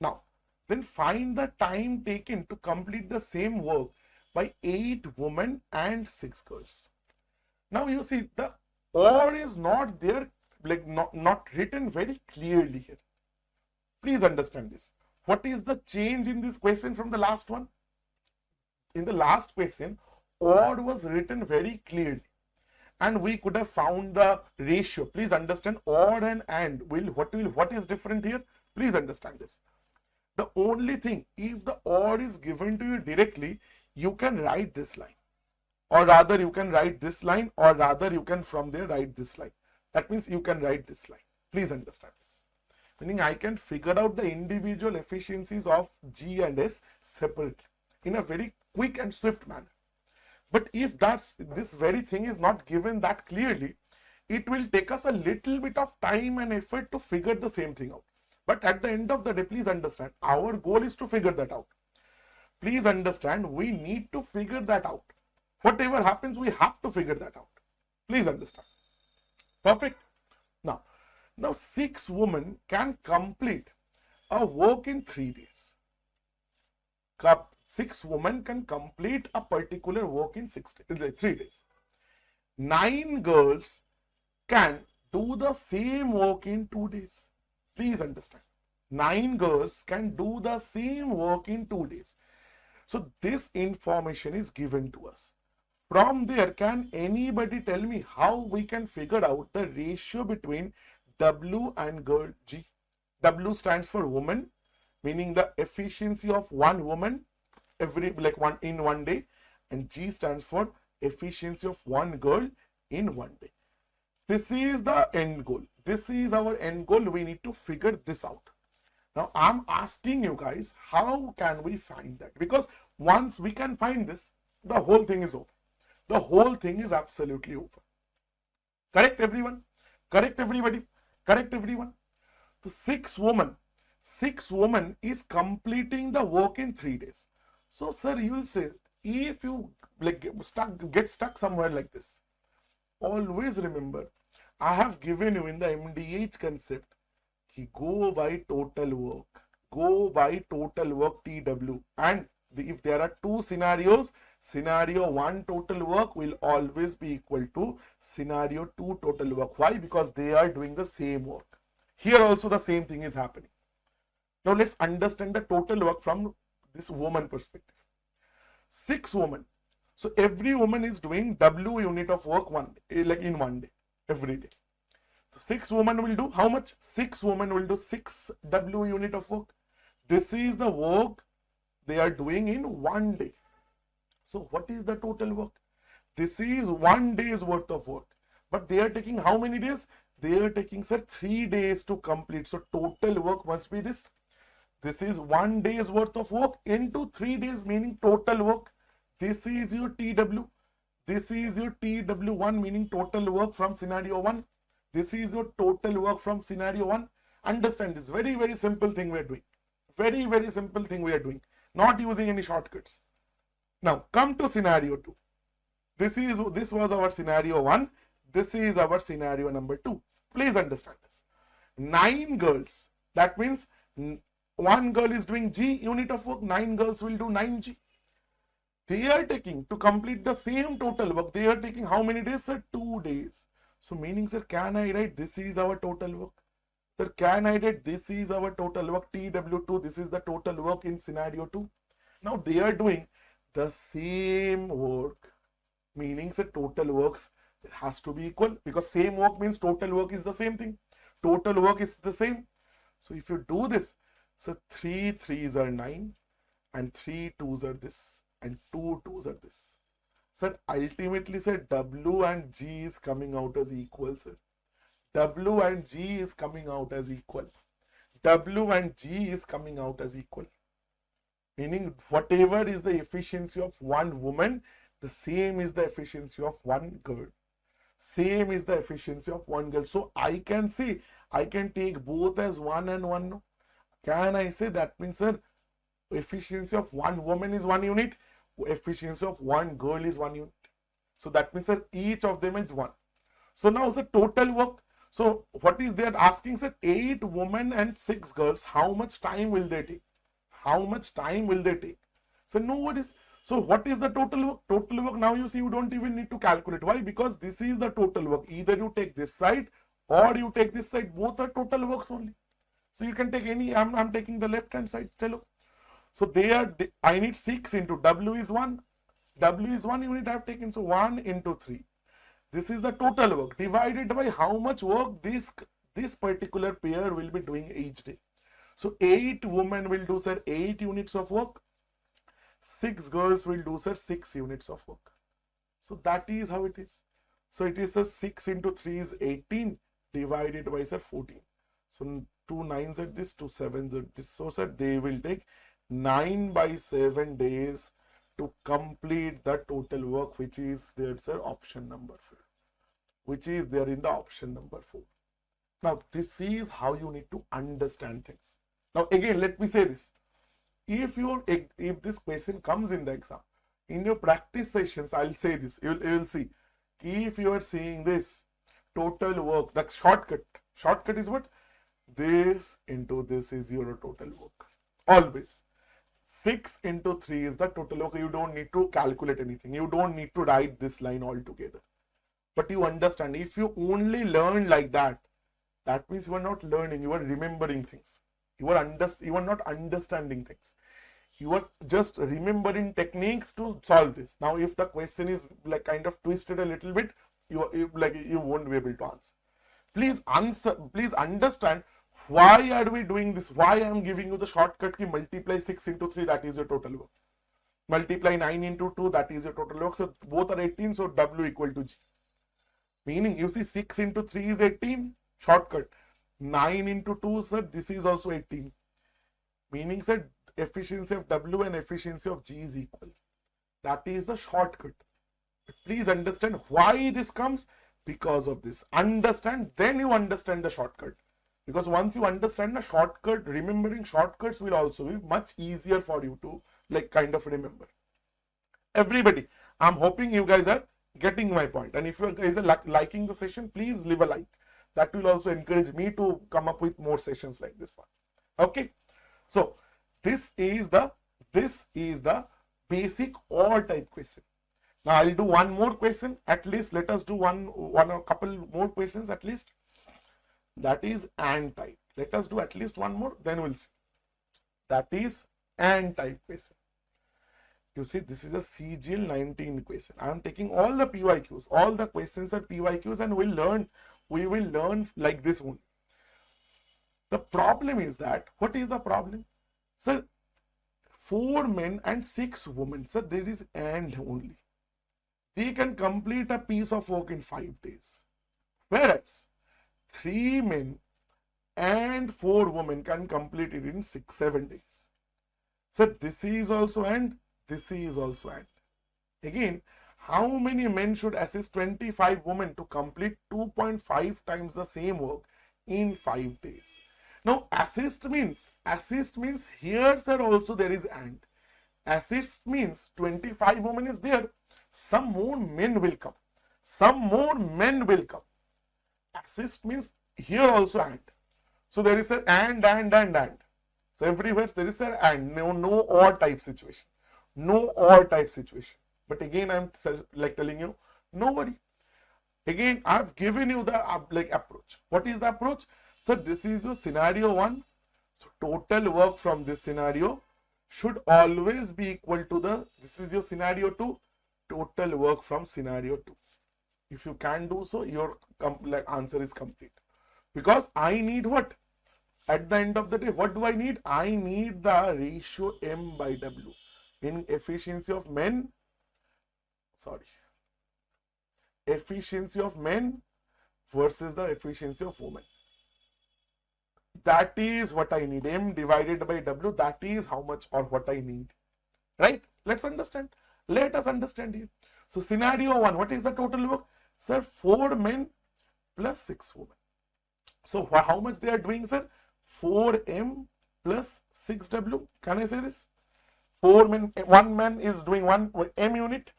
Now, then find the time taken to complete the same work by 8 women and 6 girls. Now you see the OR is not there, like not written very clearly here. Please understand this. What is the change in this question from the last one? In the last question, OR was written very clearly and we could have found the ratio. Please understand, OR and what is different here? Please understand this. The only thing, if the OR is given to you directly, you can write this line, or rather you can write this line, or rather you can from there write this line. That means you can write this line. Please understand this. Meaning I can figure out the individual efficiencies of G and S separately in a very quick and swift manner. But if this very thing is not given that clearly, it will take us a little bit of time and effort to figure the same thing out. But at the end of the day, please understand, our goal is to figure that out. Please understand, we need to figure that out. Whatever happens, we have to figure that out. Please understand. Perfect. Now 6 women can complete a work in 3 days. 6 women can complete a particular work in 3 days. 9 girls can do the same work in 2 days. Please understand. 9 girls can do the same work in 2 days. So this information is given to us. From there, can anybody tell me how we can figure out the ratio between W and girl G? W stands for woman, meaning the efficiency of one woman in one day, and G stands for efficiency of one girl in 1 day. This is the end goal. This is our end goal. We need to figure this out. Now I'm asking you guys, how can we find that? Because once we can find this, the whole thing is over. The whole thing is absolutely over. Correct everyone? Correct everybody? Correct everyone? So 6 women is completing the work in 3 days. So sir, you will say, if you get stuck somewhere like this, always remember, I have given you in the MDH concept, go by total work. Go by total work TW. And if there are 2 scenarios, scenario 1 total work will always be equal to scenario 2 total work. Why? Because they are doing the same work. Here also the same thing is happening. Now let's understand the total work from this woman perspective. 6 women. So every woman is doing W unit of work in 1 day, every day. So 6 women will do how much? 6 women will do 6 W unit of work. This is the work they are doing in 1 day. So what is the total work? This is 1 day's worth of work. But they are taking how many days? They are taking, sir, 3 days to complete. So total work must be this. This is 1 day's worth of work into 3 days, meaning total work. This is your TW. This is your TW1, meaning total work from scenario 1. This is your total work from scenario 1. Understand this very, very simple thing we are doing. Very, very simple thing we are doing. Not using any shortcuts. Now come to scenario 2. This was our scenario 1. This is our scenario number 2. Please understand this. 9 girls. That means 1 girl is doing G unit of work. 9 girls will do 9G. They are taking, to complete the same total work, they are taking how many days, sir? 2 days. So meaning, sir, can I write this is our total work? Sir, candidate, this is our total work TW2. This is the total work in scenario 2. Now they are doing the same work, meaning the total works has to be equal, because same work means total work is the same thing. Total work is the same. So if you do this, so 3 3s are 9 and 3 2s are this and 2 2s are this. Sir, ultimately, sir, W and G is coming out as equal, sir. W and G is coming out as equal. W and G is coming out as equal. Meaning whatever is the efficiency of one woman, the same is the efficiency of one girl. Same is the efficiency of one girl. So I can say, I can take both as 1 and 1. No? Can I say that means, sir, efficiency of one woman is 1 unit, efficiency of one girl is 1 unit. So that means, sir, each of them is 1. So now the total work. So what is they are asking, sir? 8 women and 6 girls. How much time will they take? How much time will they take? So no, what is? So what is the total work? Total work, now you see, you don't even need to calculate. Why? Because this is the total work. Either you take this side or you take this side. Both are total works only. So you can take any. I'm taking the left hand side. Chalo. So I need 6 into W is 1. W is 1 unit I have taken. So 1 into 3. This is the total work divided by how much work this particular pair will be doing each day. So 8 women will do, sir, 8 units of work. 6 girls will do, sir, 6 units of work. So that is how it is. So it is, sir, 6 into 3 is 18 divided by, sir, 14. So 2 9s at this, 2 7s at this. So, sir, they will take 9 by 7 days to complete the total work, which is there, sir, option number 4. Which is there in the option number 4. Now, this is how you need to understand things. Now, again, let me say this. If this question comes in the exam, in your practice sessions, I'll say this. You will see. If you are seeing this total work, the shortcut is what? This into this is your total work. Always. 6 into 3 is the total work. You don't need to calculate anything. You don't need to write this line altogether. But you understand, if you only learn like that, that means you are not learning, you are remembering things. You are not understanding things. You are just remembering techniques to solve this. Now, if the question is like kind of twisted a little bit, you won't be able to answer. Please understand why are we doing this? Why I am giving you the shortcut ki multiply 6 into 3, that is your total work. Multiply 9 into 2, that is your total work. So both are 18, so W equal to G. Meaning, you see 6 into 3 is 18, shortcut. 9 into 2, sir, this is also 18. Meaning, sir, efficiency of W and efficiency of G is equal. That is the shortcut. But please understand why this comes, because of this. Understand, then you understand the shortcut. Because once you understand the shortcut, remembering shortcuts will also be much easier for you to kind of remember. Everybody, I'm hoping you guys are getting my point. And if you guys are liking the session, please leave a like. That will also encourage me to come up with more sessions like this one. Okay. So this is the basic OR type question. Now I'll do one more question at least. Let us do one or couple more questions at least. That is AND type. Let us do at least one more, then we'll see. That is AND type question. You see, this is a CGL 19 question. I am taking all the PYQs. All the questions are PYQs, and we will learn like this only. The problem is that, what is the problem? Sir, 4 men and 6 women. Sir, there is AND only. They can complete a piece of work in 5 days. Whereas 3 men and 4 women can complete it in 6-7 days. Sir, this is also AND. This is also AND. Again, how many men should assist 25 women to complete 2.5 times the same work in 5 days? Now, assist means here, sir, also there is AND. Assist means 25 women is there. Some more men will come. Some more men will come. Assist means here also AND. So there is an and. So everywhere there is an and. No OR type situation. No OR type situation. But again, I'm telling you, nobody. Again, I've given you the approach. What is the approach? So this is your scenario 1. So total work from this scenario should always be equal to the, this is your scenario 2, total work from scenario 2. If you can do so, your answer is complete. Because I need what? At the end of the day, what do I need? I need the ratio M by W in efficiency of men, efficiency of men versus the efficiency of women. That is what I need. M divided by W, that is how much or what I need. Right? Let's understand. Let us understand here. So scenario 1, what is the total work? Sir, 4 men plus 6 women. So how much they are doing, sir? 4M plus 6W. Can I say this? 4 men, 1 man is doing 1 M unit,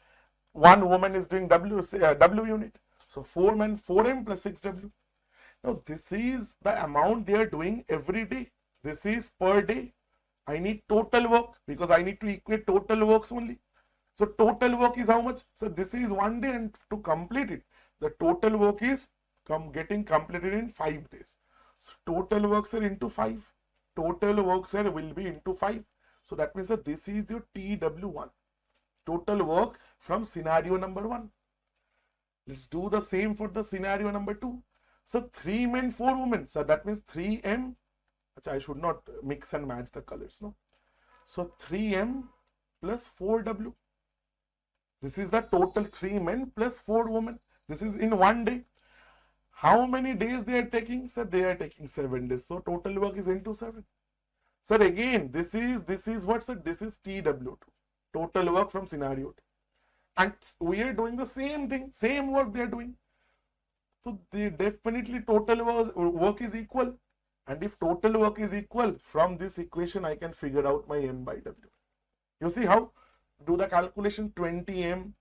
1 woman is doing W unit. So 4 men, 4M plus 6W. Now this is the amount they are doing every day. This is per day. I need total work because I need to equate total works only. So total work is how much? So this is 1 day, and to complete it, the total work is getting completed in 5 days. So total works are into 5. Total works are will be into 5. So that means that this is your TW1. Total work from scenario number 1. Let's do the same for the scenario number 2. So 3 men, 4 women. So that means 3M. I should not mix and match the colors, no. So 3M plus 4W. This is the total 3 men plus 4 women. This is in 1 day. How many days they are taking? Sir, they are taking 7 days. So total work is into 7. Sir, again, this is what, sir? This is TW2. Total work from scenario 2. And we are doing the same thing, same work they are doing. So they definitely total work is equal. And if total work is equal, from this equation I can figure out my M by W. You see how? Do the calculation. 20M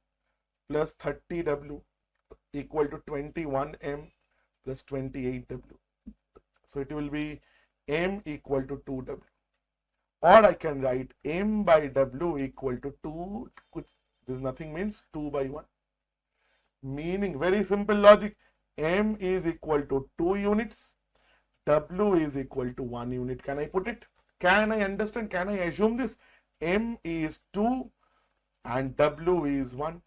plus 30W equal to 21M plus 28W. So it will be M equal to 2W. Or I can write M by W equal to 2, this nothing means 2 by 1. Meaning, very simple logic. M is equal to 2 units. W is equal to 1 unit. Can I put it? Can I understand? Can I assume this? M is 2 and W is 1.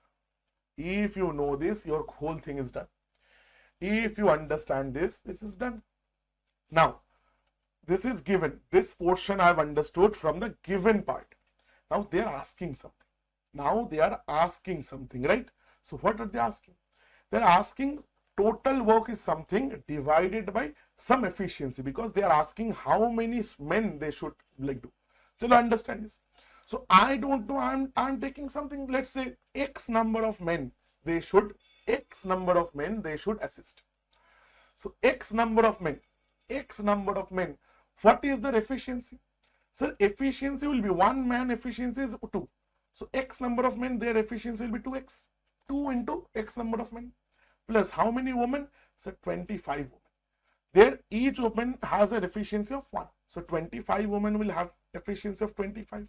If you know this, your whole thing is done. If you understand this, this is done. Now, this is given. This portion I have understood from the given part. Now they are asking something. Right? So what are they asking? They are asking total work is something divided by some efficiency, because they are asking how many men they should do. So understand this. So I don't know. I'm taking something. Let's say X number of men they should assist. So X number of men. What is their efficiency? So efficiency will be 1 man efficiency is 2. So X number of men, their efficiency will be 2X. 2 into X number of men. Plus how many women? So 25 women. There each woman has an efficiency of 1. So 25 women will have efficiency of 25.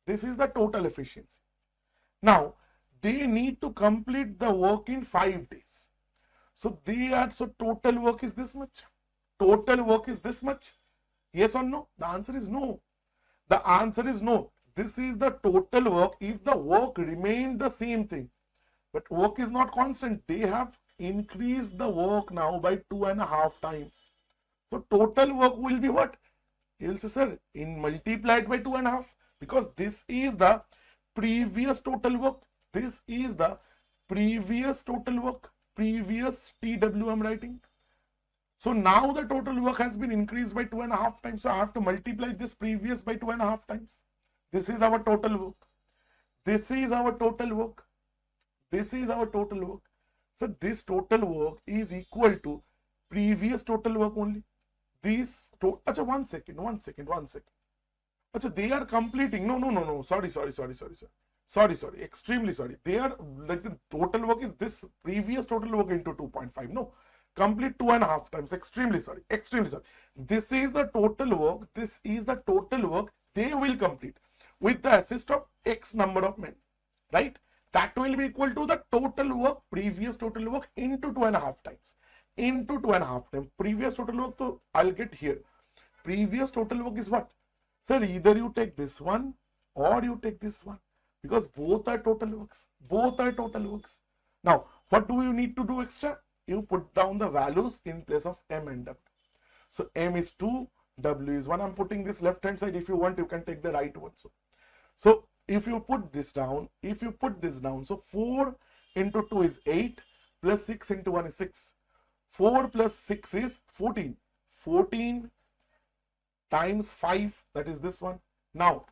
This is the total efficiency. Now they need to complete the work in 5 days. So total work is this much. Total work is this much. Yes or no? The answer is no. The answer is no. This is the total work if the work remained the same thing. But work is not constant. They have increased the work now by 2.5 times. So total work will be what? He'll say, sir, multiplied by 2.5, because this is the previous total work. This is the previous total work. Previous TW I'm writing. So now the total work has been increased by 2.5 times. So I have to multiply this previous by 2.5 times. This is our total work. This is our total work. This is our total work. So this total work is equal to previous total work only. This total. One second. They are completing. No. Sorry. Extremely sorry. They are the total work is this previous total work into 2.5. No. Complete 2.5 times. Extremely sorry. This is the total work. This is the total work they will complete with the assist of X number of men. Right? That will be equal to the total work, previous total work into 2.5 times. into 2.5 times. Previous total work, so I'll get here. Previous total work is what? Sir, either you take this one or you take this one, because both are total works. Both are total works. Now, what do you need to do extra? You put down the values in place of M and W. So M is 2, W is 1. I'm putting this left hand side. If you want, you can take the right one. So if you put this down, so 4 into 2 is 8, plus 6 into 1 is 6. 4 plus 6 is 14. 14 times 5, that is this one. Now,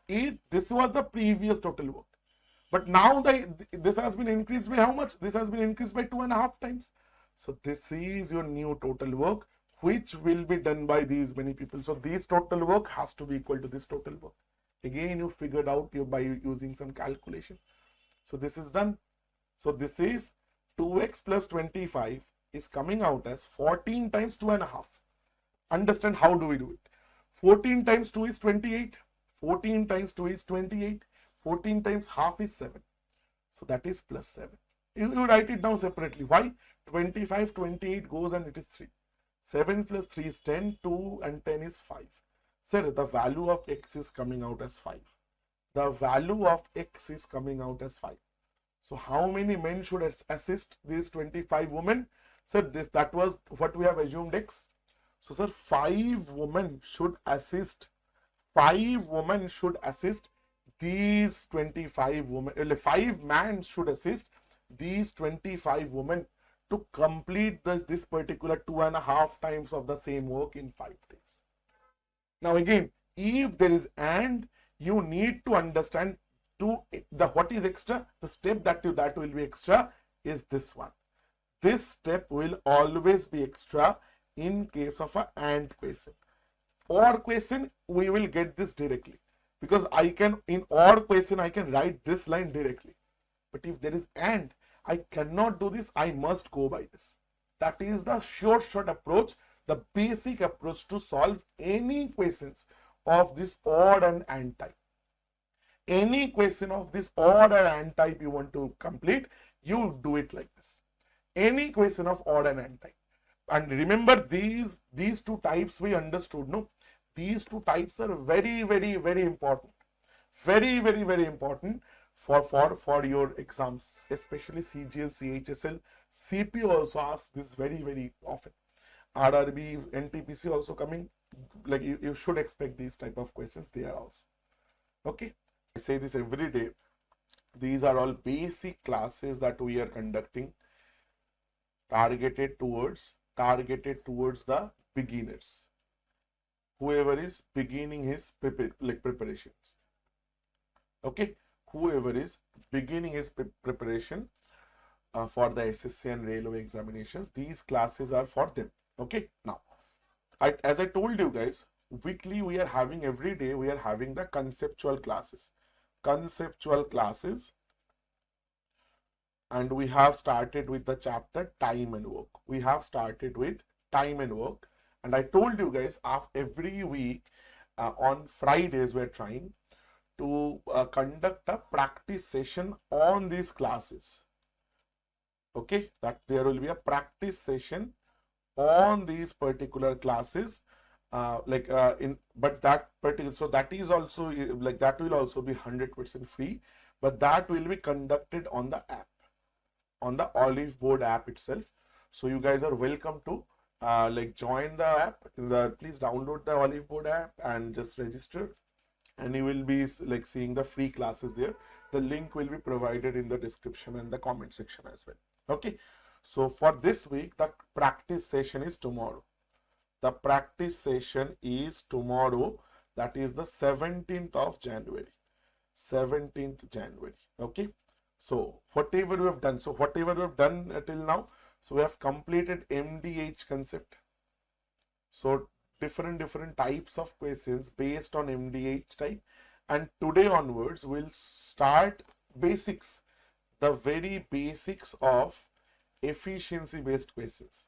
this was the previous total work. But now this has been increased by how much? This has been increased by 2.5 times. So this is your new total work, which will be done by these many people. So this total work has to be equal to this total work. Again, you figured out by using some calculation. So this is done. So this is 2x plus 25 is coming out as 14 times 2.5. Understand how do we do it? 14 times 2 is 28. 14 times 2 is 28. 14 times half is 7. So that is plus 7. You write it down separately. Why? 25, 28 goes and it is 3. 7 plus 3 is 10. 2 and 10 is 5. Sir, the value of x is coming out as 5. The value of x is coming out as 5. So how many men should assist these 25 women? Sir, that was what we have assumed x. So sir, 5 women should assist. 5 women should assist these 25 women. 5 men should assist these 25 women to complete this particular 2.5 times of the same work in 5 days. Now again, if there is and, you need to understand what is extra. The step that will be extra is this one. This step will always be extra in case of a AND question. OR question, we will get this directly, because in OR question I can write this line directly. But if there is AND, I cannot do this. I must go by this. That is the short approach, the basic approach to solve any questions of this odd and AND type. Any question of this odd and AND type you want to complete, you do it like this. Any question of odd and AND type. And remember, these two types we understood, no? These two types are very, very, very important. Very, very, very important for your exams, especially CGL, CHSL. CP also asks this very, very often. RRB, NTPC also coming. Like you should expect these type of questions there also. Okay. I say this every day. These are all basic classes that we are conducting, targeted towards the beginners, whoever is beginning his preparations. Okay, whoever is beginning his preparation for the SSC and railway examinations, these classes are for them. Okay, now as I told you guys, weekly we are having, every day we are having the conceptual classes, and we have started with the chapter time and work. We have started with time and work, and I told you guys every week on Fridays we're trying to conduct a practice session on these classes. Okay, that there will be a practice session on these particular classes, but that particular, so that is also that will also be 100% free, but that will be conducted on the app, on the Olive Board app itself. So you guys are welcome to join the app. Please download the Olive Board app and just register, and you will be seeing the free classes there. The link will be provided in the description and the comment section as well. Okay, so for this week the practice session is tomorrow. The practice session is tomorrow, that is the 17th of January. 17th January. Okay, so whatever we have done, till now, so we have completed MDH concept. So different types of questions based on MDH type, and today onwards we'll start basics, the very basics of efficiency based questions.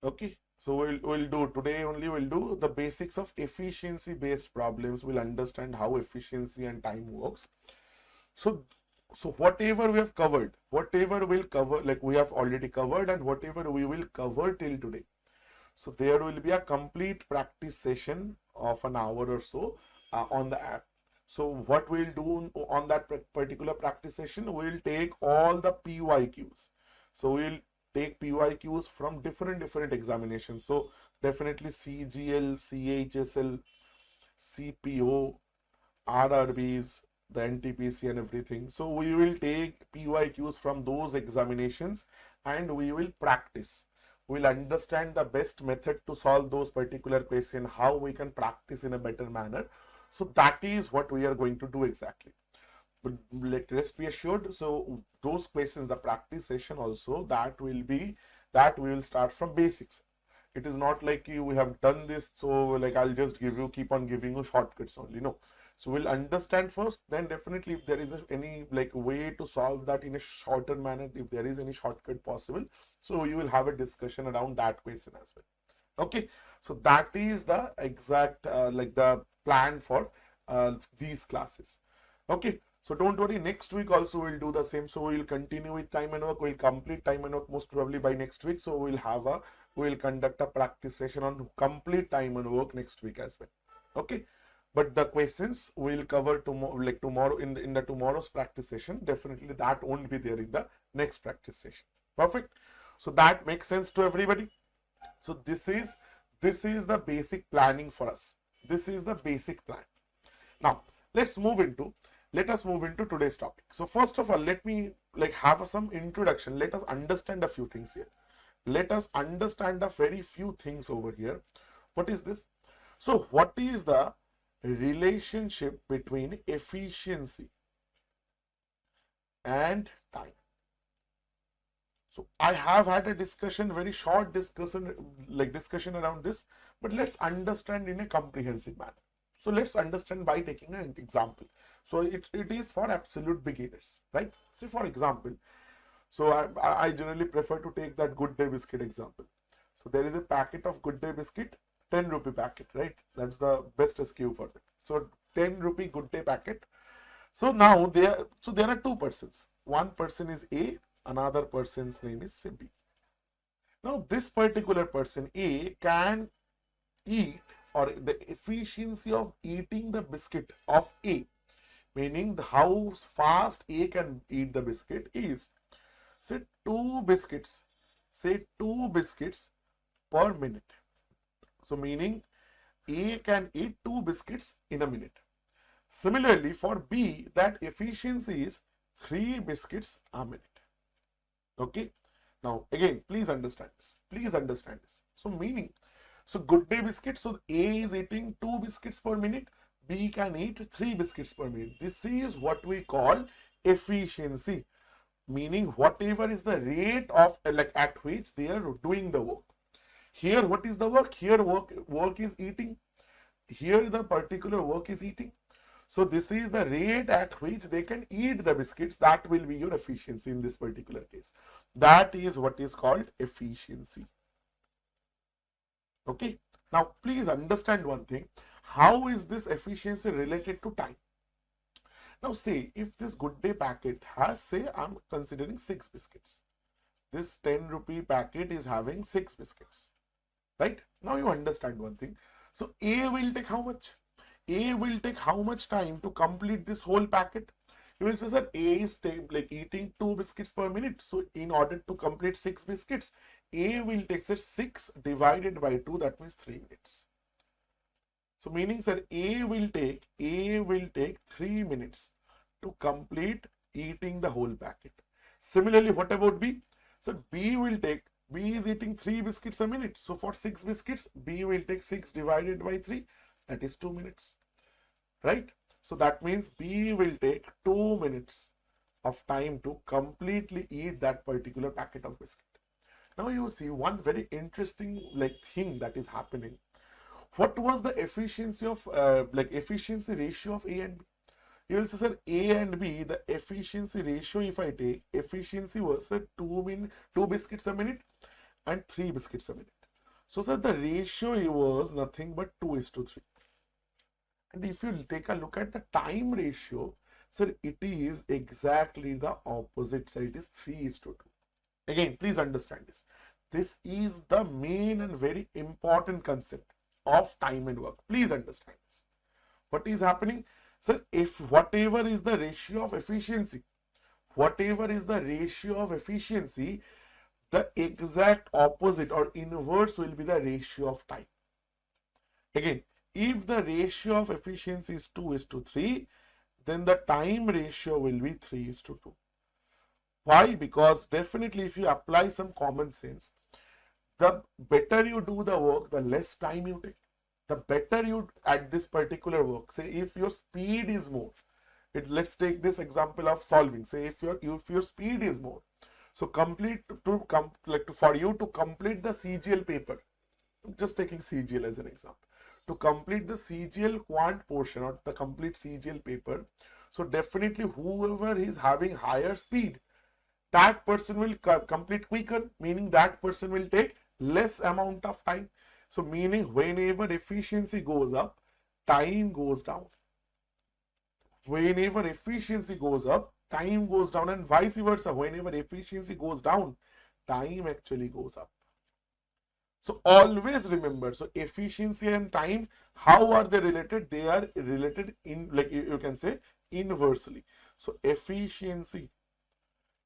Okay, so we'll do today only, we'll do the basics of efficiency based problems. We'll understand how efficiency and time works. So So whatever we have covered, whatever we'll cover, like we have already covered, and whatever we will cover till today. So there will be a complete practice session of an hour or so on the app. So what we'll do on that particular practice session, we'll take all the PYQs. So we'll take PYQs from different examinations. So definitely CGL, CHSL, CPO, RRBs, the NTPC and everything. So we will take PYQs from those examinations and we will practice. We'll understand the best method to solve those particular questions, how we can practice in a better manner. So that is what we are going to do exactly. But like, rest be assured, so those questions, the practice session also, that we will start from basics. It is not like we have done this, so like I'll just keep on giving you shortcuts only. No. So we'll understand first, then definitely if there is any like way to solve that in a shorter manner, if there is any shortcut possible, so you will have a discussion around that question as well. Okay, so that is the exact like the plan for these classes. Okay, so don't worry, next week also we'll do the same. So we'll continue with time and work. We'll complete time and work most probably by next week. So we'll conduct a practice session on complete time and work next week as well. Okay. But the questions we'll cover tomorrow, like tomorrow in the tomorrow's practice session. Definitely that won't be there in the next practice session. Perfect. So that makes sense to everybody. So this is the basic planning for us. This is the basic plan. Now let us move into today's topic. So first of all, let me like have some introduction. Let us understand a few things here. Let us understand a very few things over here. What is this? So what is the relationship between efficiency and time? So I have had a discussion, very short discussion around this, but let's understand in a comprehensive manner. So let's understand by taking an example. So it is for absolute beginners, right? So for example, so I generally prefer to take that Good Day biscuit example. So there is a packet of Good Day biscuit, 10 rupee packet, right? That's the best SKU for them. So 10 rupee Good Day packet. So now there are two persons. One person is A, another person's name is B. Now this particular person A can eat, or the efficiency of eating the biscuit of A, meaning how fast A can eat the biscuit is, say two biscuits per minute. So meaning A can eat 2 biscuits in a minute. Similarly for B, that efficiency is 3 biscuits a minute. Okay. Now again, please understand this. So meaning, so Good Day biscuit, so A is eating 2 biscuits per minute, B can eat 3 biscuits per minute. This is what we call efficiency, meaning whatever is the rate of like at which they are doing the work. Here what is the work? Here work is eating. Here the particular work is eating. So this is the rate at which they can eat the biscuits. That will be your efficiency in this particular case. That is what is called efficiency. Okay. Now please understand one thing. How is this efficiency related to time? Now say if this Good Day packet has, say I'm considering 6 biscuits. This 10 rupee packet is having 6 biscuits. Right? Now you understand one thing. So A will take how much? A will take how much time to complete this whole packet? You will say, sir, A is like eating 2 biscuits per minute. So in order to complete 6 biscuits, A will take, sir, 6 divided by 2, that means 3 minutes. So meaning, sir, A will take 3 minutes to complete eating the whole packet. Similarly, what about B? So B is eating 3 biscuits a minute. So for 6 biscuits, B will take 6 divided by 3. That is 2 minutes. Right? So that means B will take 2 minutes of time to completely eat that particular packet of biscuit. Now you see one very interesting thing that is happening. What was the efficiency of efficiency ratio of A and B? You will say, sir, A and B, the efficiency ratio, if I take, efficiency was, sir, 2 biscuits a minute and 3 biscuits a minute. So, sir, the ratio was nothing but 2:3. And if you take a look at the time ratio, Sir, it is exactly the opposite side. It is 3:2. Again, please understand this. This is the main and very important concept of time and work. Please understand this. What is happening? Sir, if whatever is the ratio of efficiency, whatever is the ratio of efficiency, the exact opposite or inverse will be the ratio of time. Again, if the ratio of efficiency is 2:3, then the time ratio will be 3:2. Why? Because definitely if you apply some common sense, the better you do the work, the less time you take. The better you at this particular work. Say if your speed is more, let's take this example of solving. Say if your speed is more, so for you to complete the CGL paper, I'm just taking CGL as an example. To complete the CGL quant portion or the complete CGL paper, so definitely whoever is having higher speed, that person will complete quicker, meaning that person will take less amount of time. So meaning whenever efficiency goes up, time goes down. Whenever efficiency goes up, time goes down, and vice versa. Whenever efficiency goes down, time actually goes up. So always remember, so efficiency and time, how are they related? They are related in, like you can say, inversely. So efficiency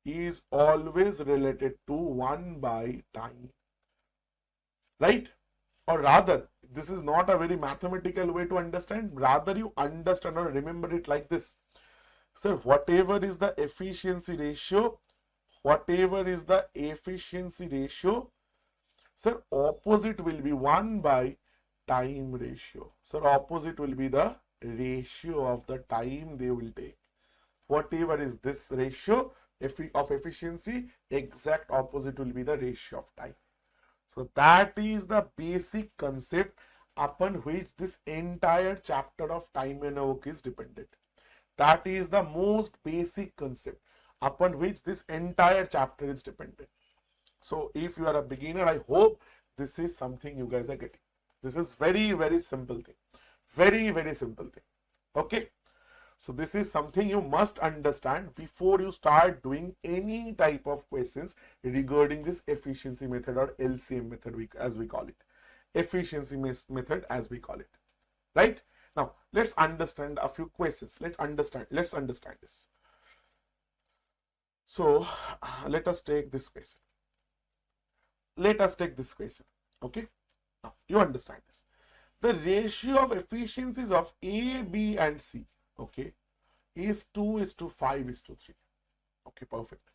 is always related to 1 by time, right? Or rather, this is not a very mathematical way to understand. Rather, you understand or remember it like this. So whatever is the efficiency ratio, sir, opposite will be 1 by time ratio. Sir, opposite will be the ratio of the time they will take. Whatever is this ratio of efficiency, exact opposite will be the ratio of time. So that is the basic concept upon which this entire chapter of time and work is dependent. That is the most basic concept upon which this entire chapter is dependent. So if you are a beginner, I hope this is something you guys are getting. This is very, very simple thing. Very, very simple thing. Okay. So this is something you must understand before you start doing any type of questions regarding this efficiency method or LCM method, as we call it. Efficiency method as we call it. Right? Now, let's understand a few questions. Let's understand this. So, let us take this question. Okay? Now, you understand this. The ratio of efficiencies of A, B, and C, okay, is 2:5:3. Okay, perfect.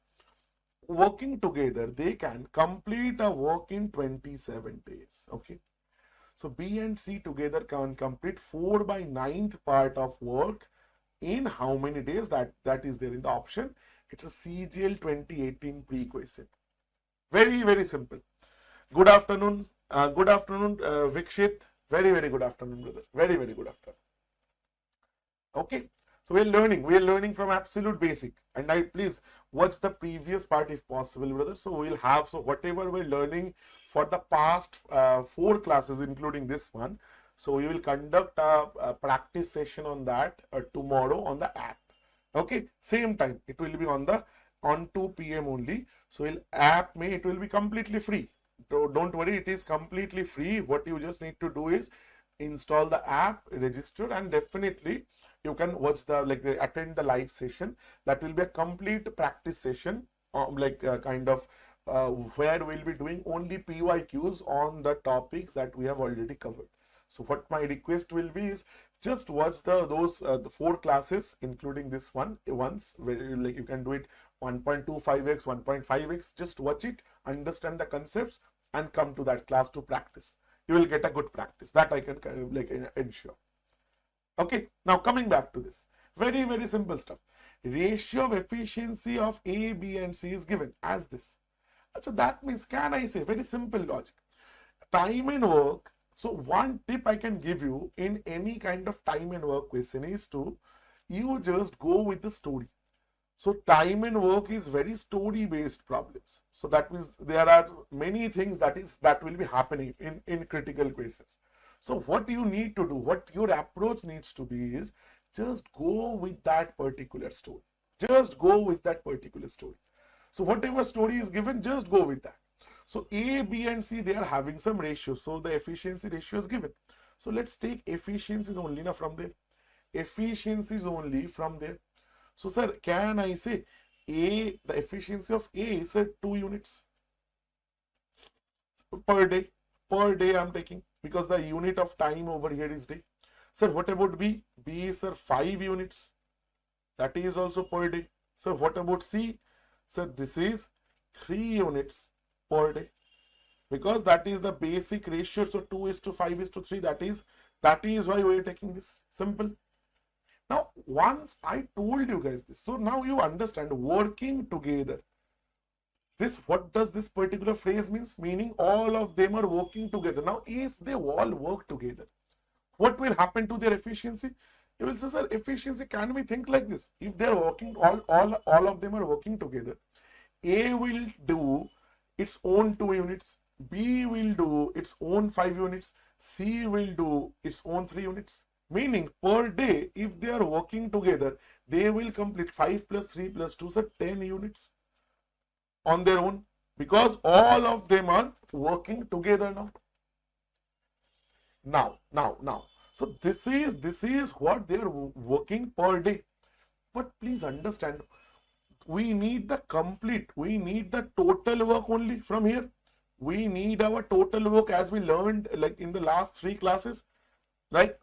Working together, they can complete a work in 27 days. Okay. So B and C together can complete 4/9 part of work in how many days? That is there in the option. It's a CGL 2018 pre-question. Very, very simple. Good afternoon. Vikshit. Very, very good afternoon, brother. Very, very good afternoon. Okay. So we are learning from absolute basic, and please watch the previous part if possible, brother. So we'll have, so whatever we're learning for the past 4 classes, including this one. So we will conduct a practice session on that tomorrow on the app. Okay, same time. It will be on 2 p.m. only. So it will be completely free. Don't worry, it is completely free. What you just need to do is install the app, register, and definitely you can watch attend the live session. That will be a complete practice session, where we'll be doing only PYQs on the topics that we have already covered. So what my request will be is just watch the 4 classes, including this one once, where you can do it 1.25x, 1.5x. Just watch it, understand the concepts, and come to that class to practice. You will get a good practice. That I can ensure. Okay, now coming back to this. Very, very simple stuff. Ratio of efficiency of A, B, and C is given as this. So that means, can I say, very simple logic. Time and work. So one tip I can give you in any kind of time and work question is you just go with the story. So time and work is very story based problems. So that means there are many things that will be happening in critical cases. So what you need to do, what your approach needs to be is just go with that particular story. Just go with that particular story. So whatever story is given, just go with that. So A, B and C, they are having some ratios. So the efficiency ratio is given. So let's take efficiencies only now from there. Efficiencies only from there. So sir, can I say A, the efficiency of A is 2 units per day. Per day I'm taking because the unit of time over here is day. Sir, what about B? B is, sir, 5 units. That is also per day. Sir, what about C? Sir, this is 3 units per day because that is the basic ratio. So 2:5:3. That is why we are taking this. Simple. Now, once I told you guys this, so now you understand working together. This, what does this particular phrase means? Meaning all of them are working together. Now, if they all work together, what will happen to their efficiency? You will say, sir, efficiency, can we think like this? If they are working, all of them are working together, A will do its own 2 units, B will do its own 5 units, C will do its own 3 units. Meaning per day, if they are working together, they will complete 5 plus 3 plus 2, so 10 units on their own because all of them are working together now. Now. So this is what they are working per day. But please understand, we need the total work only from here. We need our total work as we learned like in the last 3 classes, right?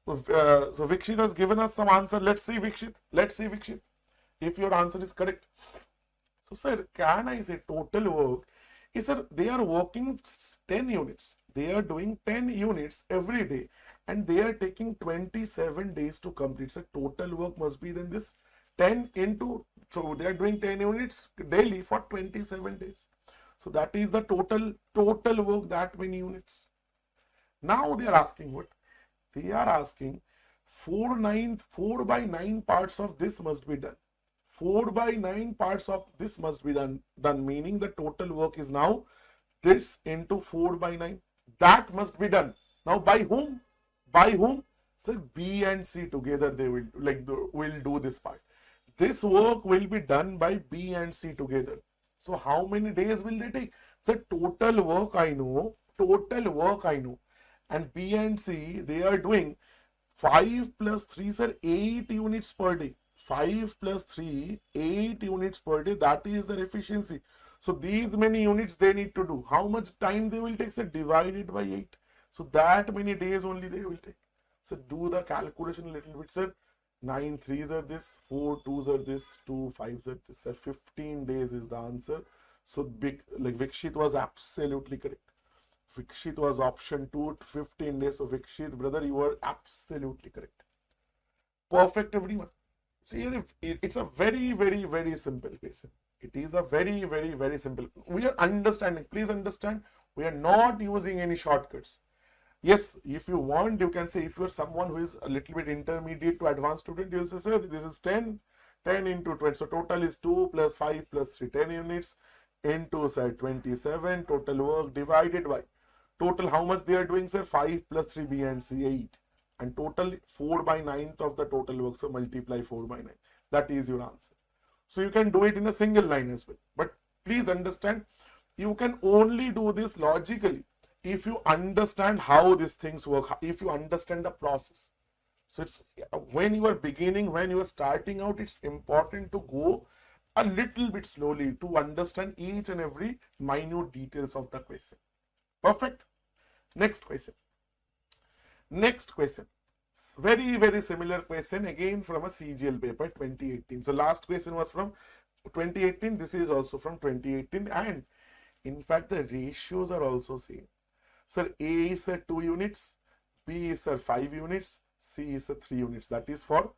So Vikshit has given us some answer. Let's see Vikshit if your answer is correct. So sir, can I say total work is, sir, they are working 10 units. They are doing 10 units every day and they are taking 27 days to complete. So total work must be then this 10 into, so they are doing 10 units daily for 27 days. So that is the total work, that many units. Now they are asking what? They are asking 4 by 9 parts of this must be done. 4 by 9 parts of this must be done, meaning the total work is now this into 4 by 9. That must be done. Now by whom? By whom? So B and C together they will will do this part. This work will be done by B and C together. So how many days will they take? So total work I know. And B and C, they are doing 5 plus 3, sir, 8 units per day. 5 plus 3, 8 units per day. That is their efficiency. So these many units they need to do. How much time they will take? So divided by 8. So that many days only they will take. So do the calculation a little bit, sir. 9 3s are this, 4 2s are this, 2 5s are this. Sir, 15 days is the answer. So big, like Vikshit was absolutely correct. Vikshit was option 2, 15 days. So Vikshit, brother, you were absolutely correct. Perfect, everyone. See, it's a very, very, very simple question. It is a very, very, very simple. We are understanding. Please understand, we are not using any shortcuts. Yes, if you want, you can say, if you are someone who is a little bit intermediate to advanced student, you will say, sir, this is 10 into 20. So total is 2 plus 5 plus 3, 10 units into, sir, 27. Total work divided by total, how much they are doing, sir? 5 plus 3, B and C, 8. And total 4 by 9th of the total work. So multiply 4 by 9. That is your answer. So you can do it in a single line as well. But please understand, you can only do this logically if you understand how these things work, if you understand the process. So it's when you are beginning, when you are starting out, it's important to go a little bit slowly to understand each and every minute details of the question. Perfect. Next question. Very, very similar question again from a CGL paper 2018. So last question was from 2018. This is also from 2018, and in fact the ratios are also same. Sir, A is 2 units, B is 5 units, C is 3 units. That is for,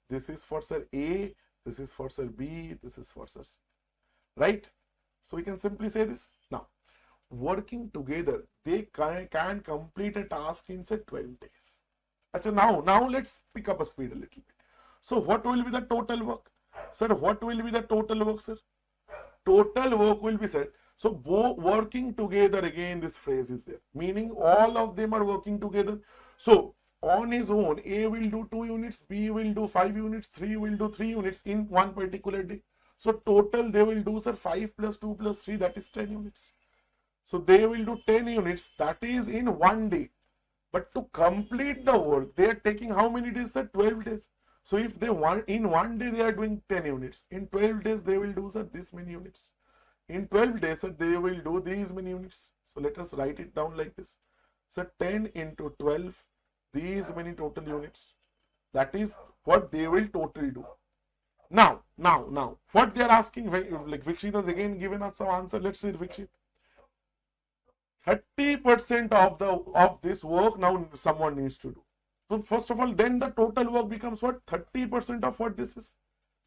this is for sir A, this is for sir B, this is for sir C. Right? So we can simply say this. Now, working together, they can complete a task in say 12 days. Achha, now let's pick up a speed a little bit. So what will be the total work? Sir, what will be the total work, sir? Total work will be, sir, so working together, again this phrase is there, meaning all of them are working together. So on his own, A will do 2 units, B will do 5 units, 3 will do 3 units in one particular day. So total they will do, sir, 5 plus 2 plus 3, that is 10 units. So they will do 10 units, that is in one day. But to complete the work, they are taking how many days, sir? 12 days. So if they want, in one day they are doing 10 units. In 12 days they will do, sir, this many units. In 12 days, sir, they will do these many units. So let us write it down like this. So 10 into 12, these many total units. That is what they will totally do. Now, what they are asking, like Vikshit has again given us some answer. Let's see, Vikshit. 30% of this work now someone needs to do. So first of all, then the total work becomes what? 30% of what this is.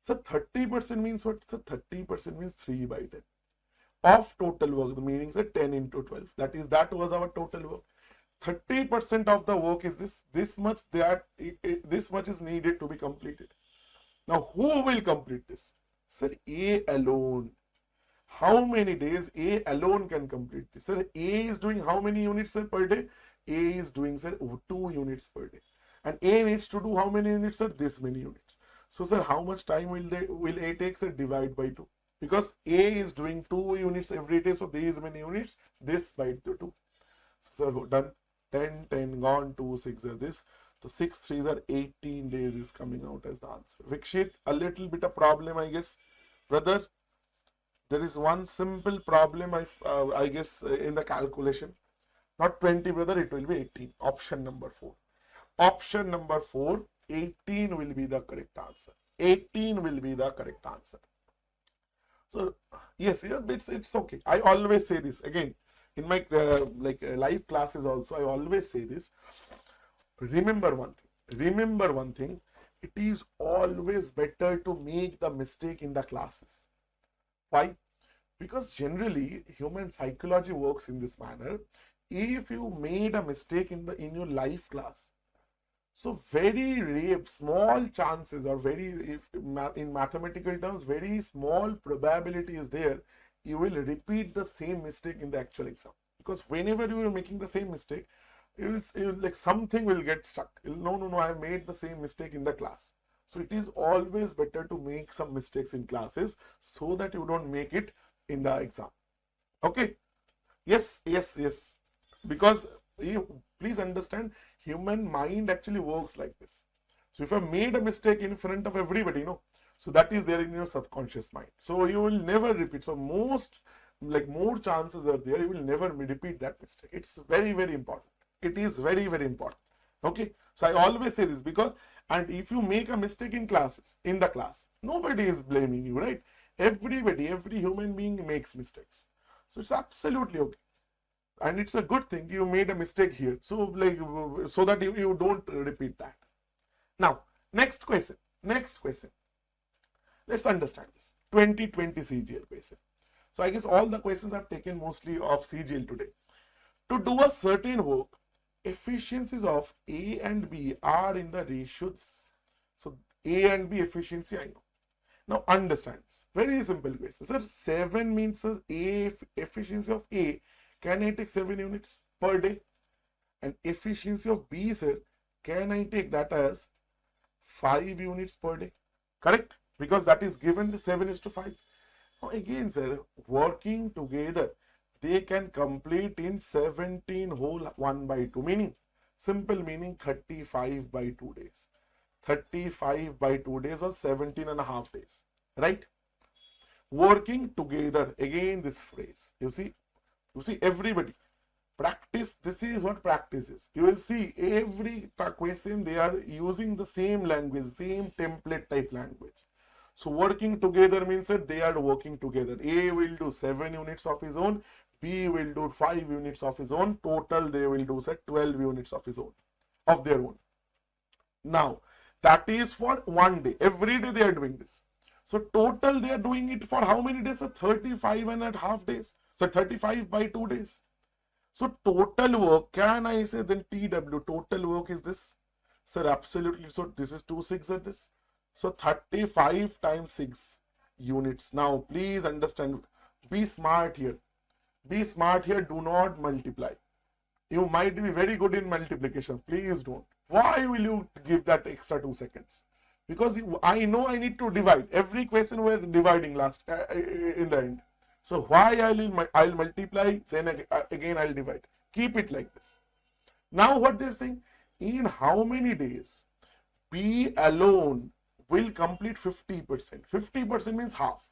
So 30% means what? So 30% means 3 by 10 of total work. The meaning is 10 into 12. That was our total work. 30% of the work is this much. This much is needed to be completed. Now, who will complete this? Sir, A alone. How many days A alone can complete this? Sir, A is doing how many units, sir, per day? A is doing, sir, 2 units per day. And A needs to do how many units, sir? This many units. So, sir, how much time will A take, sir? Divide by 2. Because A is doing 2 units every day. So, these many units, this by 2. So, sir, done. 10, 10, gone, 2, 6 are this. So 6 3s are 18 days is coming out as the answer. Vikshit, a little bit of problem, I guess. Brother, there is one simple problem, I guess, in the calculation. Not 20, brother, it will be 18. Option number 4. Option number 4, 18 will be the correct answer. 18 will be the correct answer. So, yes, it's okay. I always say this again. In my live classes also, I always say this. Remember one thing. It is always better to make the mistake in the classes. Why? Because generally human psychology works in this manner. If you made a mistake in your live class, so very rare, small chances, or in mathematical terms, very small probability is there you will repeat the same mistake in the actual exam. Because whenever you are making the same mistake, you will like something will get stuck. No, I made the same mistake in the class. So it is always better to make some mistakes in classes so that you don't make it in the exam. Okay? Yes. Because please understand, human mind actually works like this. So if I made a mistake in front of everybody, so that is there in your subconscious mind. So you will never repeat. So more chances are there you will never repeat that mistake. It's very, very important. It is very, very important. Okay. So I always say this because, and if you make a mistake in the class, nobody is blaming you, right? Every human being makes mistakes. So it's absolutely okay. And it's a good thing you made a mistake here. So so that you don't repeat that. Now, next question. Let's understand this. 2020 CGL question. So I guess all the questions I've taken mostly of CGL today. To do a certain work, efficiencies of A and B are in the ratios. So A and B efficiency, I know. Now understand this. Very simple question. Sir, 7 means A efficiency of A. Can I take 7 units per day? And efficiency of B, sir, can I take that as 5 units per day? Correct? Because that is given 7:5. Now again, sir, working together, they can complete in 17 whole 1 by 2. Meaning, simple meaning 35 by 2 days. 35 by 2 days or 17.5 days. Right? Working together. Again, this phrase. You see everybody. Practice, this is what practice is. You will see every question they are using the same language, same template type language. So working together means that they are working together. A will do 7 units of his own, B will do 5 units of his own. Total they will do 12 units of their own. Now that is for 1 day. Every day they are doing this. So total they are doing it for how many days? 35.5 days. So 35 by 2 days. So total work, can I say then TW, total work is this? Sir, absolutely. So this is 2 6 at this. So 35 times 6 units. Now please understand, be smart here. Be smart here, do not multiply. You might be very good in multiplication. Please don't. Why will you give that extra 2 seconds? Because I know I need to divide. Every question we're dividing last in the end. So why I'll multiply, then again I'll divide. Keep it like this. Now what they're saying, in how many days B alone will complete 50%. 50% means half.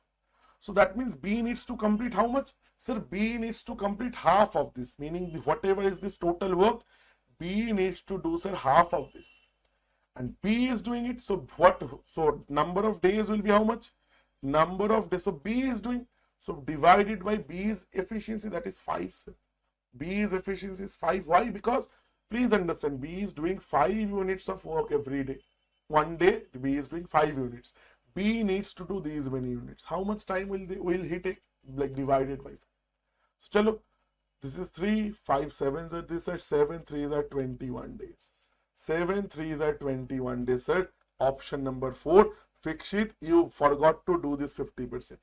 So that means B needs to complete how much? Sir, B needs to complete half of this, meaning whatever is this total work, B needs to do, sir, half of this. And B is doing it. So what? So number of days will be how much? Number of days. So B is doing. So divided by B's efficiency, that is 5, sir. B's efficiency is 5. Why? Because please understand, B is doing 5 units of work every day. One day, B is doing 5 units. B needs to do these many units. How much time will he take? Like divided by 5. So chalo, this is 3, 5 7s are this at 7 3s are 21 days. 7 3s are 21 days, sir. Option number 4. Fikshit, you forgot to do this 50%.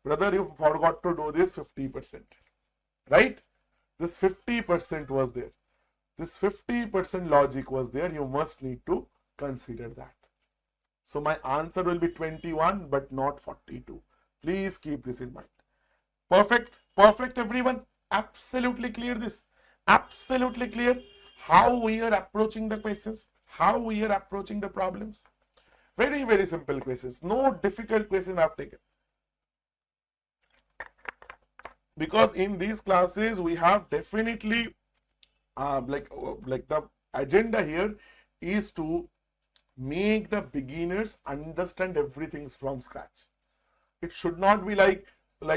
Brother, you forgot to do this 50%. Right? This 50% was there. This 50% logic was there. You must need to consider that. So my answer will be 21 but not 42. Please keep this in mind. Perfect. Perfect, everyone. Absolutely clear this. Absolutely clear how we are approaching the questions, how we are approaching the problems. Very, very simple questions. No difficult question I've taken. Because in these classes, we have definitely like the agenda here is to make the beginners understand everything from scratch. It should not be like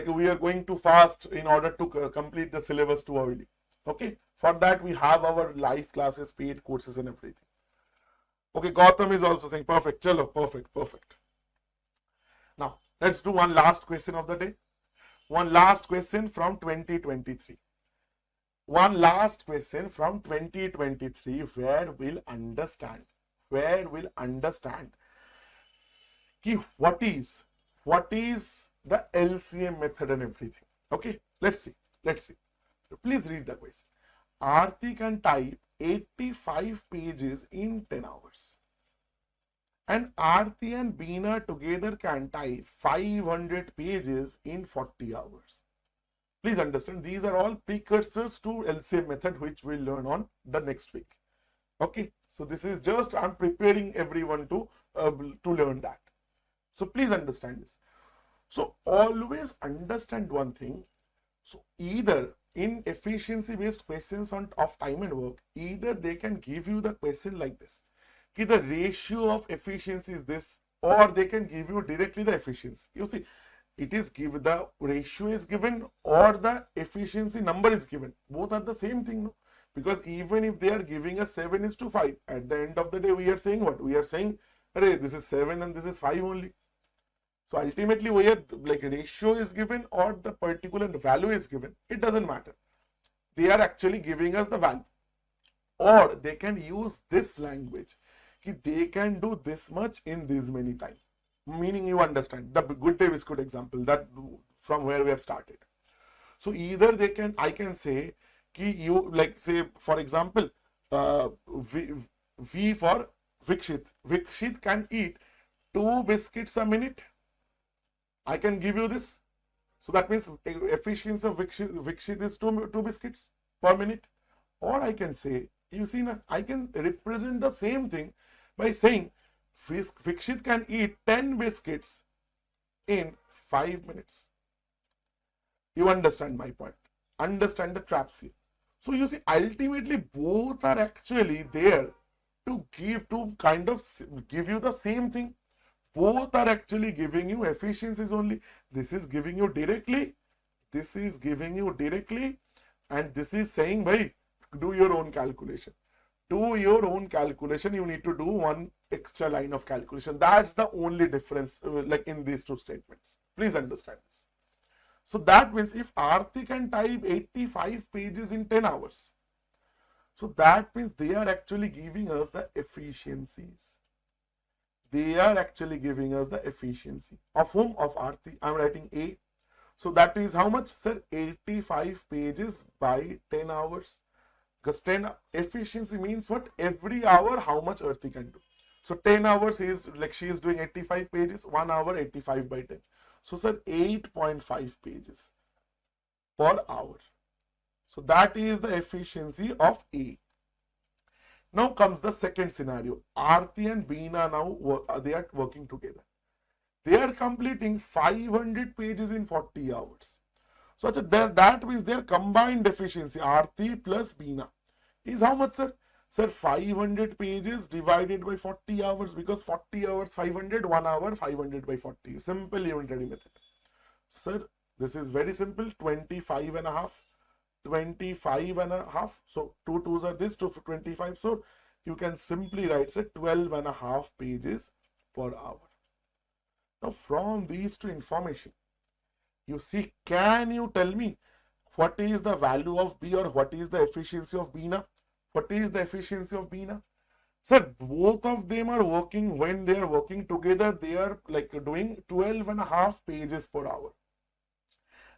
we are going too fast in order to complete the syllabus too early. Okay, for that we have our live classes, paid courses and everything. Okay, Gautam is also saying perfect. Chalo, perfect, perfect. Now let's do one last question of the day. One last question from 2023. One last question from 2023 where we'll understand ki what is the LCM method and everything. Okay, let's see. Please read the question. Aarti can type 85 pages in 10 hours. And Aarti and Beena together can type 500 pages in 40 hours. Please understand, these are all precursors to LCM method, which we'll learn on the next week. Okay, so this is just, I'm preparing everyone to learn that. So please understand this. So always understand one thing. So either in efficiency based questions of time and work, either they can give you the question like this, the ratio of efficiency is this, or they can give you directly the efficiency. You see, it is given, the ratio is given or the efficiency number is given. Both are the same thing, no? Because even if they are giving us 7:5, at the end of the day, we are saying what? We are saying, hey, this is 7 and this is 5 only. So ultimately, whether like a ratio is given or the particular value is given, it doesn't matter. They are actually giving us the value. Or they can use this language. They can do this much in this many time. Meaning, you understand the good day biscuit example, that from where we have started. So either they can, I can say ki you, like say for example, V for Vikshit. Vikshit can eat 2 biscuits a minute. I can give you this. So that means efficiency of Vikshit is 2 biscuits per minute. Or I can say, you see, I can represent the same thing by saying Vikshit can eat 10 biscuits in 5 minutes. You understand my point. Understand the traps here. So you see, ultimately both are actually there to kind of give you the same thing. Both are actually giving you efficiencies only. This is giving you directly. This is giving you directly. And this is saying, bhai, do your own calculation. Do your own calculation. You need to do one extra line of calculation. That's the only difference like in these two statements. Please understand this. So that means if Aarti can type 85 pages in 10 hours, so that means they are actually giving us the efficiencies. They are actually giving us the efficiency. Of whom? Of Aarti. I'm writing A. So that is how much, sir? 85 pages by 10 hours. Because 10 efficiency means what? Every hour how much Earthy can do. So 10 hours is like she is doing 85 pages, 1 hour 85 by 10. So sir, 8.5 pages per hour. So that is the efficiency of A. Now comes the second scenario. Aarti and Beena now they are working together. They are completing 500 pages in 40 hours. So that means their combined efficiency, Aarti plus Beena, is how much, sir? Sir, 500 pages divided by 40 hours, because 40 hours 500, 1 hour 500 by 40. Simple unitary method. Sir, this is very simple. 25 and a half. 25 and a half. So 2 2s are this, 25. So you can simply write, say, 12 and a half pages per hour. Now from these two information, you see, can you tell me what is the value of B, or what is the efficiency of Beena? What is the efficiency of Beena? Sir, both of them are working, when they are working together, they are like doing 12 and a half pages per hour.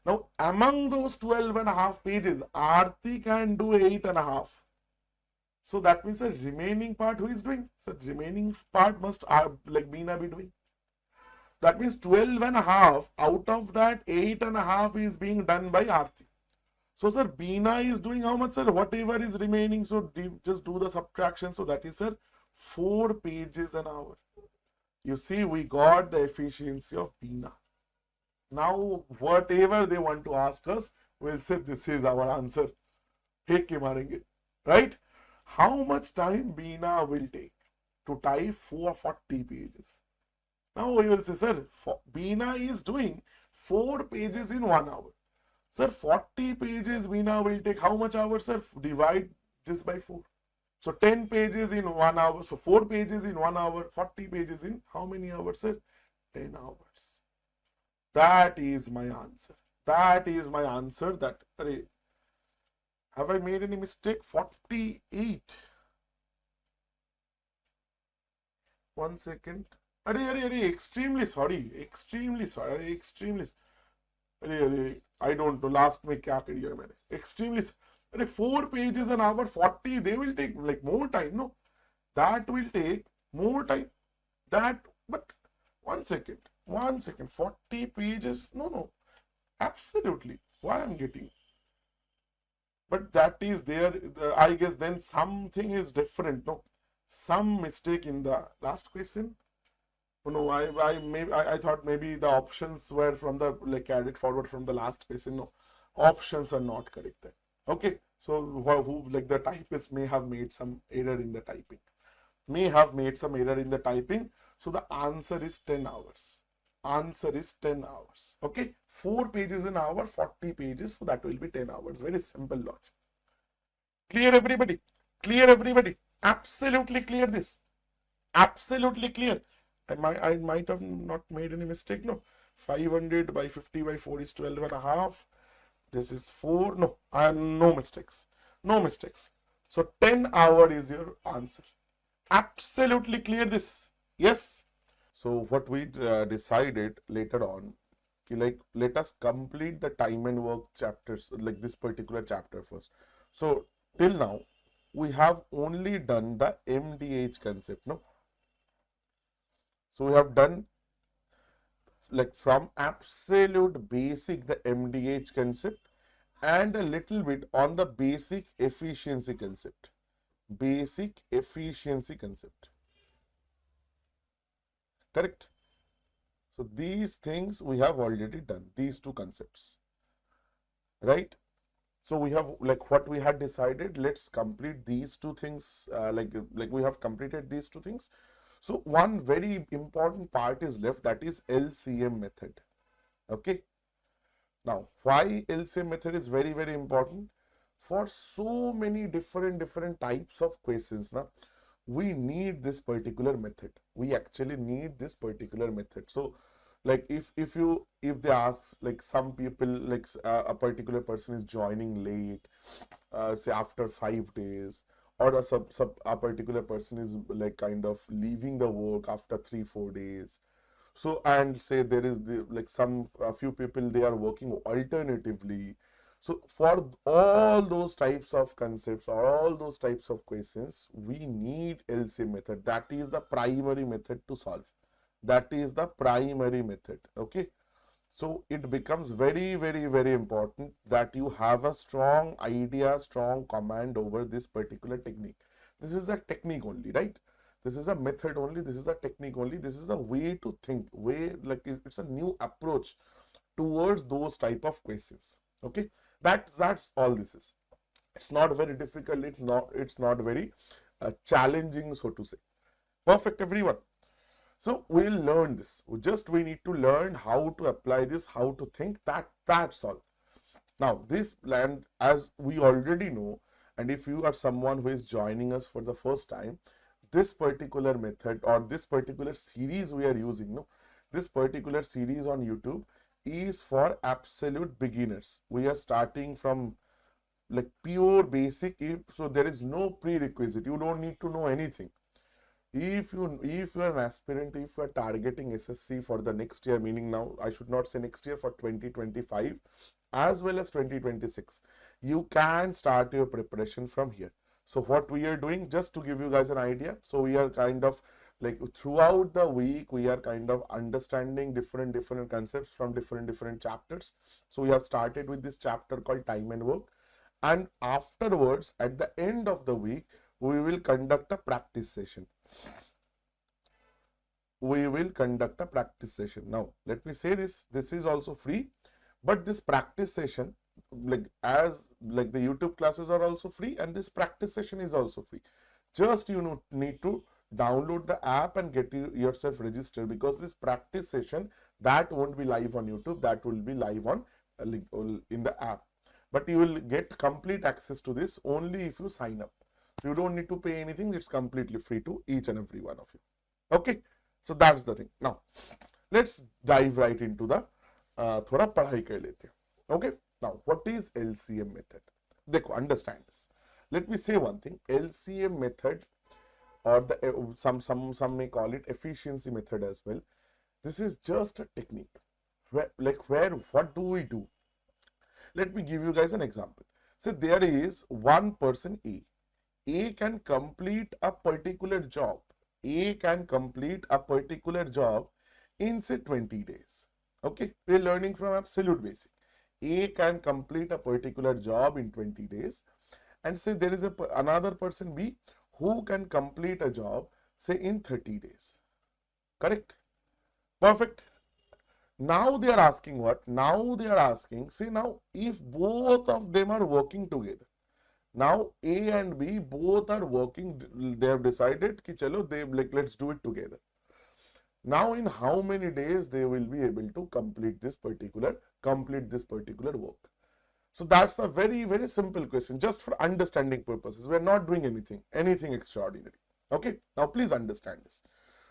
Now, among those 12 and a half pages, Aarti can do 8 and a half. So that means the remaining part who is doing? So remaining part must like Beena be doing. That means 12 and a half, out of that 8 and a half is being done by Aarti. So sir, Beena is doing how much, sir? Whatever is remaining. So just do the subtraction. So that is, sir, 4 pages an hour. You see, we got the efficiency of Beena. Now, whatever they want to ask us, we'll say this is our answer. Right? How much time Beena will take to type 40 pages? Now we will say, sir, Beena is doing 4 pages in 1 hour. Sir, 40 pages Beena will take how much hours, sir? Divide this by 4. So 10 pages in 1 hour. So 4 pages in 1 hour, 40 pages in how many hours, sir? 10 hours. That is my answer. That is my answer. That, have I made any mistake? 48. 1 second. Extremely sorry. Extremely sorry. Extremely. I don't know. Last में क्या करिए मैंने? Extremely. 4 pages an hour, 40. They will take like more time. No, that will take more time. That, but 1 second. 1 second. 40 pages. No. Absolutely. Why I'm getting? But that is there. I guess then something is different. No, some mistake in the last question. No, I thought maybe the options were from the like carried forward from the last question. No, options are not correct there. Okay, so who like the typist may have made some error in the typing. So the answer is 10 hours. Answer is 10 hours. Okay, 4 pages an hour, 40 pages. So that will be 10 hours. Very simple logic. Clear everybody? Clear everybody? Absolutely clear this. Absolutely clear. I might have not made any mistake. No, 500 by 50 by 4 is 12 and a half. This is 4. No, I have no mistakes. No mistakes. So 10 hour is your answer. Absolutely clear this. Yes. So what we decided later on, like let us complete the time and work chapters, like this particular chapter first. So till now, we have only done the MDH concept. No. So we have done like from absolute basic the MDH concept and a little bit on the basic efficiency concept. Basic efficiency concept. Correct? So these things we have already done, these two concepts. Right? So we have like what we had decided, let's complete these two things, like we have completed these two things. So one very important part is left, that is LCM method. Okay. Now, why LCM method is very, very important? For so many different types of questions, now we need this particular method. We actually need this particular method. So, like if they ask, like some people, like a particular person is joining late, say after 5 days. Or a particular person is like kind of leaving the work after 3-4 days. So, and say there is like a few people, they are working alternatively. So for all those types of concepts or all those types of questions, we need LCM method. That is the primary method to solve. That is the primary method. Okay. So it becomes very, very, very important that you have a strong idea, strong command over this particular technique. This is a technique only, right? This is a method only. This is a technique only. This is a way to think, way like it's a new approach towards those type of questions. Okay, that's all this is. It's not very difficult. It's not very challenging, so to say. Perfect, everyone. So we'll learn this. We need to learn how to apply this, how to think. That's all. Now this land, as we already know, and if you are someone who is joining us for the first time, this particular method or this particular series we are using, no, this particular series on YouTube is for absolute beginners. We are starting from like pure basic. So there is no prerequisite. You don't need to know anything. If you are an aspirant, if you are targeting SSC for the next year, meaning now I should not say next year, for 2025 as well as 2026, you can start your preparation from here. So what we are doing, just to give you guys an idea, so we are kind of like throughout the week we are kind of understanding different concepts from different chapters. So we have started with this chapter called time and work, and afterwards at the end of the week we will conduct a practice session. Now let me say this is also free, but this practice session, like the YouTube classes are also free, and this practice session is also free. Just you need to download the app and get yourself registered, because this practice session, that won't be live on YouTube, that will be live on in the app, but you will get complete access to this only if you sign up. You don't need to pay anything. It's completely free to each and every one of you. Okay, so that's the thing. Now let's dive right into the थोड़ा पढ़ाई कर लेते हैं. Okay, now what is LCM method? देखो, understand this. Let me say one thing. LCM method, or the some may call it efficiency method as well. This is just a technique. What do we do? Let me give you guys an example. So there is one person A. A can complete a particular job. A can complete a particular job in say 20 days. Okay, we are learning from absolute basic. A can complete a particular job in 20 days, and say there is another person B who can complete a job say in 30 days. Correct? Perfect. Now they are asking what? Now they are asking, say now if both of them are working together. Now A and B both are working, they have decided ki chalo, they let's do it together. Now in how many days they will be able to complete this particular work? So that's a very, very simple question, just for understanding purposes. We are not doing anything extraordinary. Okay, now please understand this.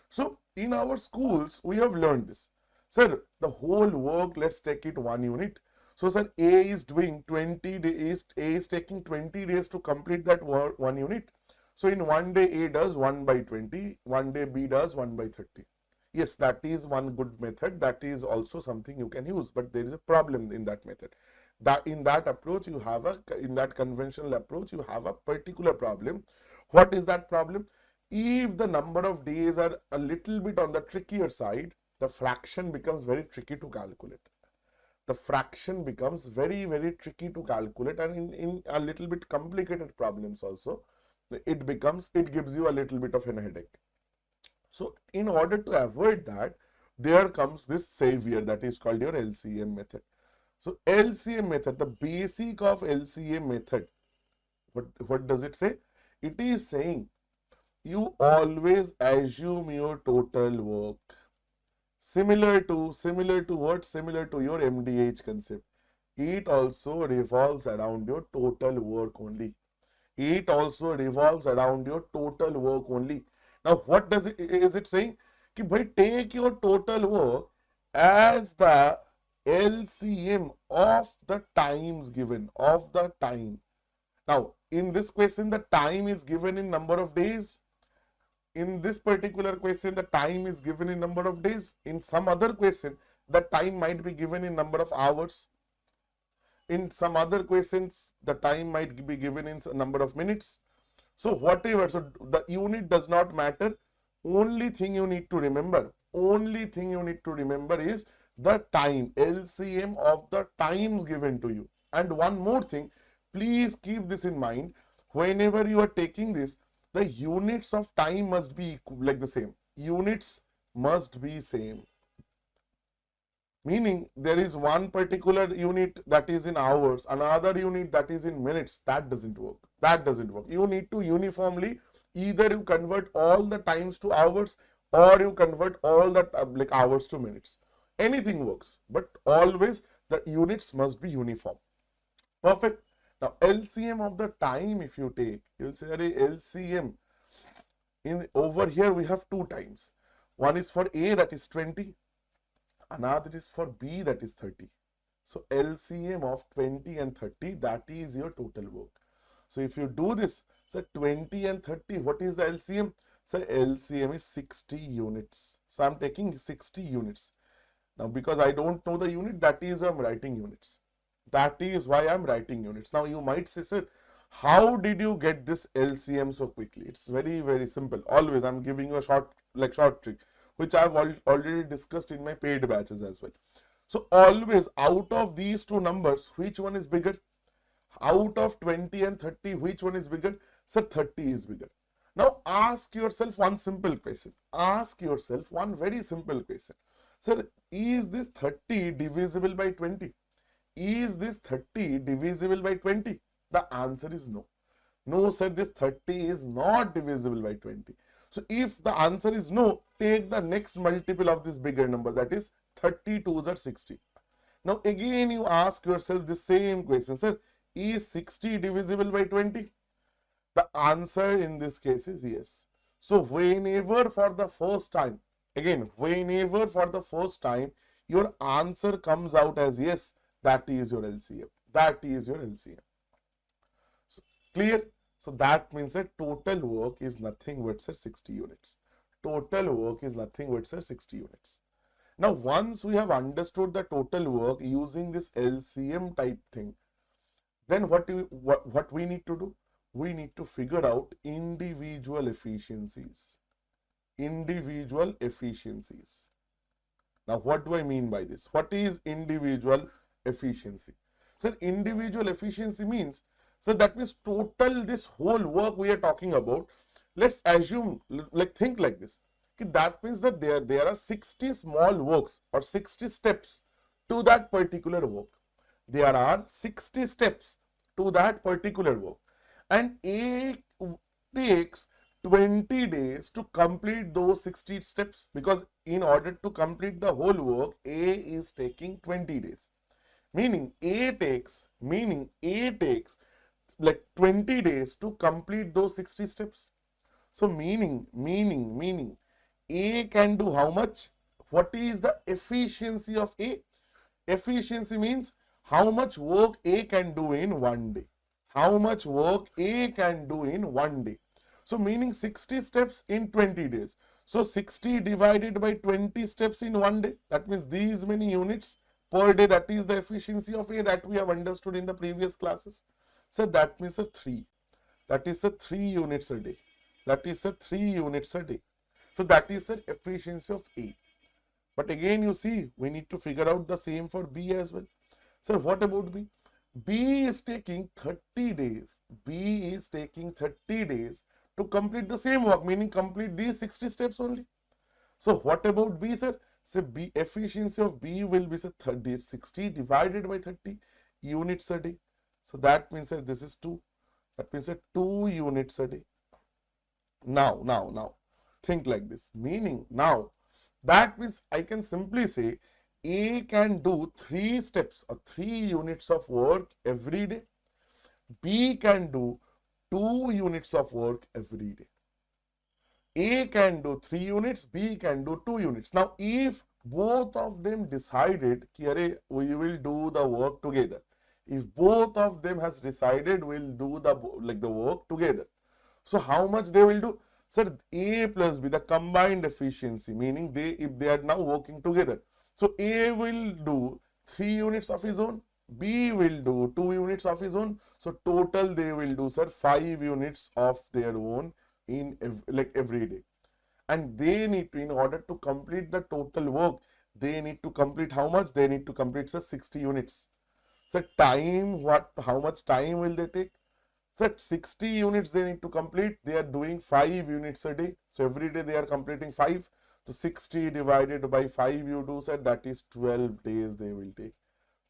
So in our schools we have learned this. Sir, the whole work, let's take it 1 unit. So sir, A is doing 20 days, A is taking 20 days to complete that 1 unit. So in one day A does 1 by 20, one day B does 1 by 30. Yes, that is one good method. That is also something you can use, but there is a problem in that method. That in that approach you have in that conventional approach you have a particular problem. What is that problem? If the number of days are a little bit on the trickier side, the fraction becomes very tricky to calculate. The fraction becomes very, very tricky to calculate, and in a little bit complicated problems also, it gives you a little bit of a headache. So in order to avoid that, there comes this savior that is called your LCM method. So LCM method, the basic of LCM method, what does it say? It is saying you always assume your total work. Similar to what? Similar to your MDH concept. It also revolves around your total work only. It also revolves around your total work only. Now, what is it saying? Ki bhai, take your total work as the LCM of the times given, of the time. Now, in this question, the time is given in number of days. In this particular question, the time is given in number of days. In some other question, the time might be given in number of hours. In some other questions, the time might be given in a number of minutes. So whatever, so the unit does not matter. Only thing you need to remember, is the time, LCM of the times given to you. And one more thing, please keep this in mind. Whenever you are taking this, the units of time must be like the same. Units must be same. Meaning there is one particular unit that is in hours, another unit that is in minutes. That doesn't work. That doesn't work. You need to uniformly, either you convert all the times to hours or you convert all the like hours to minutes. Anything works, but always the units must be uniform. Perfect. Now LCM of the time, if you take, you will say LCM. In over here we have two times. One is for A, that is 20. Another is for B, that is 30. So LCM of 20 and 30, that is your total work. So if you do this, so 20 and 30, what is the LCM? So LCM is 60 units. So I'm taking 60 units. Now because I don't know the unit, that is why I'm writing units. That is why I'm writing units. Now you might say, sir, how did you get this LCM so quickly? It's very, very simple. Always I'm giving you a short trick, which I've already discussed in my paid batches as well. So always out of these two numbers, which one is bigger? Out of 20 and 30, which one is bigger? Sir, 30 is bigger. Now ask yourself one simple question. Ask yourself one very simple question. Sir, is this 30 divisible by 20? Is this 30 divisible by 20? The answer is no. No, sir, this 30 is not divisible by 20. So if the answer is no, take the next multiple of this bigger number, that is 32s are 60. Now again you ask yourself the same question, sir, is 60 divisible by 20? The answer in this case is yes. So whenever for the first time, again, whenever for the first time your answer comes out as yes, that is your LCM. That is your LCM. So, clear? So that means that total work is nothing but 60 units. Total work is nothing but 60 units. Now once we have understood the total work using this LCM type thing, then what we need to do? We need to figure out individual efficiencies. Individual efficiencies. Now what do I mean by this? What is individual efficiency? So individual efficiency means, so that means total this whole work we are talking about, let's assume, like think like this. That means that there are 60 small works or 60 steps to that particular work. There are 60 steps to that particular work. And A takes 20 days to complete those 60 steps, because in order to complete the whole work, A is taking 20 days. Meaning A takes like 20 days to complete those 60 steps. So meaning A can do how much? What is the efficiency of A? Efficiency means how much work A can do in one day. How much work A can do in one day. So meaning 60 steps in 20 days. So 60 divided by 20 steps in one day. That means these many units per day. That is the efficiency of A that we have understood in the previous classes. So that means 3. That is 3 units a day. That is 3 units a day. So that is the efficiency of A. But again you see, we need to figure out the same for B as well. So what about B? B is taking 30 days. B is taking 30 days to complete the same work, meaning complete these 60 steps only. So what about B, sir? So B, efficiency of B will be 60 divided by 30 units a day. So that means that this is 2. That means 2 units a day. Now, think like this. Meaning now, that means I can simply say A can do 3 steps or 3 units of work every day. B can do 2 units of work every day. A can do 3 units, B can do 2 units. Now, if both of them decided, we will do the work together. If both of them has decided, we'll do the work together. So, how much they will do? Sir, A plus B, the combined efficiency, meaning if they are now working together. So, A will do 3 units of his own, B will do 2 units of his own. So total they will do, sir, 5 units of their own in like every day. And they need to, in order to complete the total work, they need to complete how much? They need to complete, sir, 60 units. So time, how much time will they take? So 60 units they need to complete. They are doing 5 units a day. So every day they are completing 5. So 60 divided by 5 you do, sir, that is 12 days they will take.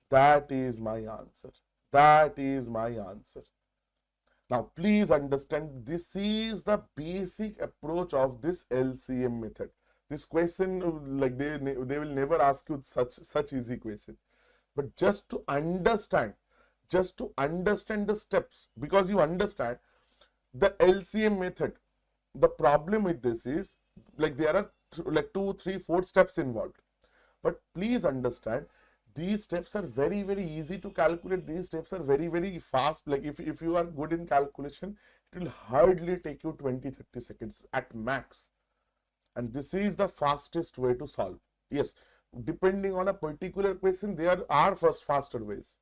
That is my answer. That is my answer. Now, please understand, this is the basic approach of this LCM method. This question, like they will never ask you such easy question. But just to understand the steps, because you understand the LCM method, the problem with this is like there are like 2, 3, 4 steps involved. But please understand, these steps are very, very easy to calculate. These steps are very, very fast. Like if you are good in calculation, it will hardly take you 20-30 seconds at max. And this is the fastest way to solve. Yes, depending on a particular question, there are faster ways.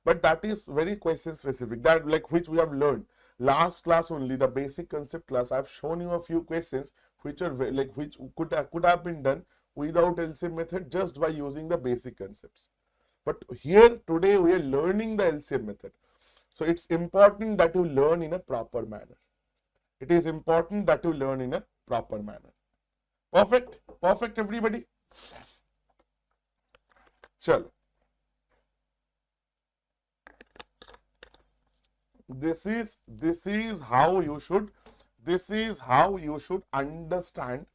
But that is very question specific, that like which we have learned. Last class only, the basic concept class, I have shown you a few questions which are like which could have been done without LCM method just by using the basic concepts. But here today we are learning the LCM method. So it's important that you learn in a proper manner. It is important that you learn in a proper manner. Perfect? Perfect, everybody? Chalo. This is how you should understand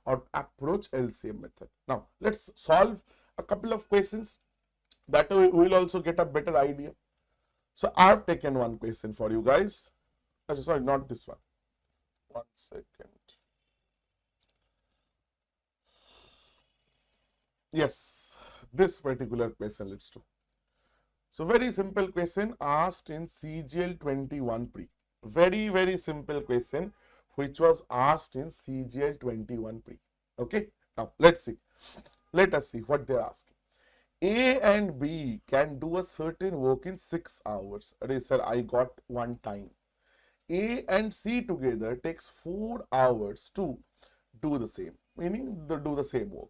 or approach LCM method. Now let's solve a couple of questions that we will also get a better idea. So I have taken one question for you guys. Sorry, not this one. 1 second. Yes, this particular question, let's do. So very simple question asked in CGL 21 pre. Very, very simple question which was asked in CGL 21 pre. Okay. Now let's see. Let us see what they're asking. A and B can do a certain work in 6 hours. Array, sir, I got one time. A and C together takes 4 hours to do the same, meaning they do the same work.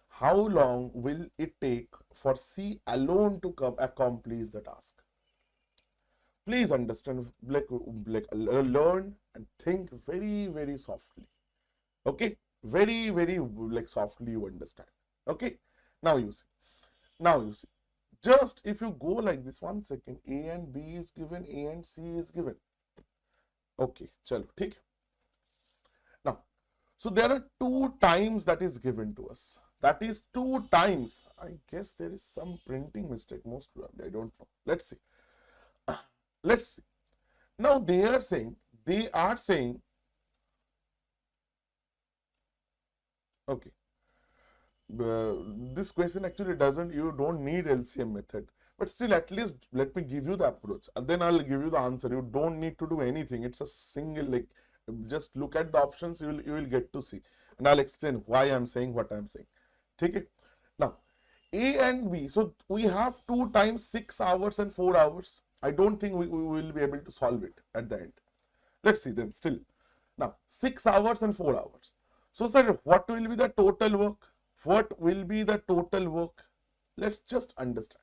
How long will it take for C alone to accomplish the task? Please understand, learn and think very, very softly. Okay, very, very softly you understand. Okay, now you see. Just if you go like this, 1 second, A and B is given, A and C is given. Okay, chalo, ठीक. Now, so there are 2 times that is given to us. That is 2 times. I guess there is some printing mistake, most probably. I don't know. Let's see. Let's see. Now they are saying, okay. This question actually you don't need LCM method. But still, at least let me give you the approach. And then I'll give you the answer. You don't need to do anything. It's a single, just look at the options, you will get to see. And I'll explain why I'm saying what I'm saying. Okay. Now, A and B. So we have 2 times 6 hours and 4 hours. I don't think we will be able to solve it at the end. Let's see then still. Now, 6 hours and 4 hours. So, sir, what will be the total work? What will be the total work? Let's just understand.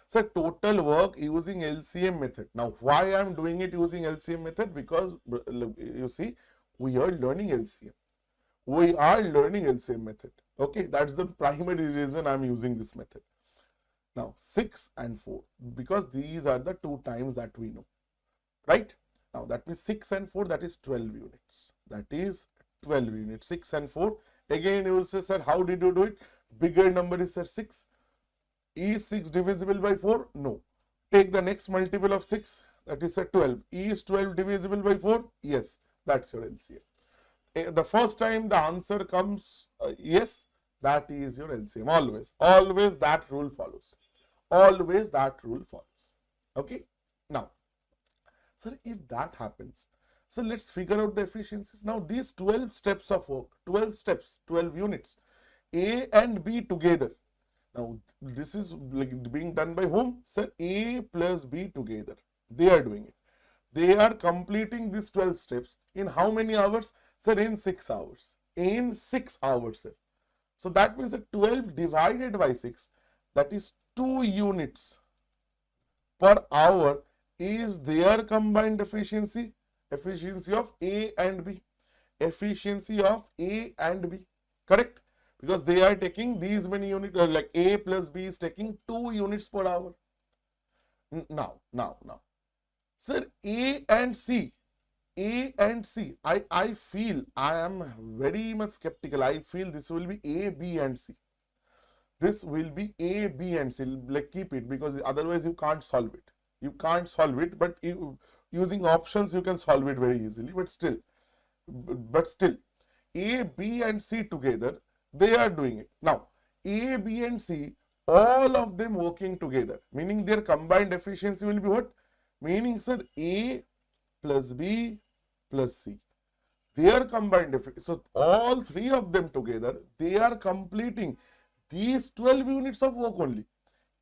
So, total work using LCM method. Now, why I'm doing it using LCM method? Because you see, we are learning LCM. We are learning LCM method. Okay, that's the primary reason I'm using this method. Now, 6 and 4, because these are the 2 times that we know, right? Now, that means 6 and 4, that is 12 units. That is 12 units, 6 and 4. Again, you will say, sir, how did you do it? Bigger number is, sir, 6. Is 6 divisible by 4? No. Take the next multiple of 6, that is, sir, 12. Is 12 divisible by 4? Yes, that's your LCM. The first time the answer comes yes, that is your LCM. Always that rule follows. Always that rule follows. Okay. Now, sir, if that happens, so let's figure out the efficiencies. Now, these 12 steps of work, 12 steps, 12 units, A and B together, Now, this is like being done by whom? Sir, A plus B together. They are doing it. They are completing these 12 steps in how many hours? Sir, in 6 hours. In 6 hours, sir. So that means that 12 divided by 6, that is 2 units per hour is their combined efficiency. Efficiency of A and B. Efficiency of A and B. Correct? Because they are taking these many units, like A plus B is taking 2 units per hour. Now. Sir, A and C, I feel, I am very much skeptical. I feel this will be A, B and C. This will be A, B and C. Like keep it, because otherwise you can't solve it. You can't solve it, but using options you can solve it very easily. But still, A, B and C together, they are doing it. Now, A, B and C, all of them working together, meaning their combined efficiency will be what? Meaning, sir, A plus B plus C. Their combined efficiency. So, all three of them together, they are completing these 12 units of work only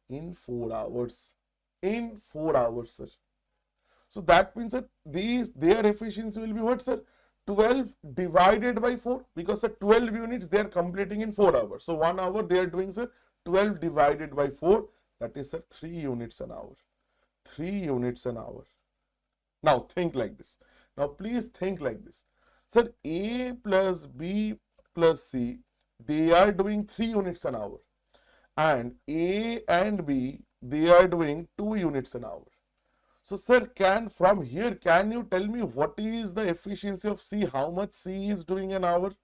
in 4 hours. In 4 hours, sir. So, that means that their efficiency will be what, sir? 12 divided by 4, because sir, 12 units they are completing in 4 hours. So 1 hour they are doing, sir, 12 divided by 4, that is, sir, 3 units an hour. 3 units an hour. Now think like this. Now please think like this. Sir, A plus B plus C, they are doing 3 units an hour. And A and B, they are doing 2 units an hour. So, sir, from here, can you tell me what is the efficiency of C? How much C is doing an hour?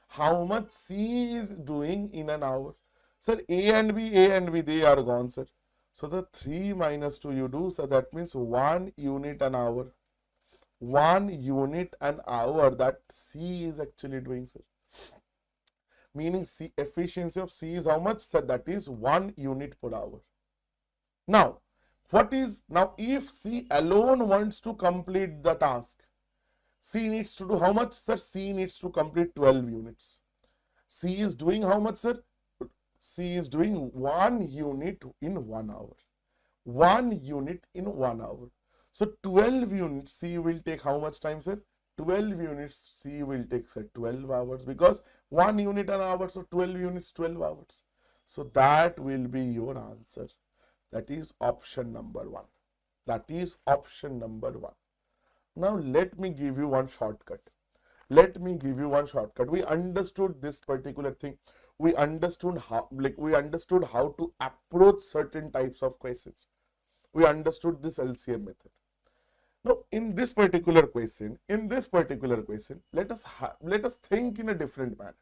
How much C is doing in an hour? Sir, A and B, they are gone, sir. So, the 3 minus 2 you do, so that means 1 unit an hour. 1 unit an hour that C is actually doing, sir. Meaning C efficiency of C is how much, sir? That is 1 unit per hour. Now, if C alone wants to complete the task, C needs to do how much, sir? C needs to complete 12 units. C is doing how much, sir? C is doing 1 unit in 1 hour. 1 unit in 1 hour. So 12 units C will take how much time, sir? 12 units C will take, sir, 12 hours, because 1 unit an hour, so 12 units, 12 hours. So that will be your answer. That is option number 1. That is option number 1. Now let me give you one shortcut. We understood this particular thing. We understood how to approach certain types of questions. We understood this LCM method. Now, in this particular question, let us think in a different manner.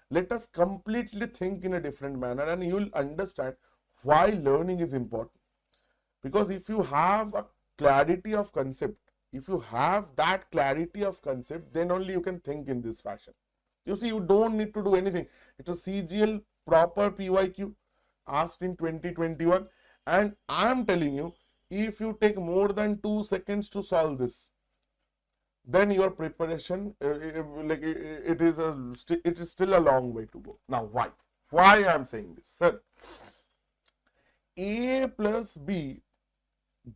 Let us completely think in a different manner, and you will understand why learning is important. Because if you have a clarity of concept, then only you can think in this fashion. You see, you don't need to do anything. It's a CGL proper PYQ asked in 2021, and I am telling you, if you take more than 2 seconds to solve this, then your preparation, it is still a long way to go. Now, why? Why I am saying this, sir? A plus B,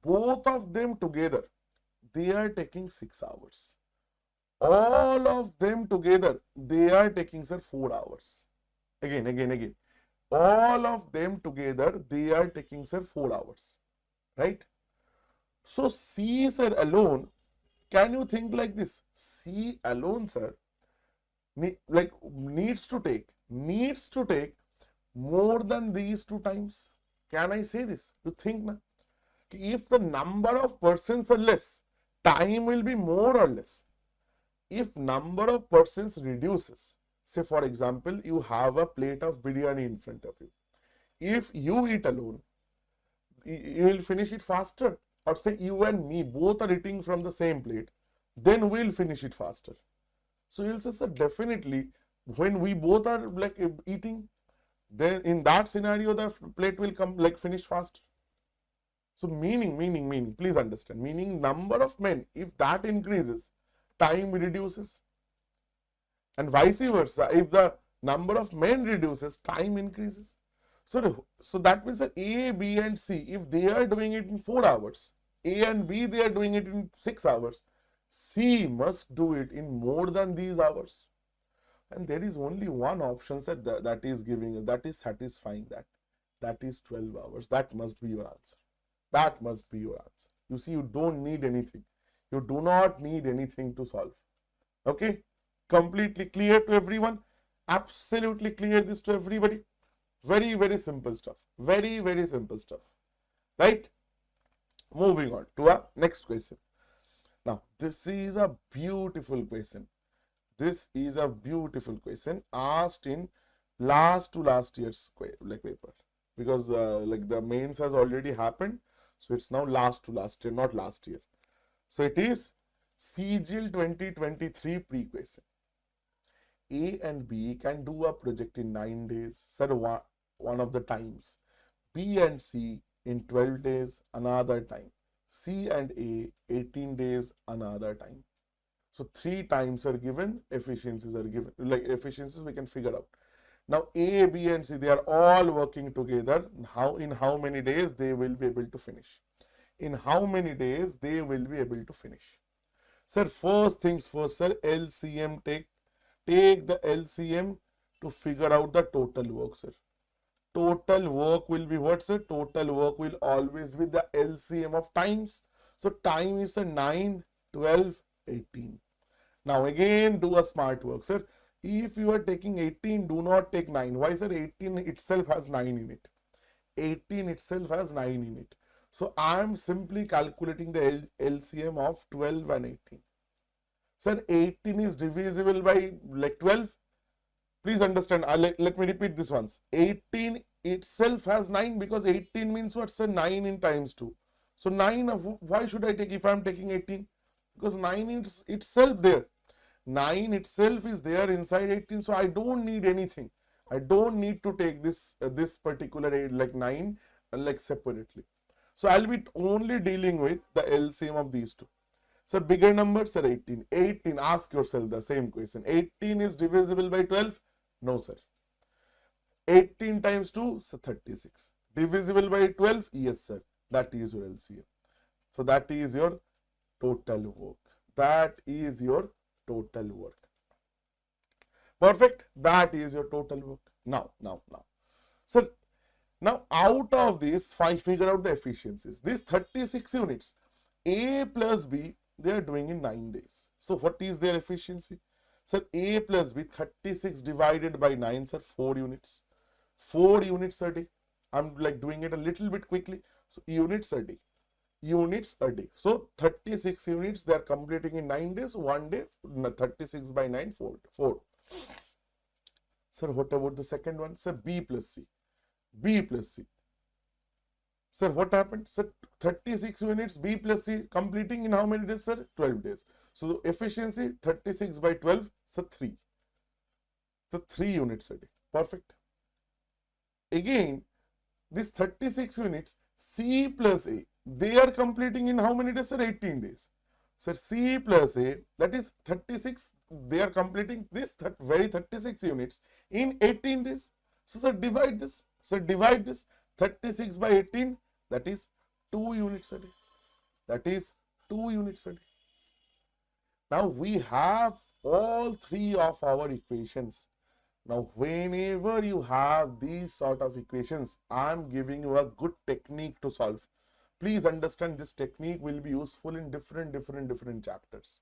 both of them together, they are taking 6 hours. All of them together, they are taking, sir, 4 hours. Again. All of them together, they are taking, sir, 4 hours. Right? So C, sir, alone, can you think like this? C alone, sir, needs to take more than these 2 times. Can I say this? You think now? If the number of persons are less, time will be more or less. If number of persons reduces, say for example, you have a plate of biryani in front of you. If you eat alone, you will finish it faster. Or say you and me both are eating from the same plate, then we'll finish it faster. So you'll say, sir, definitely when we both are eating, then in that scenario the plate will come finish faster. So meaning, please understand, meaning number of men, if that increases, time reduces. And vice versa, if the number of men reduces, time increases. So that means that A, B and C, if they are doing it in 4 hours, A and B, they are doing it in 6 hours, C must do it in more than these hours. And there is only one option that is giving, that is satisfying that. That is 12 hours. That must be your answer. That must be your answer. You see, you don't need anything. You do not need anything to solve. Okay? Completely clear to everyone? Absolutely clear this to everybody? Very, very simple stuff. Very, very simple stuff. Right? Moving on to our next question. Now, this is a beautiful question. This is a beautiful question asked in last to last year's paper, because like the mains has already happened, so it's now last to last year, not last year. So it is CGL 2023 pre-question. A and B can do a project in 9 days, sir, one of the times. B and C in 12 days, another time. C and A 18 days, another time. So 3 times are given, efficiencies are given, like efficiencies we can figure out. Now A, B and C, they are all working together. In how many days they will be able to finish? In how many days they will be able to finish? Sir, first things first, sir, LCM, take the LCM to figure out the total work, sir. Total work will be what, sir? Total work will always be the LCM of times. So time is a 9, 12, 18. Now again do a smart work, sir. If you are taking 18, do not take 9. Why, sir? 18 itself has 9 in it. 18 itself has 9 in it. So I am simply calculating the LCM of 12 and 18. Sir, 18 is divisible by like 12. Please understand, let me repeat this once. 18 itself has 9 because 18 means what, sir? 9 in times 2. So 9, why should I take if I am taking 18? Because 9 is itself there. 9 itself is there inside 18. So I don't need anything. I don't need to take this particular like 9 like separately. So I'll be only dealing with the LCM of these two. So bigger number, sir, 18. 18, ask yourself the same question. 18 is divisible by 12? No, sir. 18 times 2, so 36. Divisible by 12? Yes, sir. That is your LCM. So that is your total work. That is your total work. Perfect. That is your total work. Now. So now out of this, figure out the efficiencies. These 36 units, A plus B, they are doing in 9 days. So what is their efficiency? Sir, A plus B, 36 divided by 9, sir, 4 units. 4 units a day. I'm like doing it a little bit quickly. So units a day. Units a day. So 36 units they are completing in 9 days. 1 day, 36 by 9, 4. Sir, what about the second one? Sir, B plus C. B plus C. Sir, what happened? Sir, 36 units B plus C completing in how many days, sir? 12 days. So efficiency 36 by 12, so 3. So 3 units a day. Perfect. Again, this 36 units C plus A, they are completing in how many days, sir? 18 days. Sir, C plus A, that is 36, they are completing this very 36 units in 18 days. So, sir, divide this. So, divide this 36 by 18, that is 2 units a day. That is 2 units a day. Now, we have all 3 of our equations. Now, whenever you have these sort of equations, I am giving you a good technique to solve. Please understand this technique will be useful in different chapters.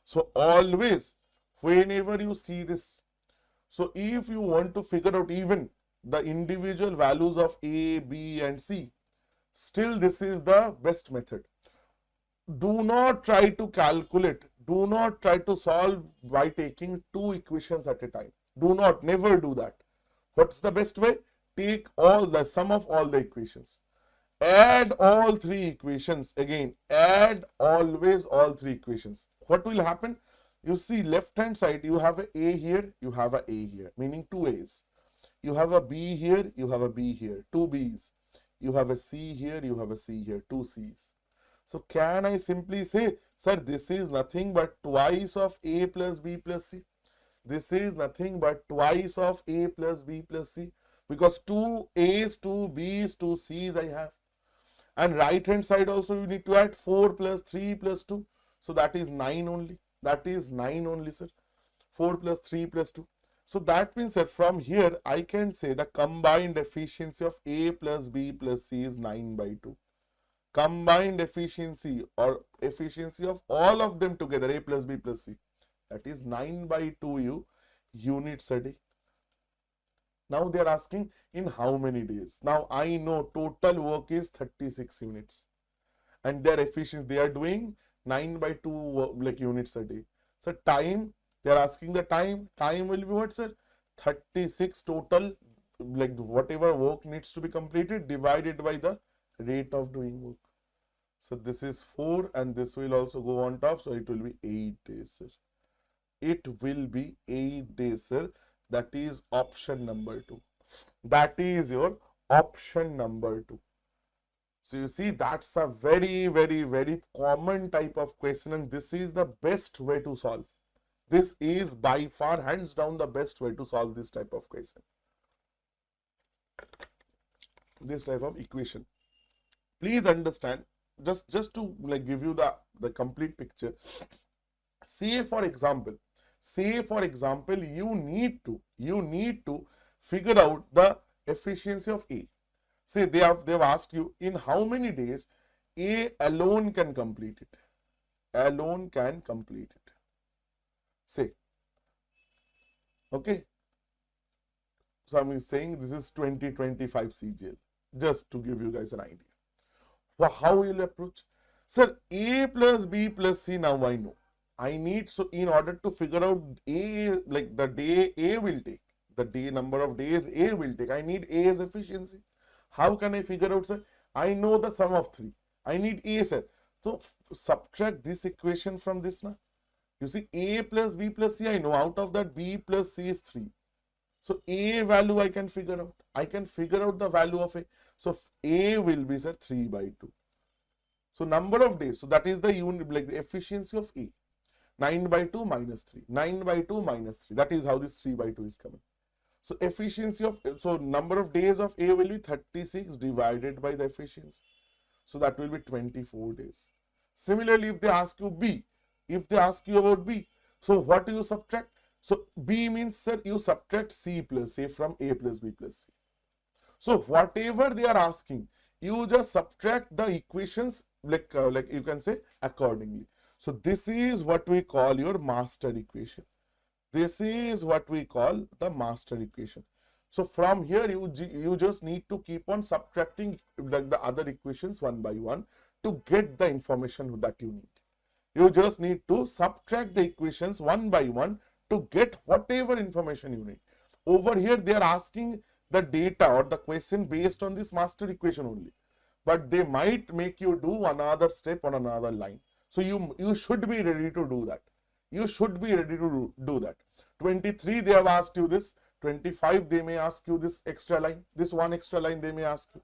So, always, whenever you see this, so if you want to figure out even the individual values of A, B and C, still this is the best method. Do not try to calculate, do not try to solve by taking 2 equations at a time. Do not, never do that. What's the best way? Take all the sum of all the equations. Add all 3 equations. Again, add always all 3 equations. What will happen? You see left hand side, you have A here, you have A here, meaning 2 A's. You have a B here, you have a B here, 2 B's. You have a C here, you have a C here, 2 C's. So can I simply say, sir, this is nothing but twice of A plus B plus C. This is nothing but twice of A plus B plus C. because 2 A's, 2 B's, 2 C's I have. And right hand side also you need to add 4 plus 3 plus 2. So that is 9 only. That is 9 only, sir. 4 plus 3 plus 2. So that means that from here I can say the combined efficiency of A plus B plus C is 9 by 2. Combined efficiency or efficiency of all of them together, A plus B plus C, that is 9 by 2 units a day. Now they are asking in how many days. Now I know total work is 36 units and their efficiency, they are doing 9 by 2 like units a day. So time, they are asking the time. Time will be what, sir? 36 total, like whatever work needs to be completed divided by the rate of doing work. So this is 4 and this will also go on top. So it will be 8 days, sir. It will be 8 days, sir. That is option number 2. That is your option number 2. So you see, that's a very, very, very common type of question and this is the best way to solve. This is by far hands down the best way to solve this type of question. This type of equation. Please understand, just to like give you the complete picture. Say for example, you need to figure out the efficiency of A. Say they've asked you in how many days A alone can complete it. Alone can complete it. Say, okay. So I'm saying this is 2025 CGL, just to give you guys an idea. Well, how will you approach? Sir, A plus B plus C, now I know. I need, so in order to figure out A, like the day A will take, the day number of days A will take, I need A's efficiency. How can I figure out, sir? I know the sum of 3. I need A, sir. So subtract this equation from this now. You see, A plus B plus C, I know. Out of that, B plus C is 3. So A value I can figure out. I can figure out the value of A. So A will be, sir, 3 by 2. So number of days. So that is the unit, like the efficiency of A. 9 by 2 minus 3. 9 by 2 minus 3. That is how this 3 by 2 is coming. So efficiency of, so number of days of A will be 36 divided by the efficiency. So that will be 24 days. Similarly, if they ask you B, if they ask you about B, so what do you subtract? So B means, sir, you subtract C plus A from A plus B plus C. So whatever they are asking, you just subtract the equations like you can say accordingly. So this is what we call your master equation. This is what we call the master equation. So from here you just need to keep on subtracting like the other equations one by one to get the information that you need. You just need to subtract the equations one by one to get whatever information you need. Over here they are asking the data or the question based on this master equation only. But they might make you do another step on another line. So you should be ready to do that. You should be ready to do that. 23 they have asked you this. 25 they may ask you this extra line. This one extra line they may ask you.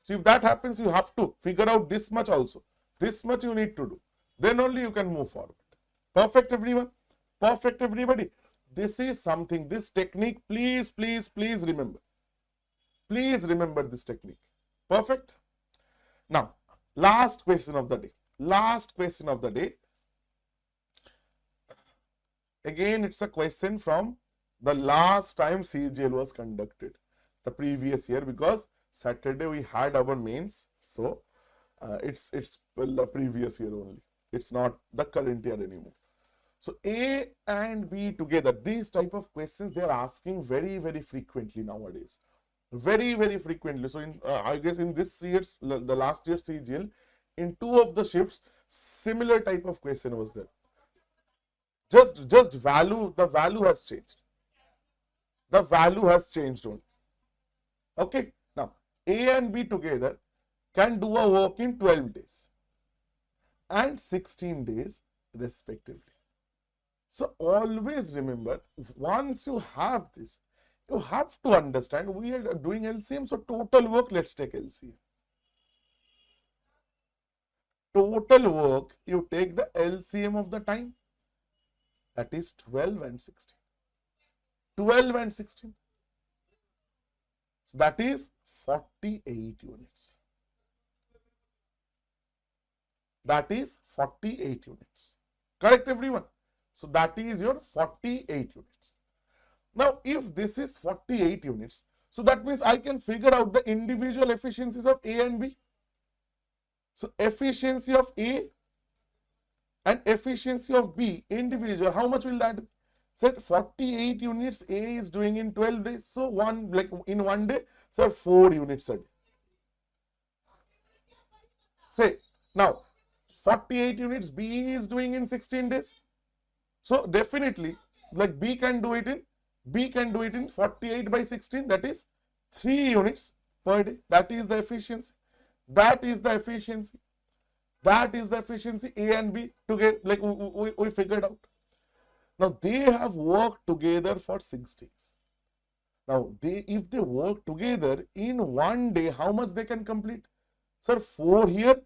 So if that happens, you have to figure out this much also. This much you need to do. Then only you can move forward. Perfect, everyone? Perfect, everybody? This is something, this technique, please, please, please remember. Please remember this technique. Perfect? Now, last question of the day. Last question of the day. Again, it's a question from the last time CGL was conducted, the previous year, because Saturday we had our mains. So, it's the previous year only. It's not the current year anymore. So A and B together, these type of questions they are asking very, very frequently nowadays. Very, very frequently. So in I guess in this year's, the last year's CGL, in 2 of the shifts, similar type of question was there. Just value, the value has changed. The value has changed only. Okay. Now A and B together can do a work in 12 days and 16 days respectively. So always remember, once you have this, you have to understand we are doing LCM. So total work, let's take LCM. Total work, you take the LCM of the time, that is 12 and 16. 12 and 16. So that is 48 units. That is 48 units. Correct, everyone? So that is your 48 units. Now, if this is 48 units, so that means I can figure out the individual efficiencies of A and B. So efficiency of A and efficiency of B individual, how much will that be? Said 48 units A is doing in 12 days. So in one day, sir, 4 units a day. Say now 48 units B is doing in 16 days. So definitely like B can do it in 48 by 16, that is 3 units per day. That is the efficiency. That is the efficiency. That is the efficiency A and B together, like we figured out. Now they have worked together for 6 days. Now if they work together in one day, how much they can complete? Sir, 4 here,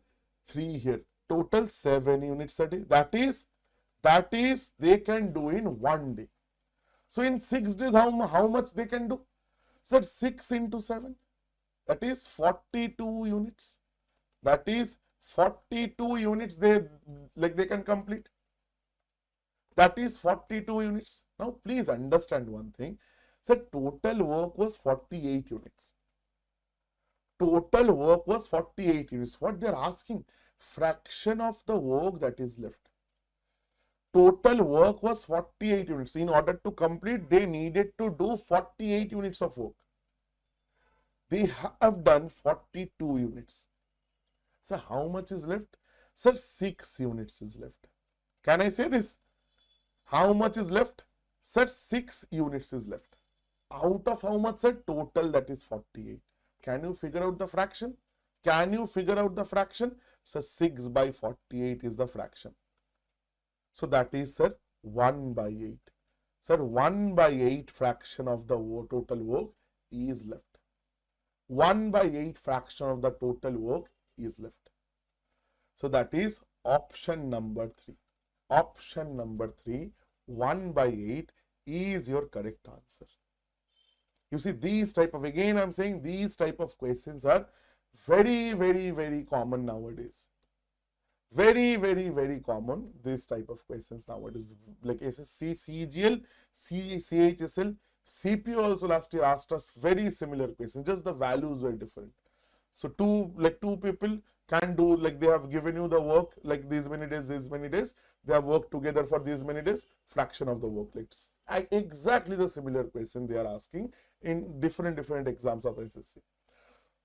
3 here, total 7 units a day. That is they can do in one day. So in 6 days, how much they can do? Sir, 6 into 7, that is 42 units. That is 42 units they can complete. That is 42 units. Now please understand one thing. So total work was 48 units. Total work was 48 units. What they are asking? Fraction of the work that is left. Total work was 48 units. In order to complete, they needed to do 48 units of work. They have done 42 units. So how much is left? Sir, 6 units is left. Can I say this? How much is left? Sir, 6 units is left. Out of how much, sir? Total, that is 48. Can you figure out the fraction? Can you figure out the fraction? So 6 by 48 is the fraction. So that is, sir, 1 by 8. Sir, 1 by 8 fraction of the total work is left. 1 by 8 fraction of the total work is left. So that is option number 3. Option number 3, 1 by 8 is your correct answer. You see, these type of, again I'm saying, these type of questions are very, very, very common nowadays. Very, very, very common, this type of questions nowadays. Like SSC, CGL, CHSL, CPU also last year asked us very similar questions, just the values were different. So two people can do, like they have given you the work like these many days, they have worked together for these many days, fraction of the work. Like exactly the similar question they are asking in different exams of SSC.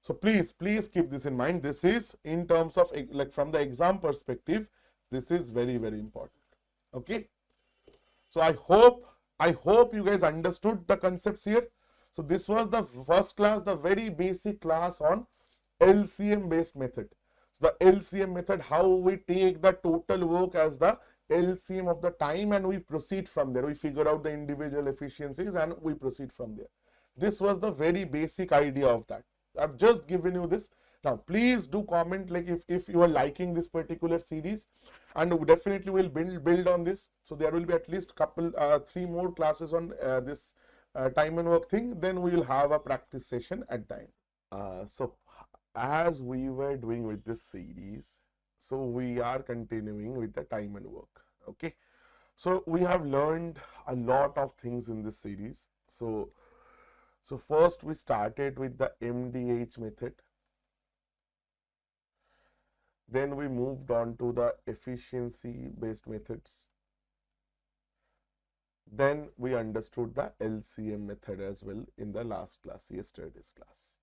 So please keep this in mind. This is in terms of like from the exam perspective, this is very, very important. Okay. So I hope you guys understood the concepts here. So this was the first class, the very basic class on LCM based method. So the LCM method, how we take the total work as the LCM of the time and we proceed from there. We figure out the individual efficiencies and we proceed from there. This was the very basic idea of that. I've just given you this. Now, please do comment like if you are liking this particular series, and we definitely will build on this. So there will be at least couple 3 more classes on this time and work thing. Then we will have a practice session at time. So as we were doing with this series, so we are continuing with the time and work. Okay. So we have learned a lot of things in this series. So first we started with the MDH method. Then we moved on to the efficiency based methods. Then we understood the LCM method as well in the last class, yesterday's class.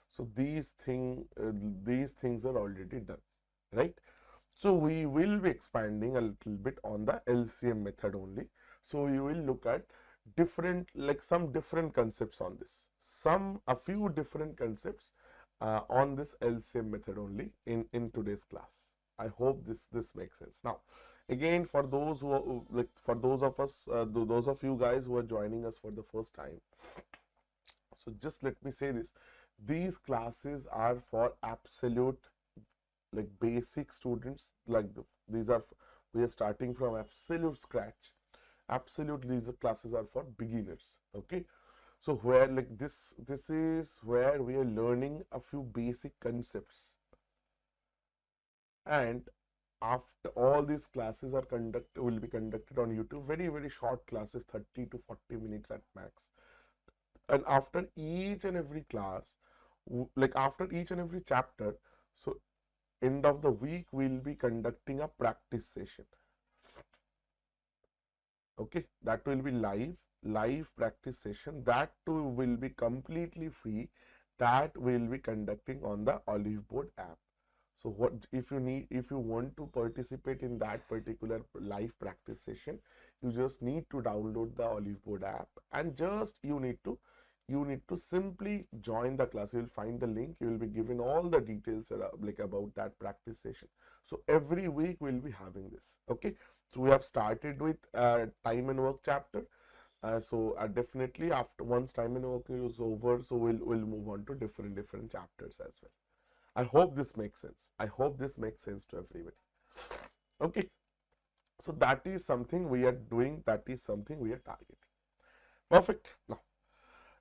So these things are already done, right? So we will be expanding a little bit on the LCM method only. So we will look at some different concepts on this, a few different concepts on this LCM method only in today's class. I hope this makes sense. Now, again, for those who those of you guys who are joining us for the first time, so just let me say this: these classes are for absolute basic students. We are starting from absolute scratch. Absolutely, these classes are for beginners. Okay, So where like this is where we are learning a few basic concepts, and after all these classes are will be conducted on YouTube, very short classes, 30 to 40 minutes at max. And after each and every class, like after each and every chapter, so end of the week we'll be conducting a practice session. Okay, that will be live practice session, that too will be completely free, that will be conducting on the Olive Board app. So what if you want to participate in that particular live practice session, you just need to download the Olive Board app, and just you need to simply join the class. You will find the link, you will be given all the details like about that practice session. So every week we'll be having this. Okay, so we have started with time and work chapter. So definitely after once time and work is over, so we'll move on to different chapters as well. I hope this makes sense. I hope this makes sense to everybody. Okay, so that is something we are doing, that is something we are targeting. Perfect. Now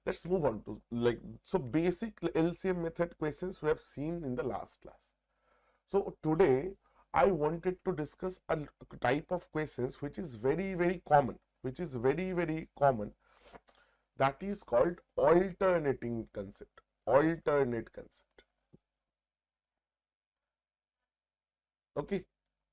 let's move on to so basic LCM method questions we have seen in the last class. So today I wanted to discuss a type of questions which is very common, that is called alternating concept, alternate concept. Okay,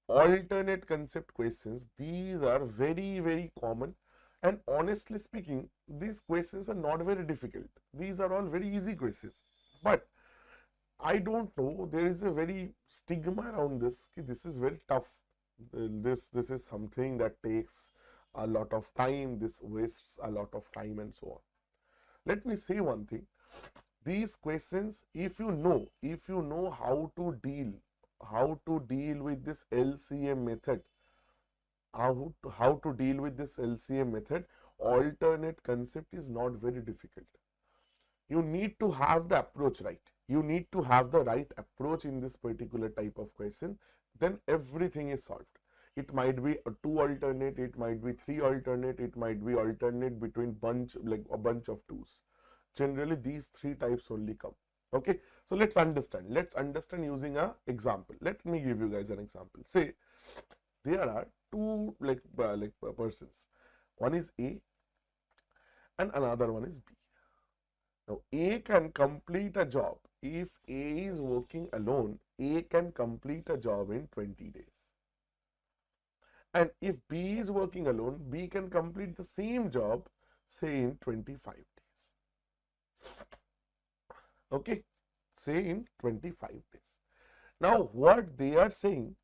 alternate concept questions, these are very common, and honestly speaking, these questions are not very difficult. These are all very easy questions. But I don't know, there is a very stigma around this. This is very tough. This is something that takes a lot of time. This wastes a lot of time and so on. Let me say one thing. These questions, if you know how to deal with this LCM method, how to deal with this LCM method, alternate concept is not very difficult. You need to have the approach right. You need to have the right approach in this particular type of question, then everything is solved. It might be a 2 alternate, it might be 3 alternate, it might be alternate between a bunch of 2s. Generally these 3 types only come. Okay, so let's understand using a example. Let me give you guys an example. Say there are 2 persons. One is A and another one is B. Now A can complete a job. If A is working alone, A can complete a job in 20 days. And if B is working alone, B can complete the same job, say in 25 days. Okay, say in 25 days. Now what they are saying,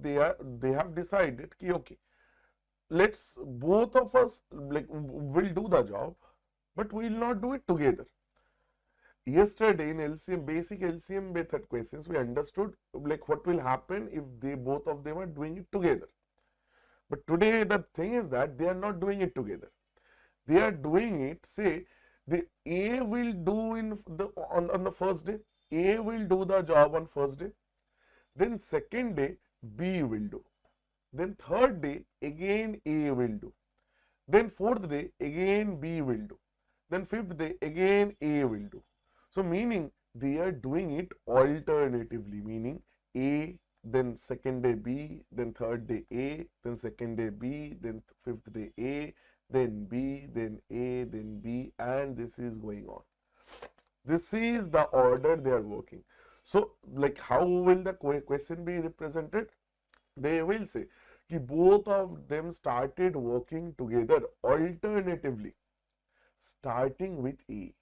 they have decided, okay, let's both of us will do the job, but we will not do it together. Yesterday in LCM, basic LCM method questions, we understood what will happen if both of them are doing it together. But today the thing is that they are not doing it together. They are doing it, say the A will do on the first day, A will do the job on first day, then second day B will do, then third day again A will do, then fourth day again B will do, then fifth day again A will do. So meaning they are doing it alternatively, meaning A, then second day B, then third day A, then second day B, then fifth day A, then B, then A, then B, and this is going on. This is the order they are working. So how will the question be represented? They will say that both of them started working together alternatively, starting with A.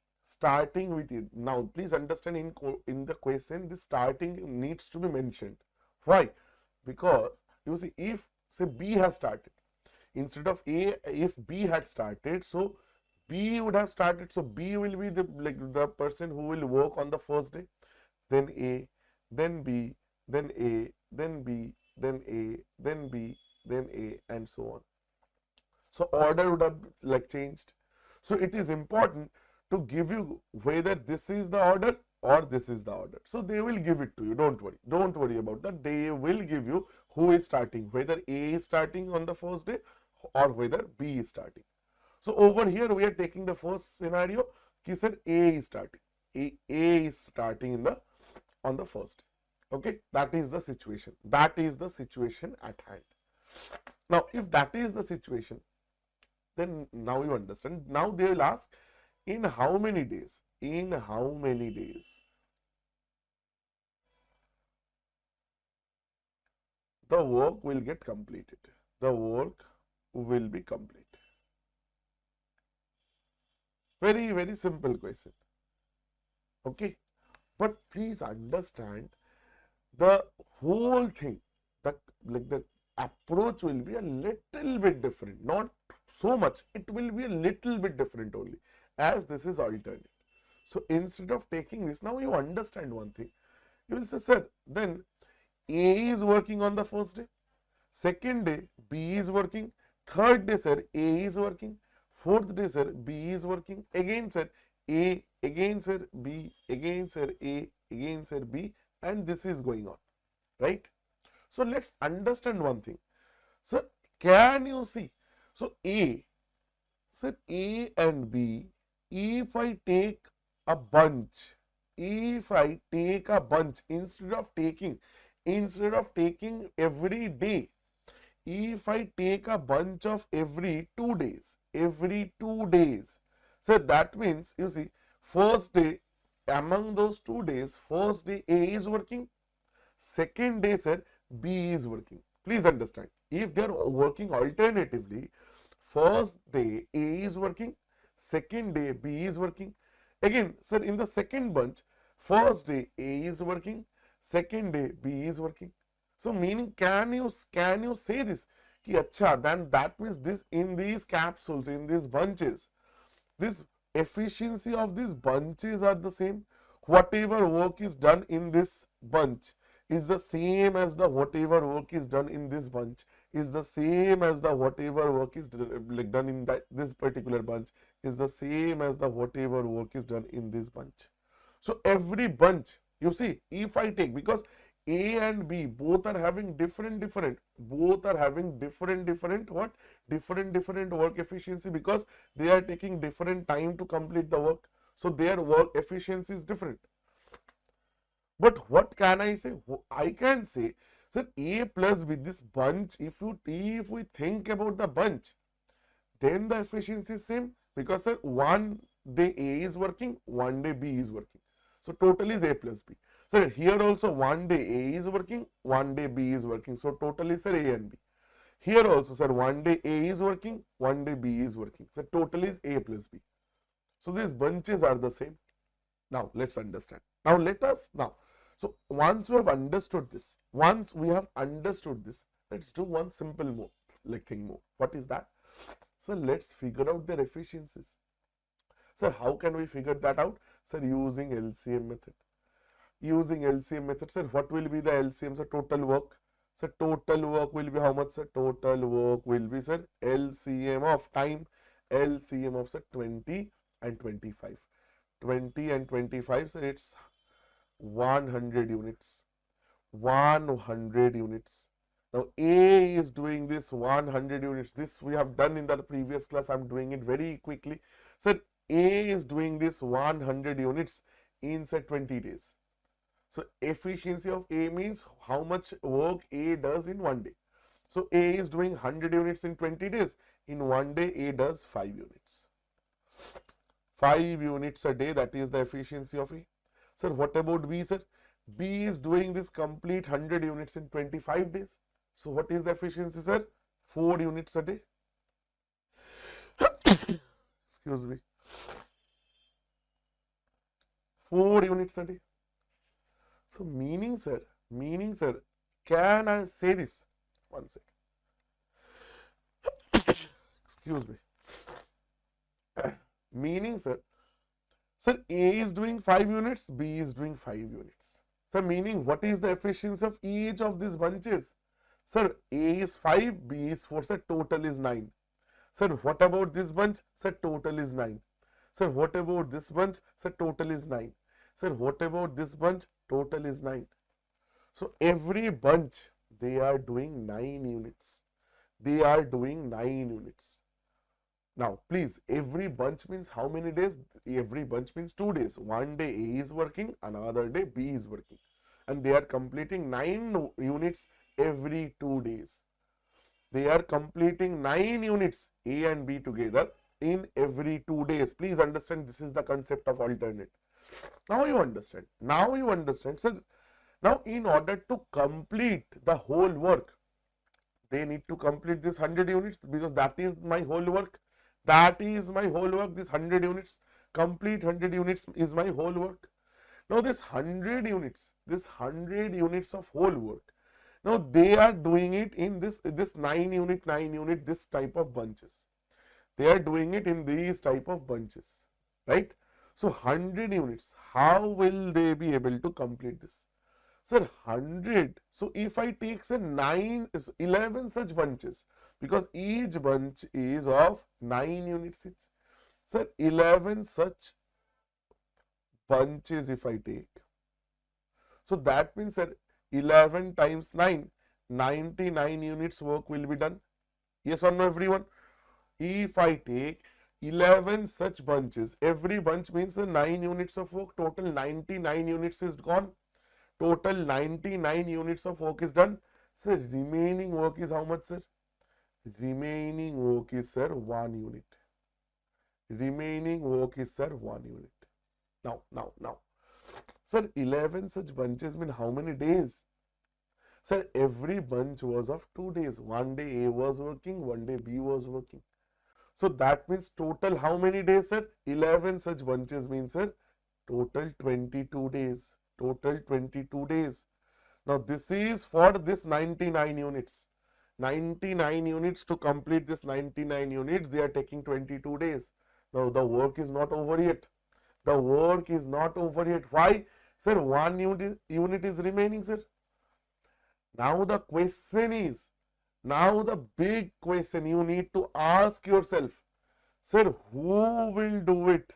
Now please understand, in the question this starting needs to be mentioned. Why? Because you see, if say B has started, instead of A, if B had started, so B would have started, so B will be the person who will work on the first day, then A, then B, then A, then B, then A, then B, then A, and so on. So order would have changed. So it is important to give you whether this is the order or this is the order. So they will give it to you. Don't worry about that. They will give you who is starting, whether A is starting on the first day or whether B is starting. So over here we are taking the first scenario. Ki sir A is starting. A is starting in the on the first. Okay, that is the situation. That is the situation at hand. Now, if that is the situation, then now you understand. Now they will ask, in how many days? In how many days the work will get completed? The work will be completed. Very, very simple question. Okay, but please understand the whole thing. The approach will be a little bit different, not so much. It will be a little bit different only, as this is alternate. So instead of taking this, now you understand one thing. You will say, sir, then A is working on the first day. Second day, B is working. Third day, sir, A is working. Fourth day, sir, B is working. Again, sir, A, again, sir, B, again, sir, A, again, sir, B, and this is going on, right? So let's understand one thing. So can you see? So A, sir, A and B, if I take a bunch, instead of taking every day, if I take a bunch of every 2 days, so that means, you see, first day, among those 2 days, first day A is working, second day, sir, B is working. Please understand, if they are working alternatively, first day A is working, second day B is working. Again, sir, in the second bunch, first day A is working, second day B is working. So meaning, can you say this? Ki acha, then that means this, in these capsules, in these bunches, this efficiency of these bunches are the same. Whatever work is done in this bunch is the same as the whatever work is done in this bunch, is the same as the whatever work is done in this particular bunch, is the same as the whatever work is done in this bunch. So every bunch, you see, if I take, because A and B both are having different work efficiency, because they are taking different time to complete the work. So their work efficiency is different. But what can I say? I can say, sir, A plus B, this bunch, if we think about the bunch, then the efficiency is same, because sir, one day A is working, one day B is working. So total is A plus B. So here also one day A is working, one day B is working. So total is, sir, A and B. Here also, sir, one day A is working, one day B is working. So total is A plus B. So these bunches are the same. Now let's understand. So once we have understood this, let's do one simple more thing more. What is that? So let's figure out their efficiencies. Sir, how can we figure that out? Sir, using LCM method. Sir, what will be the LCM? Sir, total work. Sir, total work will be how much? Sir, total work will be, sir, LCM of time, LCM of, sir, 20 and 25. 20 and 25, sir, it's 100 units. 100 units. Now A is doing this 100 units. This we have done in the previous class. I'm doing it very quickly. Sir, A is doing this 100 units in, say, 20 days. So efficiency of A means how much work A does in one day. So A is doing 100 units in 20 days. In one day, A does 5 units. 5 units a day, that is the efficiency of A. Sir, what about B, sir? B is doing this complete 100 units in 25 days. So what is the efficiency, sir? 4 units a day. Excuse me. 4 units a day. So meaning, sir, can I say this? One second. Excuse me. Meaning, sir, A is doing 5 units, B is doing 5 units. Sir, meaning, what is the efficiency of each of these bunches? Sir, A is 5, B is 4, sir, total is 9. Sir, what about this bunch? Sir, total is 9. Sir, what about this bunch? Sir, total is 9. Sir, what about this bunch? Total is 9. So every bunch, they are doing 9 units. They are doing 9 units. Now, please, every bunch means how many days? Every bunch means 2 days. One day A is working, another day B is working. And they are completing 9 units every 2 days. They are completing 9 units A and B together in every 2 days. Please understand, this is the concept of alternate. Now you understand. Now you understand. So, now in order to complete the whole work, they need to complete this 100 units because that is my whole work. That is my whole work. This 100 units, complete 100 units is my whole work. Now this 100 units, this 100 units of whole work, now they are doing it in this 9 unit, this type of bunches. They are doing it in these type of bunches, right? So 100 units, how will they be able to complete this? Sir, 100. So if I take say 11 such bunches, because each bunch is of 9 units each. Sir, 11 such bunches if I take. So that means sir, 11 times 9, 99 units work will be done. Yes or no, everyone? If I take 11 such bunches, every bunch means 9 units of work, total 99 units is gone. Total 99 units of work is done. Sir, remaining work is how much, sir? Remaining work is, sir, 1 unit. Remaining work is, sir, 1 unit. Now. Sir, 11 such bunches mean how many days? Sir, every bunch was of 2 days. One day A was working, one day B was working. So that means total how many days, sir? 11 such bunches means, sir, total 22 days. Total 22 days. Now this is for this 99 units. 99 units to complete this 99 units, they are taking 22 days. Now the work is not over yet. The work is not over yet. Why? Sir, 1 unit is remaining, sir. Now the question is, now the big question you need to ask yourself, sir, who will do it?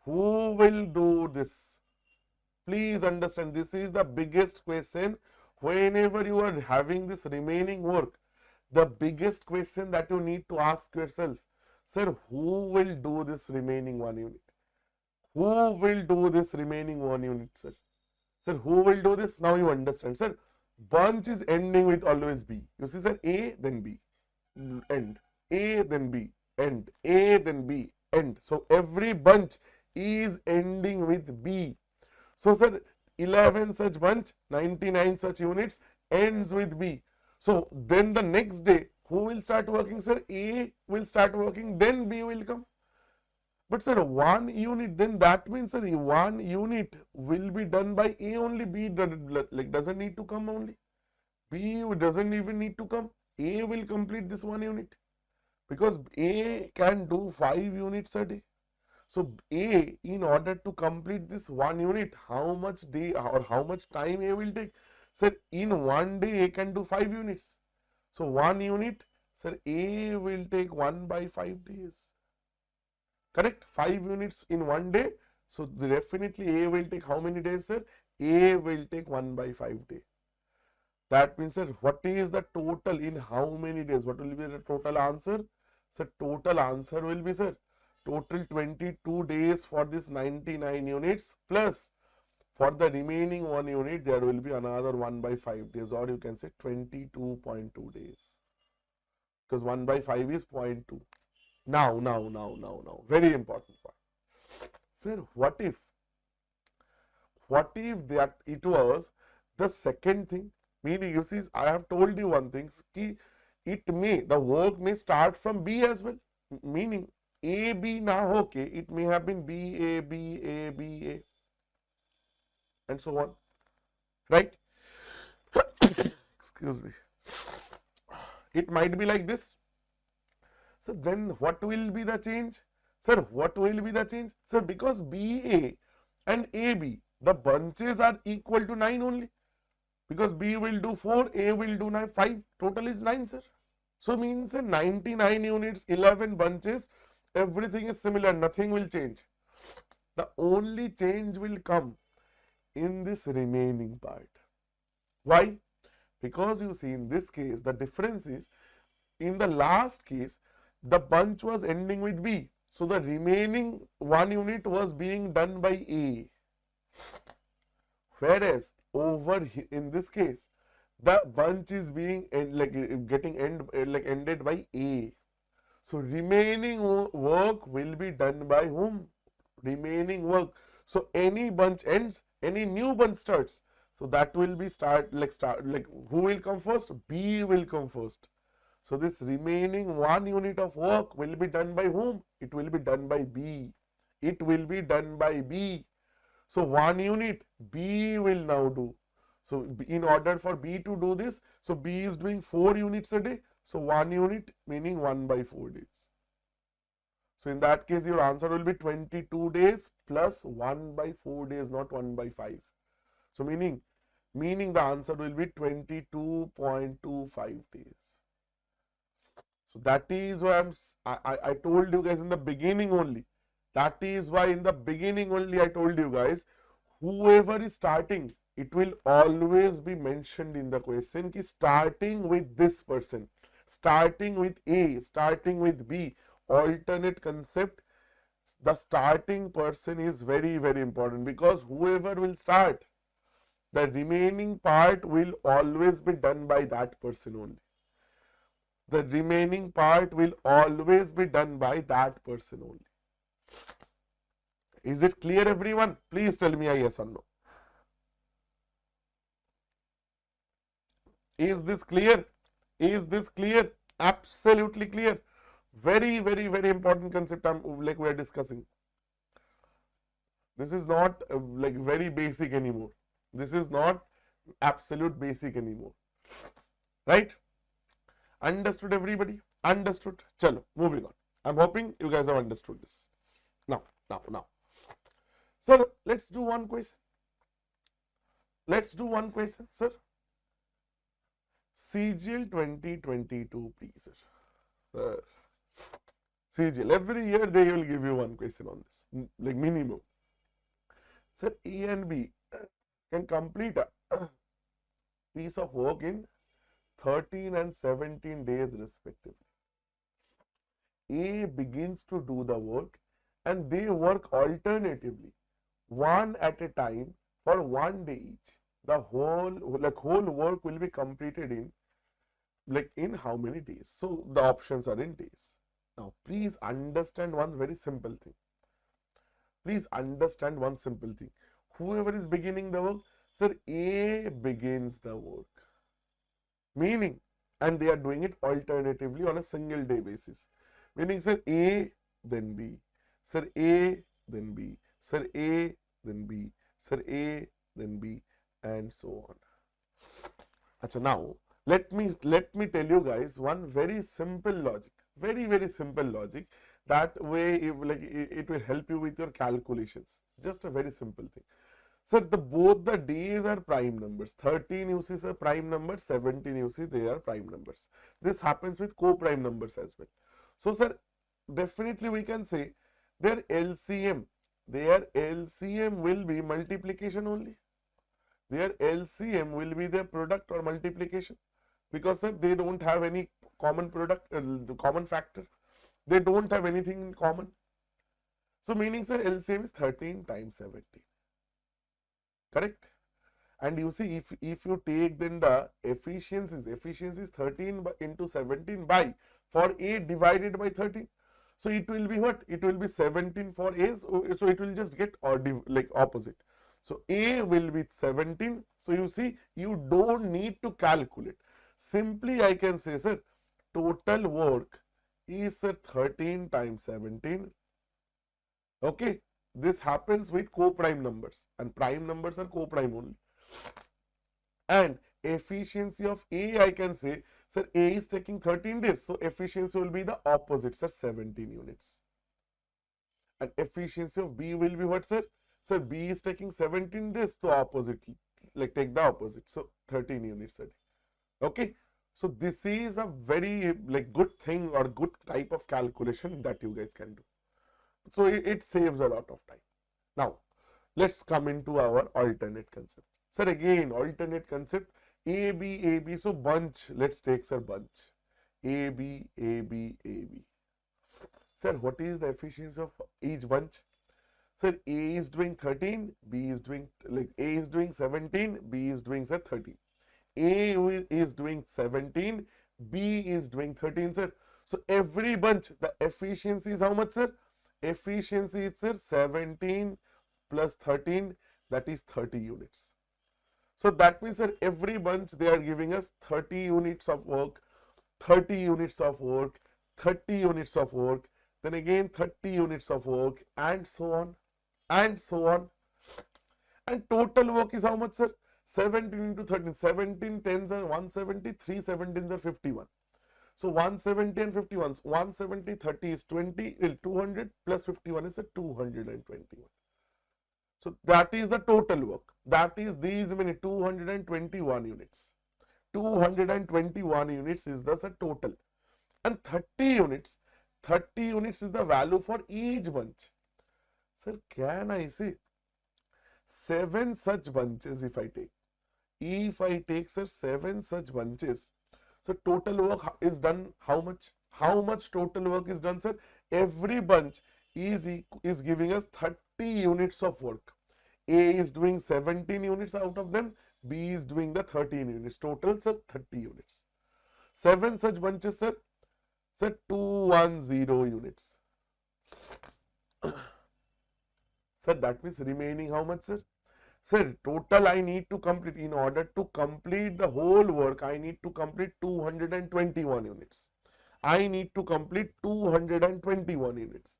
Who will do this? Please understand, this is the biggest question. Whenever you are having this remaining work, the biggest question that you need to ask yourself, sir, who will do this remaining 1 unit? Who will do this remaining 1 unit, sir? Sir, who will do this? Now you understand, sir. Bunch is ending with always B. You see, sir, A, then B, end. A, then B, end. A, then B, end. So every bunch is ending with B. So, sir, 11 such bunch, 99 such units ends with B. So, then the next day, who will start working, sir? A will start working, then B will come. But, sir, 1 unit, then that means, sir, 1 unit will be done by A only. B doesn't need to come only. B doesn't even need to come. A will complete this 1 unit. Because A can do 5 units a day. So A, in order to complete this 1 unit, how much day or how much time A will take? Sir, in 1 day A can do 5 units. So 1 unit, sir, A will take 1 by 5 days. Correct? 5 units in 1 day. So definitely A will take how many days, sir? A will take 1 by 5 days. That means, sir, what is the total in how many days? What will be the total answer? Sir, total answer will be, sir, total 22 days for this 99 units plus for the remaining 1 unit there will be another 1 by 5 days, or you can say 22.2 days, because 1 by 5 is 0.2. Now, very important part. Sir, what if that it was the second thing? Meaning, you see, I have told you one thing, the work may start from B as well, meaning A, B now, okay, it may have been B, A, B, A, B, A, and so on, right? Excuse me. It might be like this. So then what will be the change? Sir, what will be the change? Sir, because BA and AB, the bunches are equal to 9 only. Because B will do 4, A will do 9, 5, total is 9, sir. So means 99 units, 11 bunches, everything is similar, nothing will change. The only change will come in this remaining part. Why? Because you see, in this case, the difference is, in the last case, the bunch was ending with B. So the remaining 1 unit was being done by A. Whereas over in this case, the bunch is being ended by A. So remaining work will be done by whom? Remaining work. So any bunch ends, any new bunch starts. So that will be who will come first? B will come first. So this remaining 1 unit of work will be done by whom? It will be done by B. It will be done by B. So 1 unit B will now do. So in order for B to do this, so B is doing 4 units a day. So 1 unit meaning 1 by 4 days. So in that case, your answer will be 22 days plus 1 by 4 days, not 1 by 5. So meaning the answer will be 22.25 days. So that is why I told you guys in the beginning only. That is why in the beginning only I told you guys, whoever is starting, it will always be mentioned in the question ki starting with this person, starting with A, starting with B, alternate concept. The starting person is very, very important, because whoever will start, the remaining part will always be done by that person only. The remaining part will always be done by that person only. Is it clear, everyone? Please tell me a yes or no. Is this clear? Is this clear? Absolutely clear. Very, very, very important concept we are discussing. This is not very basic anymore. This is not absolute basic anymore. Right? Understood, everybody? Understood? Chalo, moving on. I'm hoping you guys have understood this. Now. Sir, let's do one question. Let's do one question, sir. CGL 2022, please, sir. CGL, every year they will give you one question on this, like minimum. Sir, A and B can complete a piece of work in 13 and 17 days respectively. A begins to do the work and they work alternatively, one at a time for 1 day each. The whole work will be completed in how many days? So the options are in days. Now please understand one very simple thing. Please understand one simple thing. Whoever is beginning the work, sir, A begins the work. Meaning, and they are doing it alternatively on a single day basis. Meaning, sir, A, then B. Sir, A, then B. Sir, A, then B. Sir, A, then B, and so on. Achha, now, let me tell you guys one very simple logic. Very, very simple logic. That way, it will help you with your calculations. Just a very simple thing. Sir, both the days are prime numbers. 13 you see is a prime number, 17 you see they are prime numbers. This happens with co-prime numbers as well. So, sir, definitely we can say their LCM will be multiplication only. Their LCM will be their product or multiplication, because sir, they don't have any common product, common factor. They don't have anything in common. So meaning, sir, LCM is 13 times 17. Correct? And you see, if you take then the efficiency is 13 into 17 by for A divided by 13. So it will be what? It will be 17 for A. So it will just get opposite. So A will be 17. So you see, you don't need to calculate. Simply I can say, sir, total work is, sir, 13 times 17. Okay. This happens with co-prime numbers, and prime numbers are co-prime only. And efficiency of A, I can say, sir, A is taking 13 days. So efficiency will be the opposite, sir, 17 units. And efficiency of B will be what, sir? Sir, B is taking 17 days, so opposite, take the opposite. So 13 units a day. Okay. So this is a very good thing or good type of calculation that you guys can do. So it saves a lot of time. Now, let's come into our alternate concept. Sir, again, alternate concept, A, B, A, B. So bunch, let's take, sir, bunch. A, B, A, B, A, B. Sir, what is the efficiency of each bunch? Sir, A is doing 13, B is doing A is doing 17, B is doing say 30. A is doing 17, B is doing 13, sir. So every bunch, the efficiency is how much, sir? Efficiency is, sir, 17 plus 13, that is 30 units. So that means, sir, every bunch they are giving us 30 units of work, 30 units of work, 30 units of work, then again 30 units of work, and so on, and so on. And total work is how much, sir? 17 into 13, 17 tens are 170, 3 17s are 51. So 170 and 51, 170, 30 is 20, 200 plus 51 is a 221. So that is the total work. That is these many 221 units. 221 units is the total. And 30 units is the value for each bunch. Sir, can I say 7 such bunches if I take? If I take, sir, 7 such bunches, so total work is done how much? How much total work is done, sir? Every bunch is giving us 30 units of work. A is doing 17 units out of them, B is doing the 13 units. Total, sir, 30 units. 7 such bunches, sir. Sir, 210 units. Sir, that means remaining how much, sir? Sir, total I need to complete, in order to complete the whole work, I need to complete 221 units. I need to complete 221 units.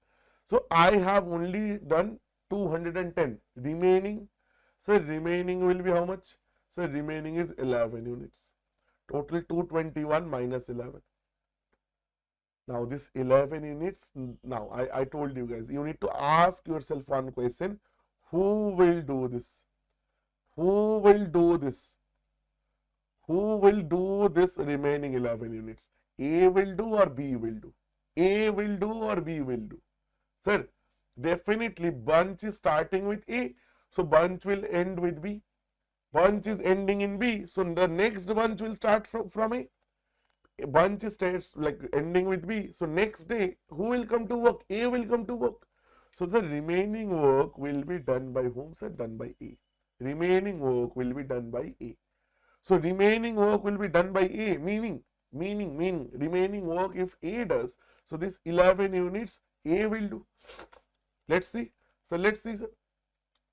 So I have only done 210. Remaining, sir, remaining will be how much? Sir, remaining is 11 units. Total 221 minus 11. Now this 11 units, now I told you guys, you need to ask yourself one question. Who will do this? Who will do this? Who will do this remaining 11 units? A will do or B will do? A will do or B will do? Sir, definitely bunch is starting with A, so bunch will end with B. Bunch is ending in B, so the next bunch will start from A. Bunch starts like ending with B, so next day who will come to work? A will come to work. So the remaining work will be done by whom, sir? Done by A. Remaining work will be done by A. So remaining work will be done by A, meaning remaining work if A does, so this 11 units A will do. Let's see. So let's see, sir.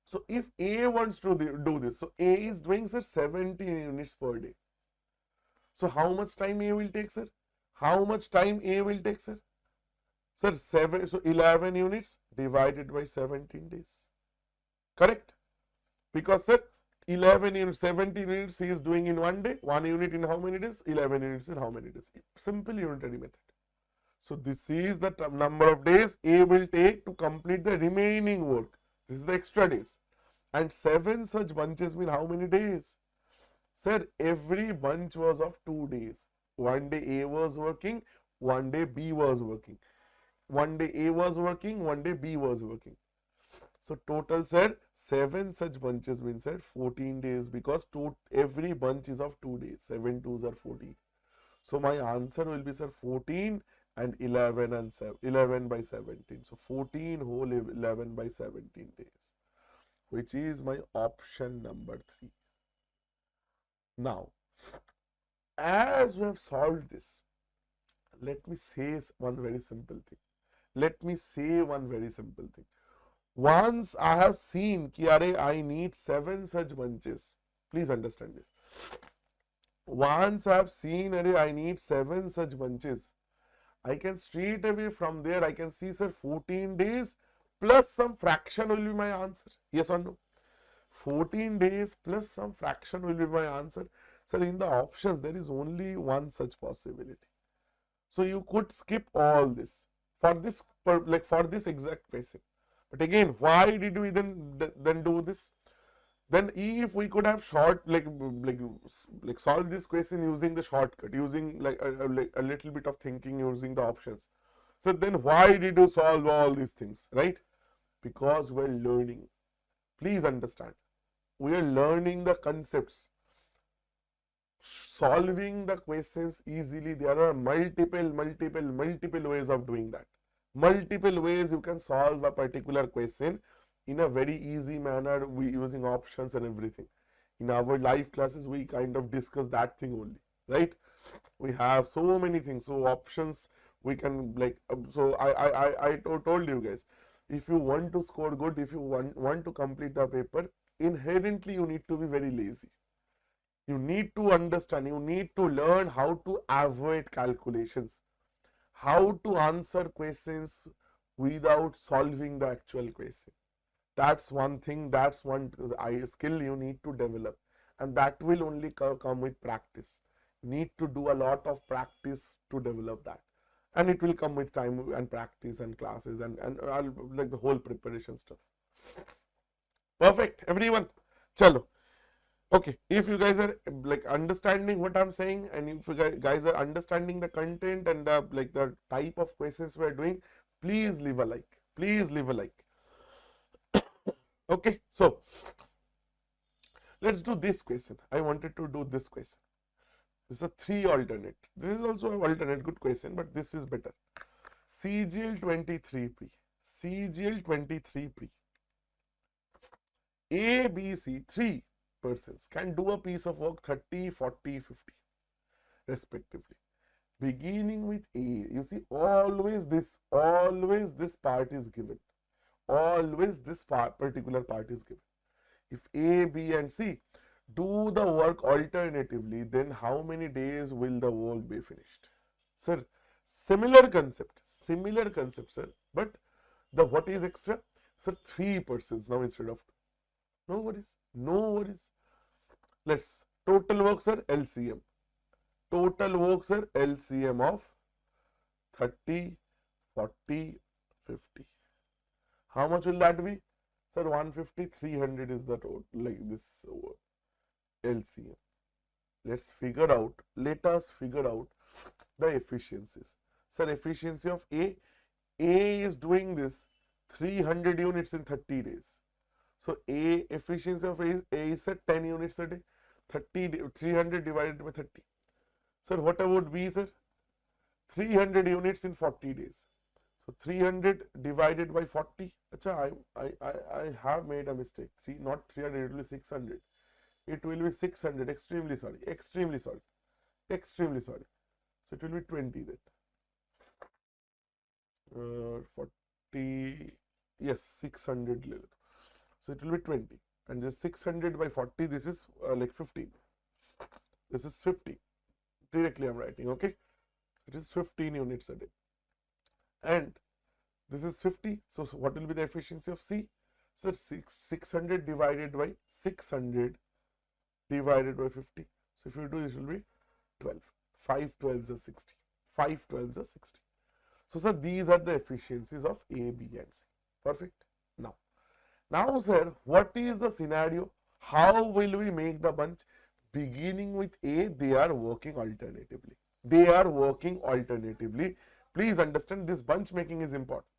So if A wants to do this, so A is doing, sir, 17 units per day. So how much time A will take, sir? How much time A will take, sir? Sir, 11 units divided by 17 days. Correct? Because, sir, 11 units, 17 units he is doing in one day. 1 unit in how many days? 11 units in how many days? Simple unitary method. So this is the number of days A will take to complete the remaining work. This is the extra days. And 7 such bunches mean how many days? Sir, every bunch was of 2 days. One day A was working, one day B was working. One day A was working, one day B was working. So total, sir, 7 such bunches means, sir, 14 days, because every bunch is of 2 days. 7 twos are 14. So my answer will be, sir, 14 and 11 and 11 by 17. So 14 whole 11 by 17 days, which is my option number 3. Now, as we have solved this, let me say one very simple thing. Let me say one very simple thing. Once I have seen ki I need 7 such bunches, please understand this. Once I have seen I need 7 such bunches, I can straight away from there I can see, sir, 14 days plus some fraction will be my answer. Yes or no? 14 days plus some fraction will be my answer. Sir, in the options there is only one such possibility. So you could skip all this for this exact question. But again, why did we then do this? Then if we could have solved this question using the shortcut, using a little bit of thinking, using the options. So then why did you solve all these things, right? Because we're learning. Please understand. We are learning the concepts. Solving the questions easily, there are multiple ways of doing that. Multiple ways you can solve a particular question in a very easy manner, we using options and everything. In our live classes, we kind of discuss that thing only, right? We have so many things, so options we can like. So I told you guys, if you want to score good, if you want to complete the paper, inherently you need to be very lazy. You need to understand, you need to learn how to avoid calculations, how to answer questions without solving the actual question. That's one thing, that's one skill you need to develop, and that will only come with practice. You need to do a lot of practice to develop that, and it will come with time and practice and classes and like the whole preparation stuff. Perfect, everyone. Chalo. Okay, if you guys are like understanding what I'm saying, and if you guys are understanding the content and the like the type of questions we're doing, please leave a like. Please leave a like. Okay, so let's do this question. I wanted to do this question. This is a 3 alternate. This is also an alternate, good question, but this is better. CGL 23P. CGL 23P. A, B, C, 3 persons can do a piece of work 30, 40, 50 respectively. Beginning with A, you see always this part is given. Always this particular part is given. If A, B and C do the work alternatively, then how many days will the work be finished? Sir, similar concept, sir, but the what is extra? Sir, 3 persons now instead of 2. No worries, no worries. Let's total work, sir, LCM. Total work, sir, LCM of 30, 40, 50. How much will that be? Sir, 150, 300 is the total, like this LCM. Let us figure out the efficiencies. Sir, efficiency of A is doing this 300 units in 30 days. So A efficiency of A is at 10 units a day. 300 divided by 30. Sir, what about B, sir? 300 units in 40 days. So 300 divided by 40. Acha, I have made a mistake. Not 300, it will be 600. It will be 600. Extremely sorry. Extremely sorry. Extremely sorry. So it will be 20 then. 40. Yes, 600. So it will be 20. And this 600 by 40, this is like 15. This is 50. Directly I'm writing, okay? It is 15 units a day. And this is 50. So what will be the efficiency of C? So 600 divided by 600 divided by 50. So if you do this, will be 12. 5 12s are 60. 5 12s are 60. So sir, these are the efficiencies of A, B and C. Perfect. Now sir, what is the scenario? How will we make the bunch? Beginning with A, they are working alternatively. They are working alternatively. Please understand, this bunch making is important.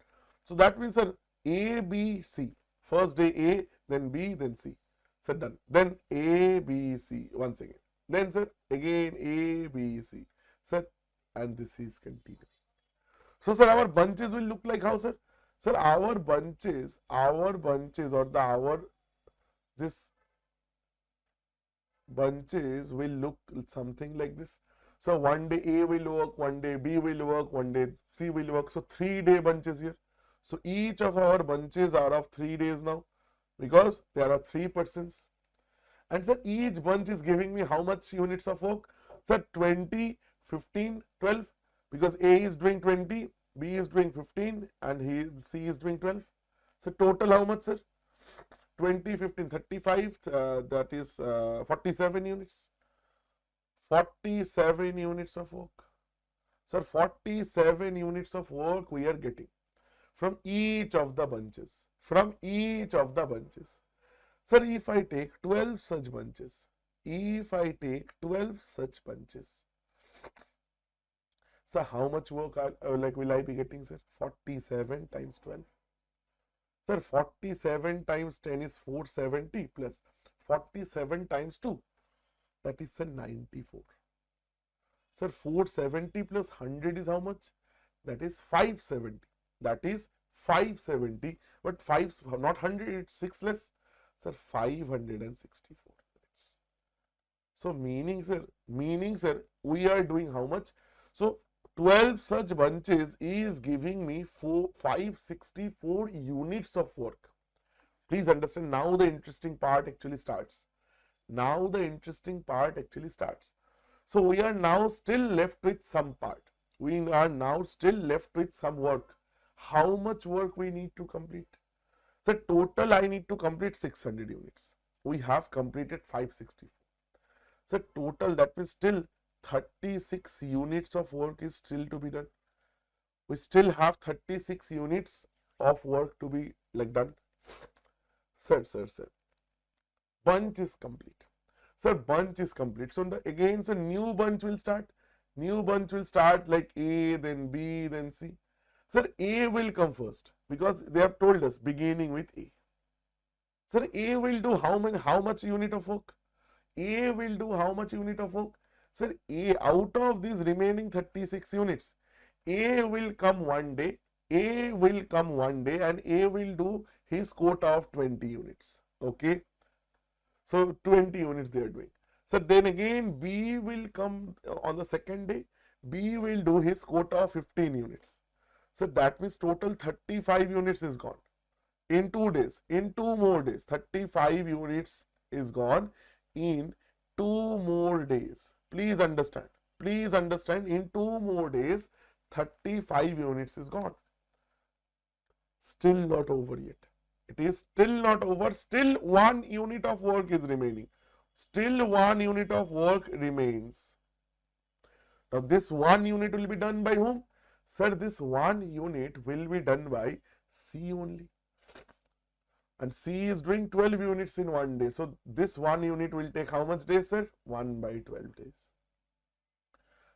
So that means sir, A, B, C. First day A, then B, then C. Sir, done. Then A, B, C once again. Then sir, again A, B, C. Sir, and this is continuing. So sir, our bunches will look like how, sir? Sir, our bunches bunches will look something like this. So one day A will work, one day B will work, one day C will work. So 3-day bunches here. So each of our bunches are of 3 days now, because there are 3 persons. And sir, each bunch is giving me how much units of work? Sir, 20, 15, 12, because A is doing 20, B is doing 15, and C is doing 12. So total how much, sir? 20, 15, 35, that is 47 units. 47 units of work. Sir, 47 units of work we are getting from each of the bunches. From each of the bunches. Sir, if I take 12 such bunches, so how much work will I be getting, sir? 47 times 12. Sir, 47 times 10 is 470 plus 47 times 2. That is, sir, 94. Sir, 470 plus 100 is how much? That is 570. that is 570, but 5 not 100, it's 6 less, sir, 564 minutes. So meaning sir, we are doing how much? So 12 such bunches is giving me 564 units of work. Please understand, now the interesting part actually starts. Now the interesting part actually starts. So we are now still left with some part. We are now still left with some work. How much work we need to complete? So total I need to complete 600 units. We have completed 564. So total, that means still 36 units of work is still to be done. We still have 36 units of work to be done. Sir. Bunch is complete. Sir, bunch is complete. So again, so new bunch will start. New bunch will start like A, then B, then C. Sir, A will come first because they have told us beginning with A. Sir, A will do how much unit of work? A will do how much unit of work? Sir, A, out of these remaining 36 units, A will come one day. A will come one day and A will do his quota of 20 units. Okay. So 20 units they are doing. So then again B will come on the second day. B will do his quota of 15 units. So that means total 35 units is gone. In 2 days, in 2 more days, 35 units is gone in 2 more days. Please understand, in 2 more days, 35 units is gone. Still not over yet. It is still not over. Still 1 unit of work is remaining. Still 1 unit of work remains. Now this 1 unit will be done by whom? Sir, this 1 unit will be done by C only. And C is doing 12 units in 1 day. So this 1 unit will take how much days, sir? 1 by 12 days.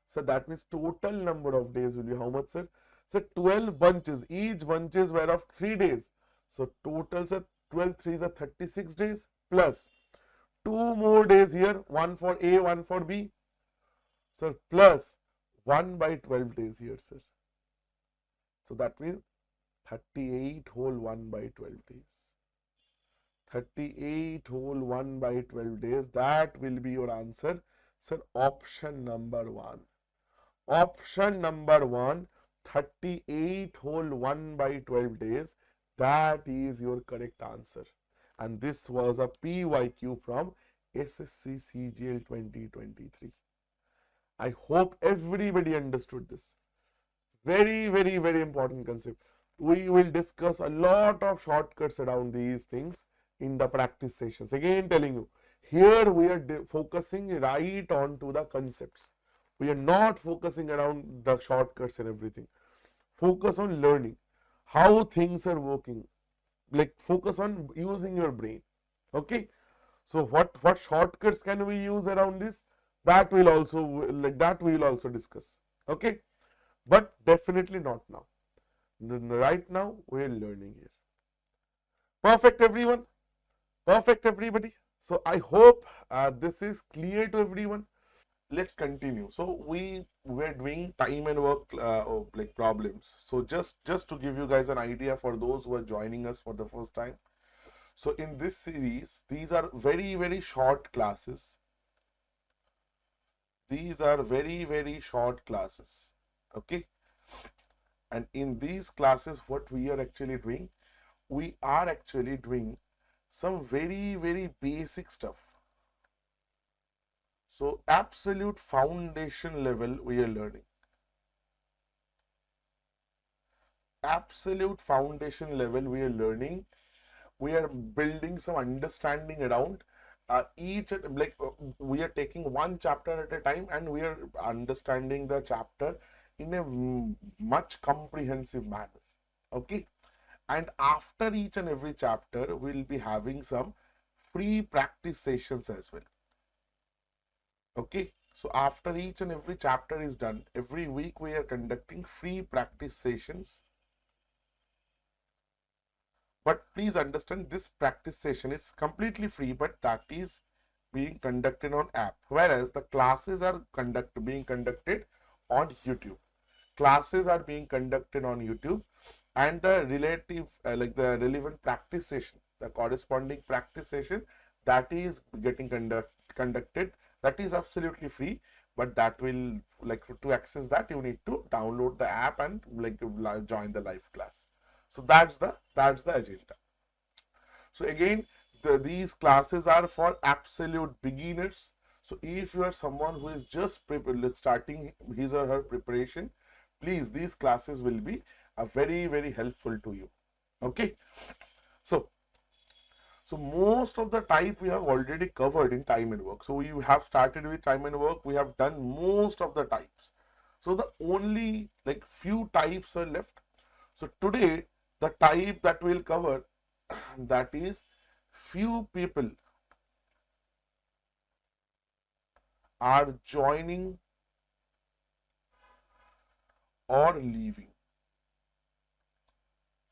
So that means total number of days will be how much, sir? So 12 bunches. Each bunches were of 3 days. So total, sir, 12 3s are 36 days plus 2 more days here, 1 for A, 1 for B. Sir, plus 1 by 12 days here, sir. So that means 38 whole 1 by 12 days. 38 whole 1 by 12 days. That will be your answer. Sir, option number 1. Option number 1, 38 whole 1 by 12 days. That is your correct answer. And this was a PYQ from SSC CGL 2023. I hope everybody understood this. Very, very, very important concept. We will discuss a lot of shortcuts around these things in the practice sessions. Again telling you, here we are focusing right on to the concepts. We are not focusing around the shortcuts and everything. Focus on learning how things are working. Like focus on using your brain. Okay. So what shortcuts can we use around this? That will also we will also discuss. Okay. But definitely not now. Right now we are learning here. Perfect, everyone. Perfect, everybody. So I hope this is clear to everyone. Let's continue. So we were doing time and work problems. So just to give you guys an idea for those who are joining us for the first time. So in this series, these are very, very short classes. These are very, very short classes. Okay. And in these classes, what we are actually doing, we are actually doing some very, very basic stuff. So absolute foundation level we are learning. Absolute foundation level we are learning. We are building some understanding around we are taking one chapter at a time and we are understanding the chapter in a much comprehensive manner. Okay. And after each and every chapter, we'll be having some free practice sessions as well. Okay. So after each and every chapter is done, every week we are conducting free practice sessions. But please understand, this practice session is completely free, but that is being conducted on app. Whereas the classes are being conducted on YouTube. Classes are being conducted on YouTube. and the relative the relevant practice session, the corresponding practice session that is getting conducted, that is absolutely free. But that will, to access that, you need to download the app and join the live class. So that's the agenda. So again, these classes are for absolute beginners. So if you are someone who is just starting his or her preparation, please, these classes will be very, very helpful to you. Okay. So most of the type we have already covered in time and work. So we have started with time and work. We have done most of the types. So the only few types are left. So today the type that we'll cover, that is, few people are joining or leaving.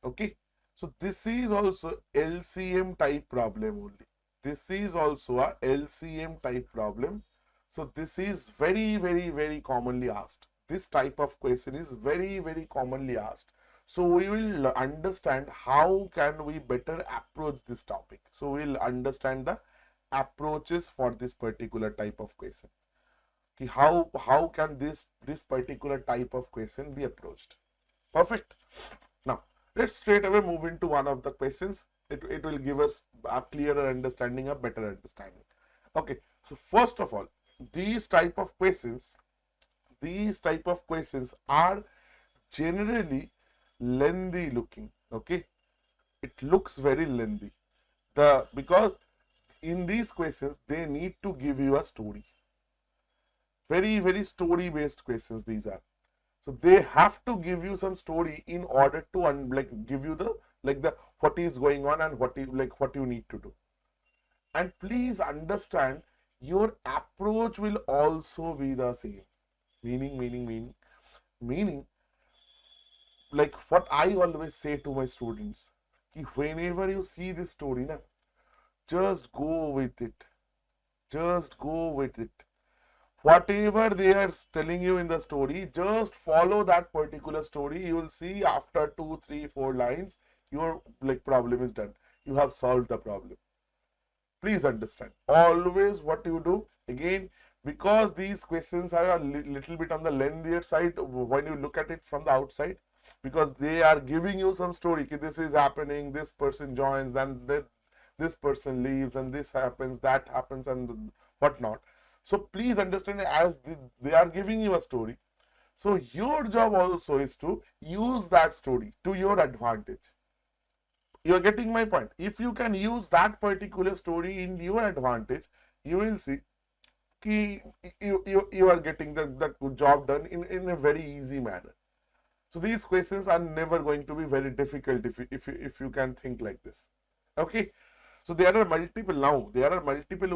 Okay. So this is also LCM type problem only. This is also a LCM type problem. So this is very, very, very commonly asked. This type of question is very, very commonly asked. So we will understand how can we better approach this topic. So we'll understand the approaches for this particular type of question. Okay, how can this particular type of question be approached? Perfect. Now let's straight away move into one of the questions. It will give us a clearer understanding, a better understanding. Okay, so first of all, these type of questions are generally lengthy looking. Okay, it looks very lengthy. Because in these questions they need to give you a story. Very, very story based questions these are. So they have to give you some story in order to give you the what is going on and what you need to do. And please understand, your approach will also be the same. Meaning, like what I always say to my students, whenever you see this story, just go with it. Just go with it. Whatever they are telling you in the story, just follow that particular story. You will see after 2, 3, 4 lines, your problem is done. You have solved the problem. Please understand. Always what you do, again, because these questions are a little bit on the lengthier side when you look at it from the outside, because they are giving you some story. This is happening, this person joins, then this person leaves, and this happens, that happens, and whatnot. So please understand, as they are giving you a story, so your job also is to use that story to your advantage. You are getting my point? If you can use that particular story in your advantage, you will see you are getting the job done in a very easy manner. So these questions are never going to be very difficult if you can think like this. Okay. So there are multiple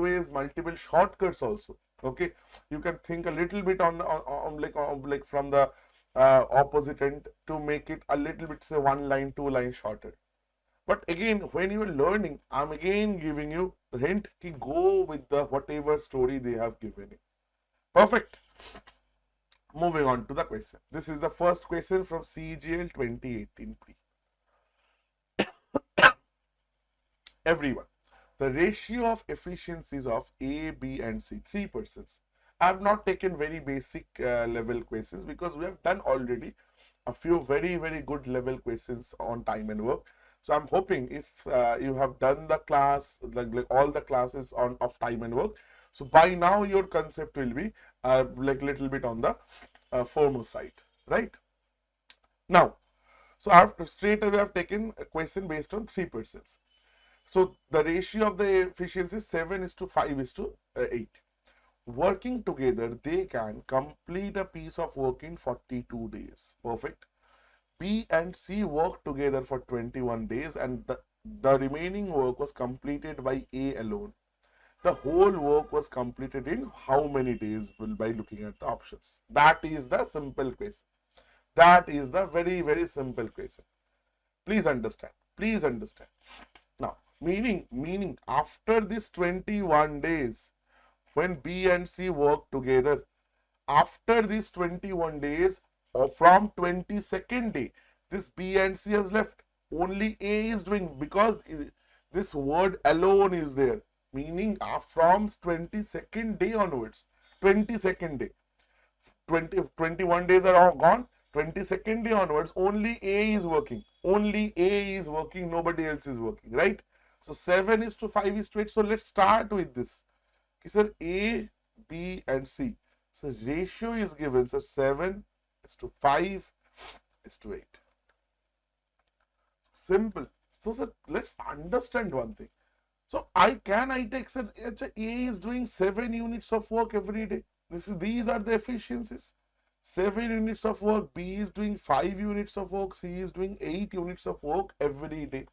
ways, multiple shortcuts also. Okay, you can think a little bit on from the opposite end to make it a little bit, say, 1 line, 2 lines shorter. But again, when you are learning, I'm again giving you the hint to go with the whatever story they have given you. Perfect. Moving on to the question. This is the first question from CGL 2018 pre. Everyone, the ratio of efficiencies of A, B and C, 3 persons. I have not taken very basic level questions because we have done already a few very, very good level questions on time and work. So I'm hoping if you have done the class, all the classes of time and work, so by now your concept will be little bit on the firmer side, right? Now, so after straight away I've taken a question based on 3 persons. So the ratio of the efficiency is 7:5:8. Working together, they can complete a piece of work in 42 days. Perfect. B and C worked together for 21 days and the remaining work was completed by A alone. The whole work was completed in how many days? By looking at the options. That is the simple question. That is the very, very simple question. Please understand. Please understand. Now, meaning after this 21 days, when B and C work together, after these 21 days or from 22nd day, This B and C has left. Only A is doing, because this word alone is there, meaning from 22nd day onwards. 22nd day. 21 days are all gone. 22nd day onwards, only A is working. Only A is working, nobody else is working, right? So 7:5:8. So let's start with this. Okay, sir, A, B, and C. So ratio is given, so 7:5:8. Simple. So sir, let's understand one thing. So I take, sir, A is doing 7 units of work every day. These are the efficiencies. 7 units of work, B is doing 5 units of work, C is doing 8 units of work every day.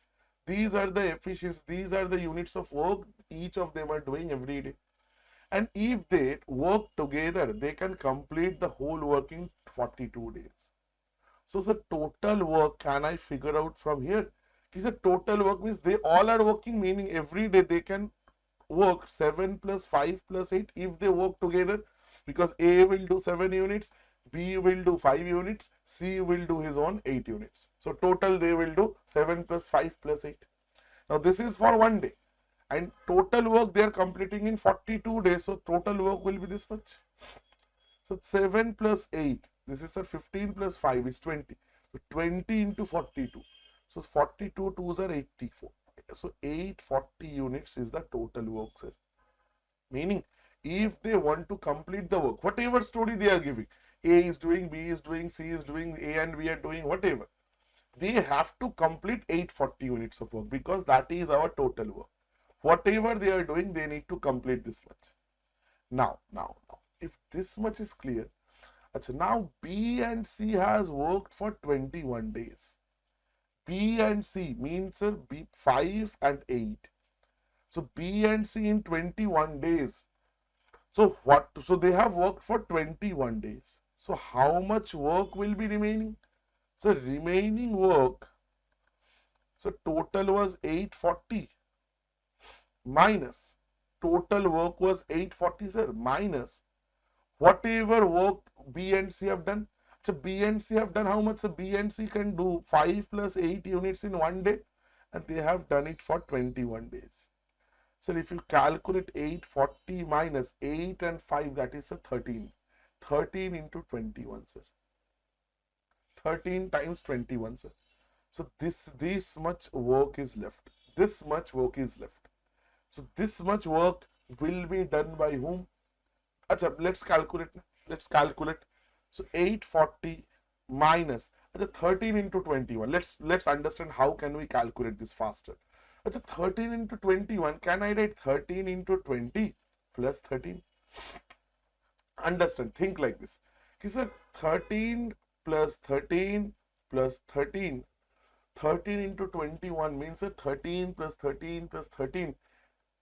These are the efficiencies, these are the units of work each of them are doing every day. And if they work together, they can complete the whole work in 42 days. So the total work, can I figure out from here? The total work means they all are working, meaning every day they can work 7 plus 5 plus 8 if they work together, because A will do 7 units, B will do 5 units, C will do his own 8 units. So total they will do 7 plus 5 plus 8. Now this is for one day, and total work they are completing in 42 days. So total work will be this much. So 7 plus 8, this is 15 plus 5 is 20. So 20 into 42. So 42 twos are 84. So 840 units is the total work, sir. Meaning, if they want to complete the work, whatever story they are giving, A is doing, B is doing, C is doing, A and B are doing, whatever, they have to complete 840 units of work, because that is our total work. Whatever they are doing, they need to complete this much. Now, if this much is clear, now B and C has worked for 21 days. B and C means, sir, B 5 and 8. So B and C in 21 days. So what? So they have worked for 21 days. So how much work will be remaining? So remaining work, so total was 840 minus, total work was 840, sir, minus whatever work B and C have done. So B and C have done how much? So B and C can do 5 plus 8 units in one day, and they have done it for 21 days. So if you calculate 840 minus 8 and 5, that is a 13. 13 into 21, sir. 13 times 21, sir. So this much work is left. This much work is left. So this much work will be done by whom? Achha, let's calculate. Let's calculate. So 840 minus 13 into 21. Let's understand how can we calculate this faster. 13 into 21. Can I write 13 into 20 plus 13? Understand? Think like this. Okay, sir, 13 plus 13 plus 13. 13 into 21 means 13 plus 13 plus 13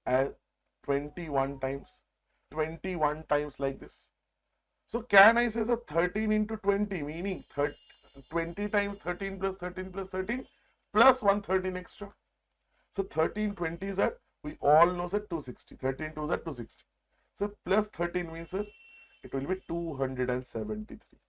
as 21 times. 21 times like this. So can I say 13 into 20, meaning 20 times 13 plus 13 plus 13 plus 113 extra. So 13 20s are, we all know, sir, 260. 13 2s are 260. So plus 13 means, sir, it will be 273.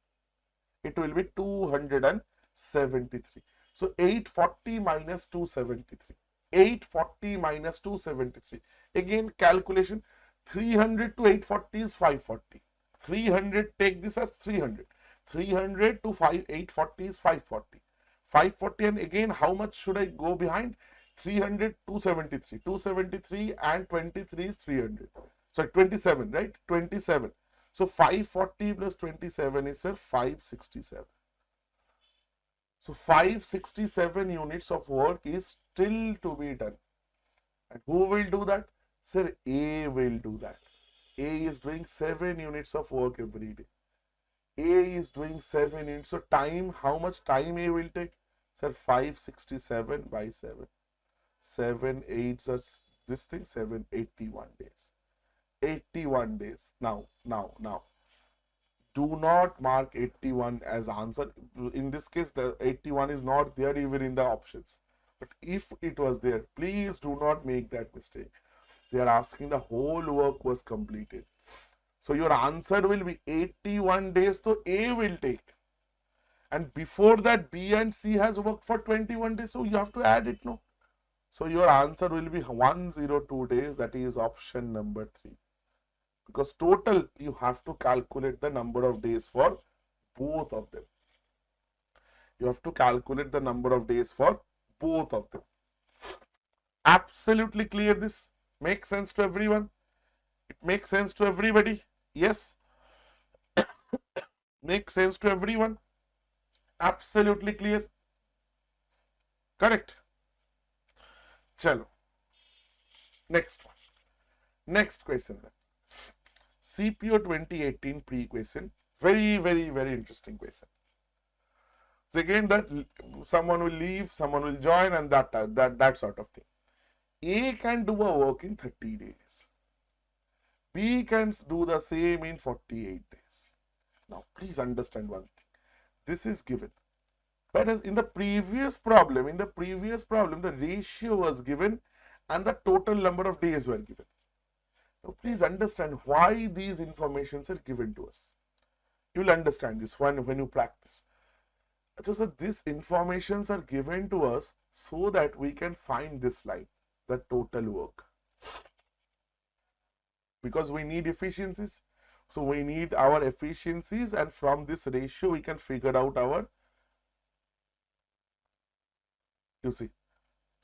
It will be 273. So 840 minus 273. 840 minus 273. Again calculation. 300 to 840 is 540. 300, take this as 300. 300 to 840 is 540. 540, and again how much should I go behind? 300, 273. 273 and 23 is 300. So 27, right? 27. So 540 plus 27 is, sir, 567. So 567 units of work is still to be done. And who will do that? Sir, A will do that. A is doing 7 units of work every day. A is doing 7 units. So time, how much time A will take? Sir, 567 by 7. 7 8s are this thing, 7, 81 days. 81 days. Now. Do not mark 81 as answer. In this case, the 81 is not there even in the options. But if it was there, please do not make that mistake. They are asking the whole work was completed. So your answer will be 81 days, so A will take. And before that, B and C has worked for 21 days. So you have to add it, no? So your answer will be 102 days. That is option number 3. Because total, you have to calculate the number of days for both of them. You have to calculate the number of days for both of them. Absolutely clear this? Makes sense to everyone? It makes sense to everybody? Yes? Makes sense to everyone? Absolutely clear? Correct? Chalo. Next one. Next question then. CPO 2018 pre-question. Very, very, very interesting question. So again, that someone will leave, someone will join, and that sort of thing. A can do a work in 30 days. B can do the same in 48 days. Now, please understand one thing. This is given. Whereas in the previous problem, the ratio was given and the total number of days were given. Now, please understand why these informations are given to us. You will understand this when you practice. So these informations are given to us so that we can find this line, the total work. Because we need efficiencies. So we need our efficiencies, and from this ratio we can figure out our, you see.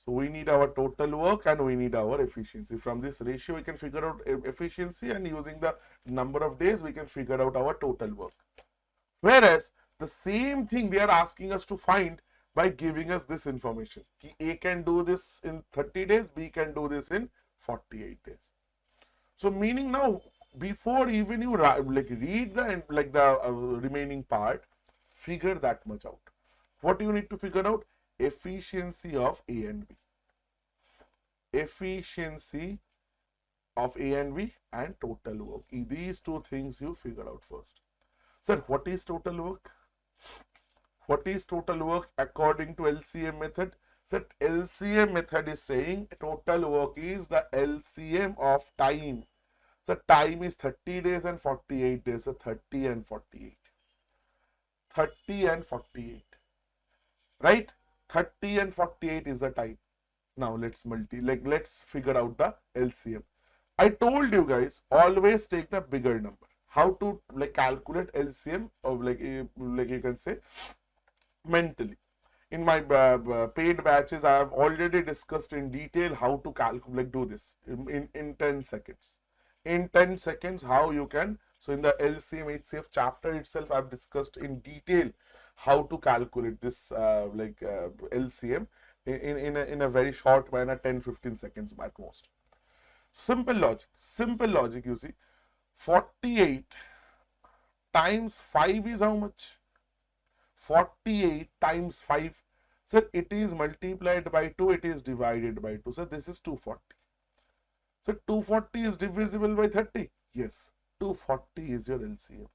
So we need our total work and we need our efficiency. From this ratio we can figure out efficiency, and using the number of days we can figure out our total work. Whereas the same thing they are asking us to find by giving us this information. A can do this in 30 days, B can do this in 48 days. So meaning now, before even you read the remaining part, figure that much out. What do you need to figure out? Efficiency of A and B. Efficiency of A and B and total work. These two things you figure out first. Sir, what is total work? What is total work according to LCM method? Sir, LCM method is saying total work is the LCM of time. So time is 30 days and 48 days. So 30 and 48. 30 and 48. Right? 30 and 48 is the time. Now let's figure out the LCM. I told you guys, always take the bigger number. How to calculate LCM of you can say mentally. In my paid batches, I have already discussed in detail how to calculate, do this in 10 seconds. In 10 seconds, how you can. So in the LCM HCF chapter itself, I have discussed in detail how to calculate this LCM in a very short manner, 10-15 seconds at most. Simple logic, you see. 48 times 5 is how much? 48 times 5. So it is multiplied by 2, it is divided by 2. So this is 240. So 240 is divisible by 30. Yes, 240 is your LCM.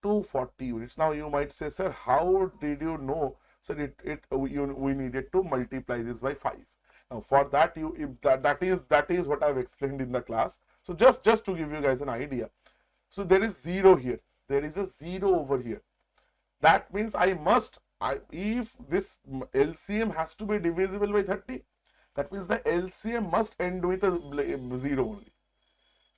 240 units. Now you might say, sir, how did you know? So we needed to multiply this by 5. Now for that, that is what I've explained in the class. So just to give you guys an idea. So there is 0 here. There is a 0 over here. That means if this LCM has to be divisible by 30, that means the LCM must end with a 0 only.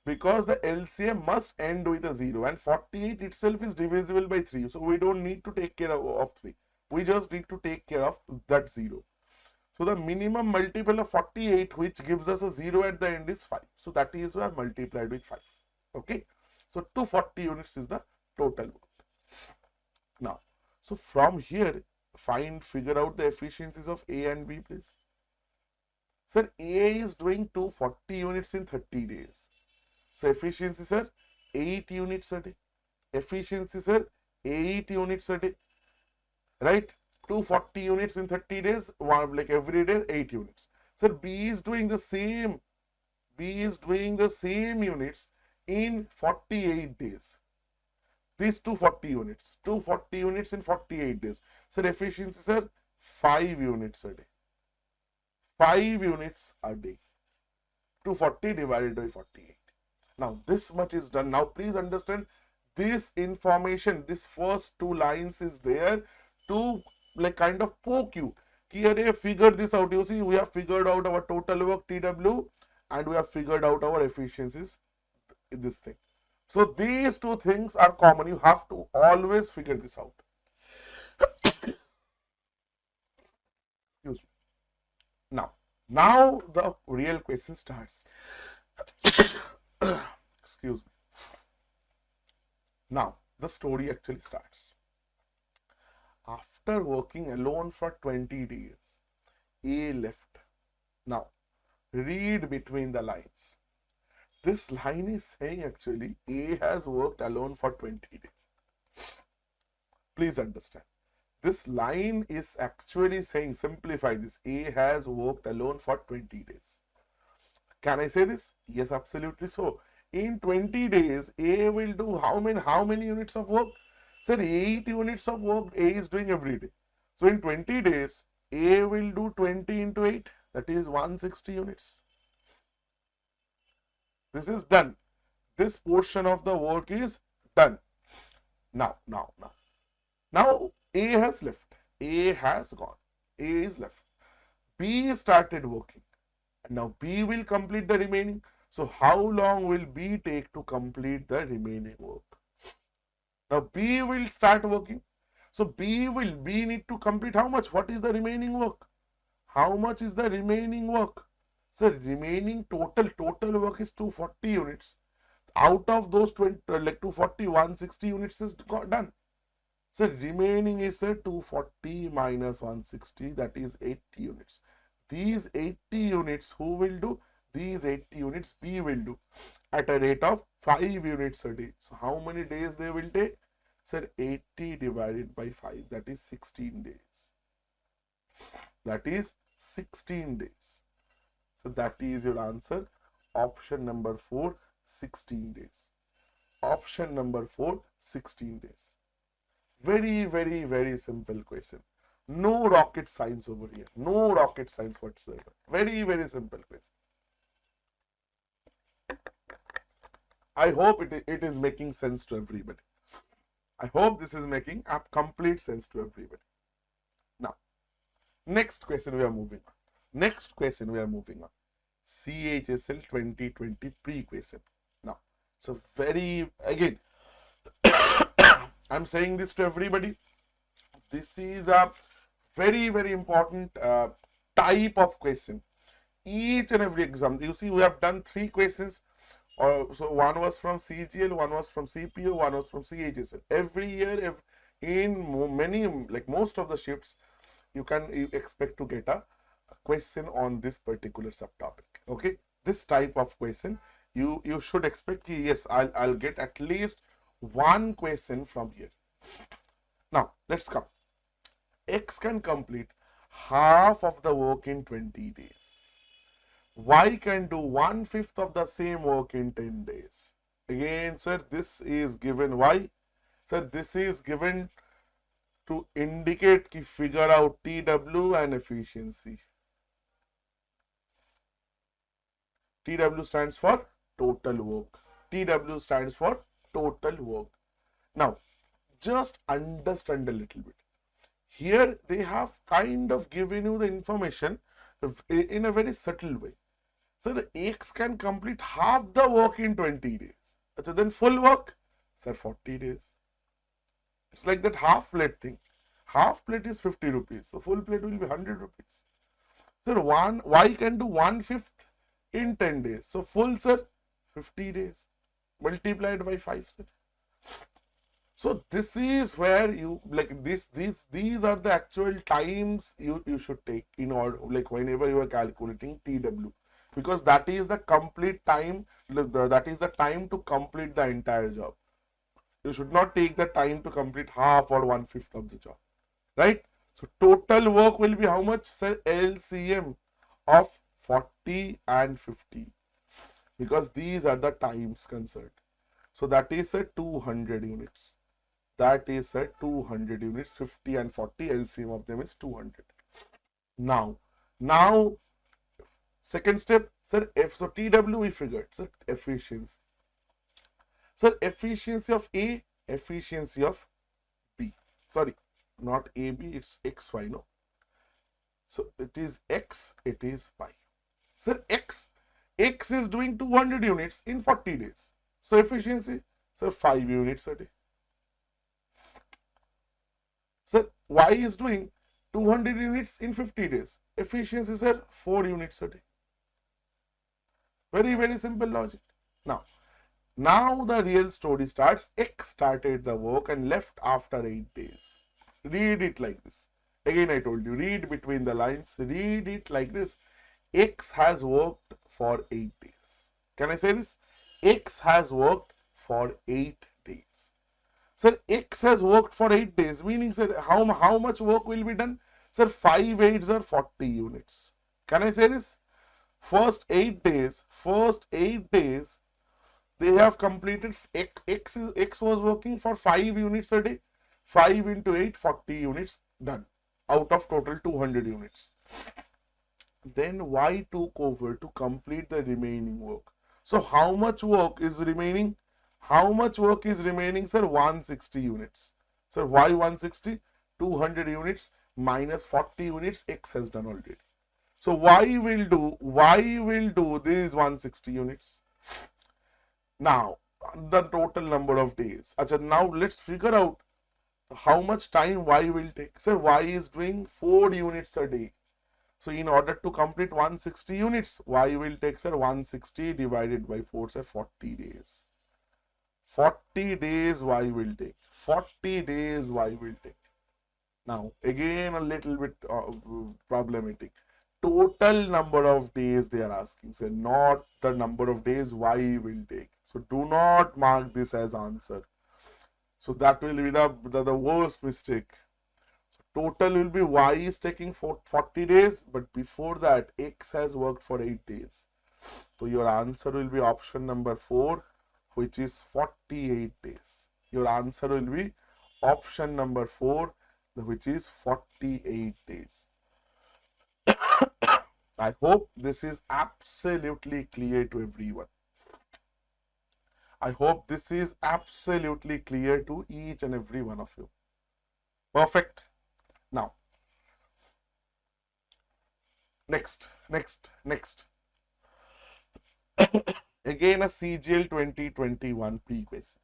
Because the LCM must end with a 0, and 48 itself is divisible by 3. So we don't need to take care of 3. We just need to take care of that 0. So the minimum multiple of 48, which gives us a 0 at the end, is 5. So that is why I multiplied with 5. Okay. So 240 units is the total work. Now, so from here, figure out the efficiencies of A and B, please. Sir, A is doing 240 units in 30 days. So efficiency, sir, 8 units a day. Efficiency, sir, 8 units a day. Right? 240 units in 30 days, every day 8 units. Sir, B is doing the same. B is doing the same units in 48 days. These 240 units. 240 units in 48 days. Sir, efficiency, sir, 5 units a day. 5 units a day. 240 divided by 48. Now, this much is done. Now, please understand, this information, this first two lines is there to like kind of poke you. Here, figure this out. You see, we have figured out our total work TW and we have figured out our efficiencies in this thing. So these two things are common. You have to always figure this out. Excuse me. Now the real question starts. Excuse me. Now the story actually starts. After working alone for 20 days, A left. Now read between the lines. This line is saying actually A has worked alone for 20 days. Please understand. This line is actually saying, simplify this, A has worked alone for 20 days. Can I say this? Yes, absolutely so. In 20 days, A will do how many units of work? Sir, 8 units of work A is doing every day. So in 20 days, A will do 20 into 8, that is 160 units. This is done. This portion of the work is done. Now, A has left. A has gone. A is left. B started working. And now B will complete the remaining. So how long will B take to complete the remaining work? Now B will start working. So B need to complete how much? What is the remaining work? How much is the remaining work? So remaining total work is 240 units. Out of those 240, 160 units is done. So remaining is 240 minus 160, that is 80 units. These 80 units who will do? These 80 units B will do at a rate of 5 units a day. So how many days they will take? Sir, 80 divided by 5, that is 16 days. That is 16 days. So that is your answer. Option number 4, 16 days. Option number 4, 16 days. Very, very, very simple question. No rocket science over here. No rocket science whatsoever. Very, very simple question. I hope it is making sense to everybody. I hope this is making complete sense to everybody. Now, next question we are moving on. Next question we are moving on. CHSL 2020 pre-question. Now, so very, again, I'm saying this to everybody. This is a very, very important type of question. Each and every exam, you see, we have done 3 questions. So one was from CGL, one was from CPO, one was from CHSL. Every year, in many, like most of the shifts, you expect to get a question on this particular subtopic. Okay, this type of question you should expect. Yes, I'll get at least one question from here. Now let's come. X can complete half of the work in 20 days. Y can do 1/5 of the same work in 10 days. Again, sir, this is given why? Sir, this is given to indicate ki figure out TW and efficiency. TW stands for total work. TW stands for total work. Now, just understand a little bit. Here they have kind of given you the information in a very subtle way. So the X can complete half the work in 20 days. So then full work, sir, 40 days. It's like that half plate thing. Half plate is 50 rupees. So full plate will be 100 rupees. Sir, Y can do 1/5 in 10 days. So full, sir, 50 days multiplied by 5, sir. So this is where you like these are the actual times you should take in order, like whenever you are calculating TW, because that is the complete time, that is the time to complete the entire job. You should not take the time to complete half or 1/5 of the job, right? So total work will be how much, sir? LCM of 40 and 50, because these are the times concerned. So that is 200 units. That is 200 units. 50 and 40, LCM of them is 200. Now second step, sir, so TW we figured, sir, efficiency. Sir, efficiency of A, efficiency of B. Sorry, not AB, it's XY, no? So it is X, it is Y. Sir, X is doing 200 units in 40 days. So efficiency, sir, 5 units a day. Sir, Y is doing 200 units in 50 days. Efficiency, sir, 4 units a day. Very, very simple logic. Now the real story starts. X started the work and left after 8 days. Read it like this. Again, I told you, read between the lines. Read it like this. X has worked for 8 days. Can I say this? X has worked for 8 days. Sir, X has worked for 8 days, meaning, sir, how much work will be done? Sir, 5 8s are 40 units. Can I say this? First 8 days, they have completed. X was working for 5 units a day. 5 into 8, 40 units done out of total 200 units. Then Y took over to complete the remaining work. So how much work is remaining? How much work is remaining, sir? 160 units. Sir, why 160? 200 units minus 40 units X has done already. So Y will do these 160 units. Now, the total number of days. Achha, now let's figure out how much time Y will take. Sir, Y is doing 4 units a day. So, in order to complete 160 units, Y will take, sir, 160 divided by 4, sir, 40 days. 40 days Y will take. 40 days Y will take. Now, again, a little bit problematic. Total number of days they are asking, sir, not the number of days Y will take. So, do not mark this as answer. So, that will be the worst mistake. Total will be Y is taking 40 days, but before that X has worked for 8 days. So your answer will be option number 4, which is 48 days. Your answer will be option number 4, which is 48 days. I hope this is absolutely clear to everyone. I hope this is absolutely clear to each and every one of you. Perfect. Now, next. Again, a CGL 2021 pre-question.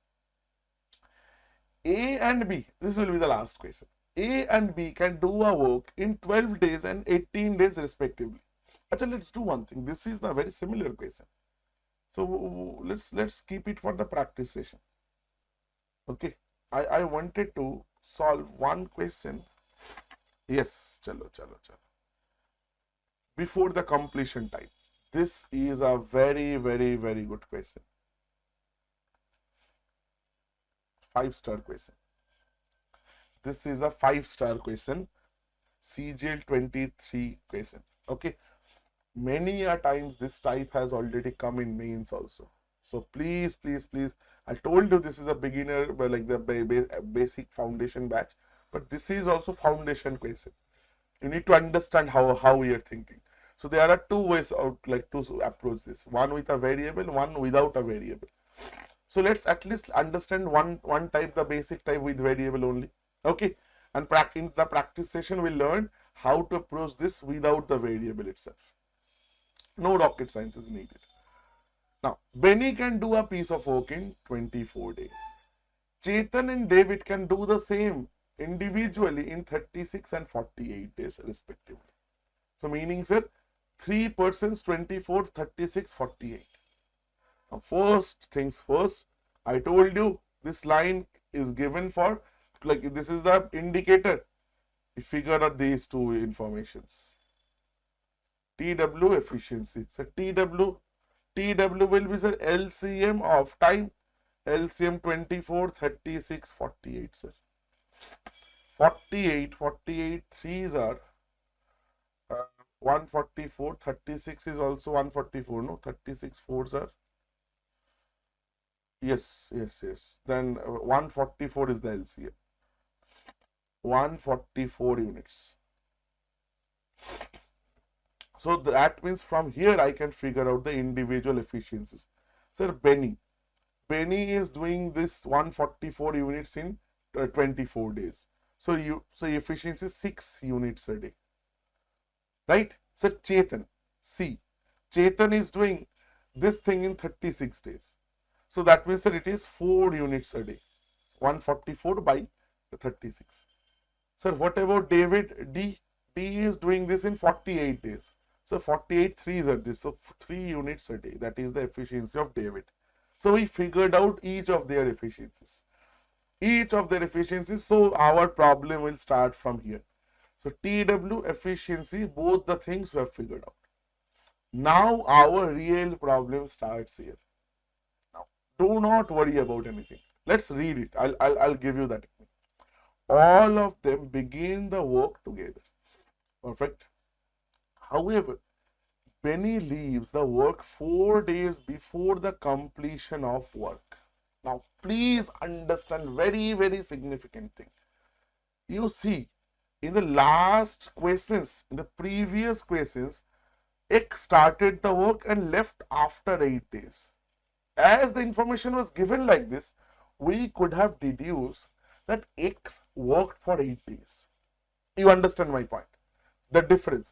A and B, this will be the last question. A and B can do a work in 12 days and 18 days respectively. Actually, let's do one thing. This is the very similar question. So let's keep it for the practice session. Okay. I wanted to solve one question. Yes, chalo. Before the completion time. This is a very, very, very good question. 5-star question. This is a 5-star question. CGL 23 question. Okay. Many a times this type has already come in mains also. So please. I told you this is a beginner, like the basic foundation batch. But this is also foundation question. You need to understand how we are thinking. So there are 2 ways out, like to approach this. One with a variable, one without a variable. So let's at least understand one type, the basic type with variable only. Okay. And in the practice session, we'll learn how to approach this without the variable itself. No rocket science is needed. Now, Benny can do a piece of work in 24 days. Chetan and David can do the same individually in 36 and 48 days respectively. So meaning, sir, 3 persons, 24, 36, 48. Now, first things first, I told you this line is given for, like, this is the indicator. We figure out these 2 informations. TW efficiency. So TW will be, sir, LCM of time. LCM 24, 36, 48, sir. 48 3s are 144, 36 is also 144, no? 36 4s are, yes. Then 144 is the LCM. 144 units. So that means from here I can figure out the individual efficiencies. Sir, Benny Benny is doing this 144 units in 24 days. So efficiency is 6 units a day. Right? So Chetan, see, Chetan is doing this thing in 36 days. So that means that it is 4 units a day. 144 by 36. Sir, what about David? D is doing this in 48 days. So 48 threes are this. So 3 units a day. That is the efficiency of David. So we figured out each of their efficiencies. So our problem will start from here. So TW efficiency, both the things we have figured out. Now our real problem starts here. Now, do not worry about anything. Let's read it. I'll give you that technique. All of them begin the work together. Perfect. However, Benny leaves the work 4 days before the completion of work. Now, please understand very, very significant thing. You see, in the last questions, in the previous questions, X started the work and left after 8 days. As the information was given like this, we could have deduced that X worked for 8 days. You understand my point? The difference.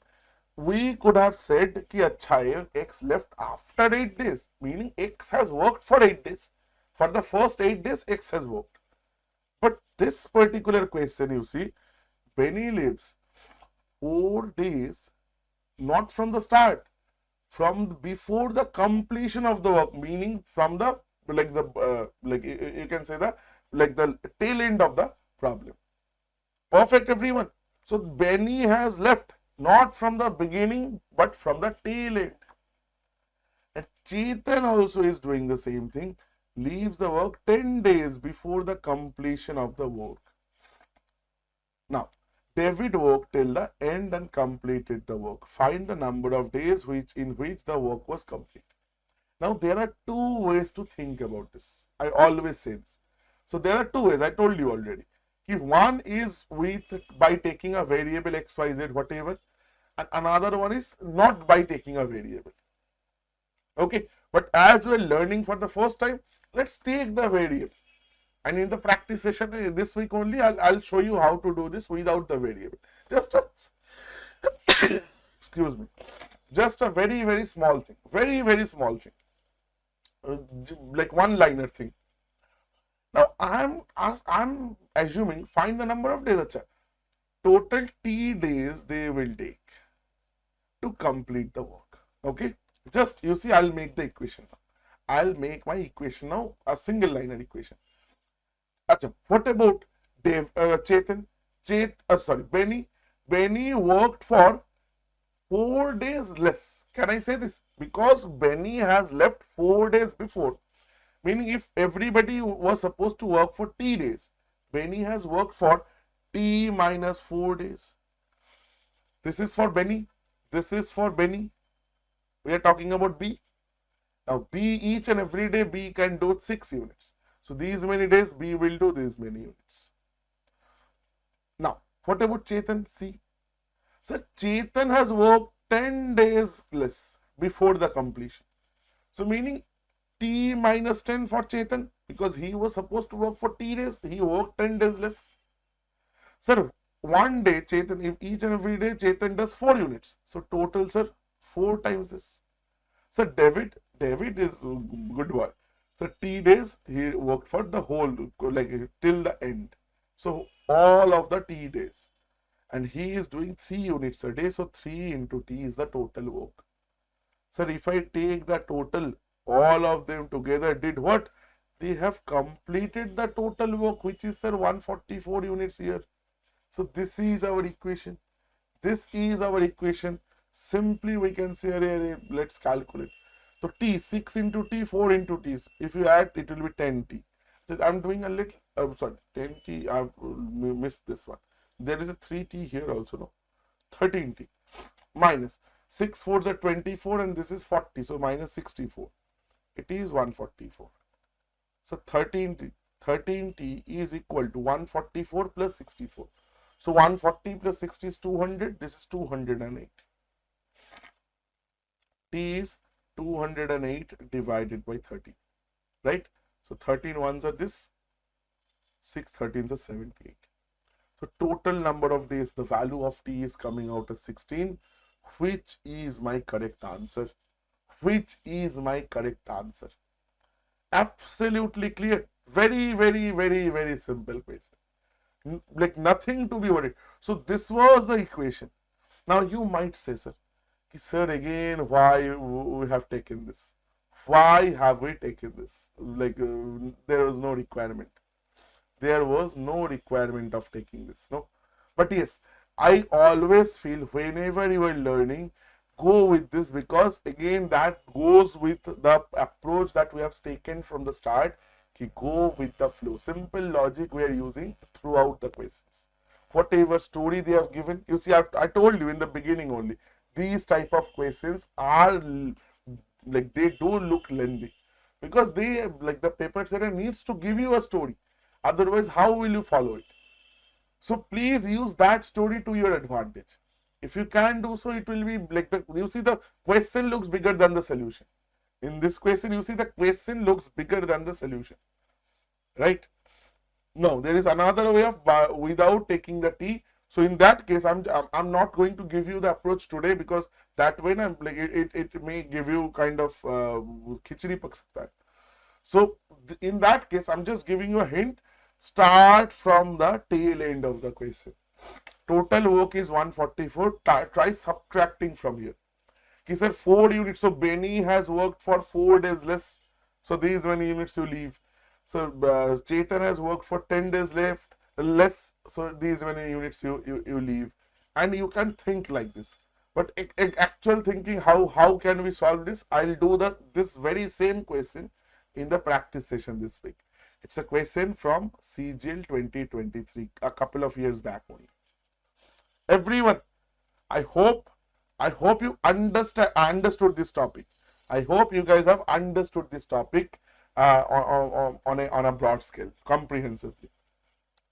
We could have said कि अच्छा है, X left after 8 days, meaning X has worked for 8 days. For the first 8 days, X has worked. But this particular question, you see, Benny lives 4 days, not from the start, from before the completion of the work, meaning from the you can say the tail end of the problem. Perfect, everyone. So Benny has left not from the beginning but from the tail end. And Chetan also is doing the same thing, leaves the work 10 days before the completion of the work. Now, David worked till the end and completed the work. Find the number of days in which the work was complete. Now, there are 2 ways to think about this. I always say this. So, there are 2 ways. I told you already. If one is by taking a variable x, y, z, whatever, and another one is not by taking a variable. Okay. But as we are learning for the first time, let's take the variable. And in the practice session this week only, I'll show you how to do this without the variable. Just a excuse me. Just a very, very small thing. Very, very small thing. Like one-liner thing. Now I'm assuming find the number of days. Achha. Total T days they will take to complete the work. Okay. Just you see, I'll make the equation now. I'll make my equation now a single liner equation. Achha, what about Chetan? Benny. Benny worked for 4 days less. Can I say this? Because Benny has left 4 days before. Meaning if everybody was supposed to work for T days, Benny has worked for T minus 4 days. This is for Benny. This is for Benny. We are talking about B. Now B, each and every day B can do 6 units. So these many days B will do these many units. Now, what about Chetan? See. So Chetan has worked 10 days less before the completion. So meaning T minus 10 for Chetan, because he was supposed to work for T days, he worked 10 days less. Sir, one day Chetan, if each and every day Chetan does 4 units. So total, sir, 4 times this. So David is a good one. So T days, he worked for the whole, like till the end. So all of the T days. And he is doing 3 units a day. So 3 into T is the total work. Sir, if I take the total, all of them together did what? They have completed the total work, which is, sir, 144 units here. So this is our equation. This is our equation. Simply we can say, let's calculate. So T, 6 into T, 4 into T. If you add, it will be 10T. So I'm doing a little, 10T, I've missed this one. There is a 3T here also, no? 13T minus 6 4s are 24 and this is 40. So minus 64. It is 144. So 13T is equal to 144 plus 64. So 140 plus 60 is 200. This is 208. T is 208 divided by 30. Right? So 13 ones are this, 6 13s are 78. So total number of days, the value of t is coming out as 16, which is my correct answer. Which is my correct answer. Absolutely clear. Very, very, very, very simple question. Like nothing to be worried. So this was the equation. Now you might say, sir, again, why we have taken this? Why have we taken this? Like there was no requirement. There was no requirement of taking this, no. But yes, I always feel whenever you are learning, go with this, because again that goes with the approach that we have taken from the start. Go with the flow. Simple logic we are using throughout the questions. Whatever story they have given, you see, I told you in the beginning only, these type of questions are like, they do look lengthy, because they, like, the paper setter needs to give you a story. Otherwise, how will you follow it? So please use that story to your advantage. If you can do so, it will be like, you see, the question looks bigger than the solution. In this question, you see, the question looks bigger than the solution, right? No, there is another way of without taking the t. So in that case, I'm not going to give you the approach today, because that way I'm like, it may give you kind of khichdi pak sakta hai. So in that case, I'm just giving you a hint. Start from the tail end of the question. Total work is 144. Try subtracting from here. Okay, sir, 4 units. So Benny has worked for 4 days less. So these many units you leave. So Chetan has worked for 10 days less. So these many units you leave. And you can think like this. But actual thinking, how can we solve this? I'll do this very same question in the practice session this week. It's a question from CGL 2023, a couple of years back only. Everyone, I hope you understood this topic. I hope you guys have understood this topic on a broad scale, comprehensively.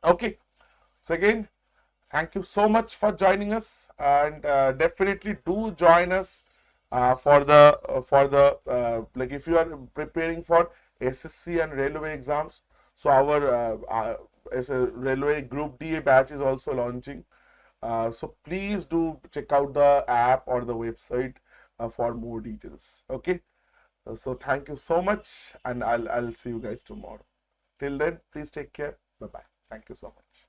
Okay. So again, thank you so much for joining us, and definitely do join us for the like, if you are preparing for SSC and railway exams. So our as a railway Group D batch is also launching. So please do check out the app or the website for more details. Okay. So thank you so much, and I'll see you guys tomorrow. Till then, please take care. Bye bye. Thank you so much.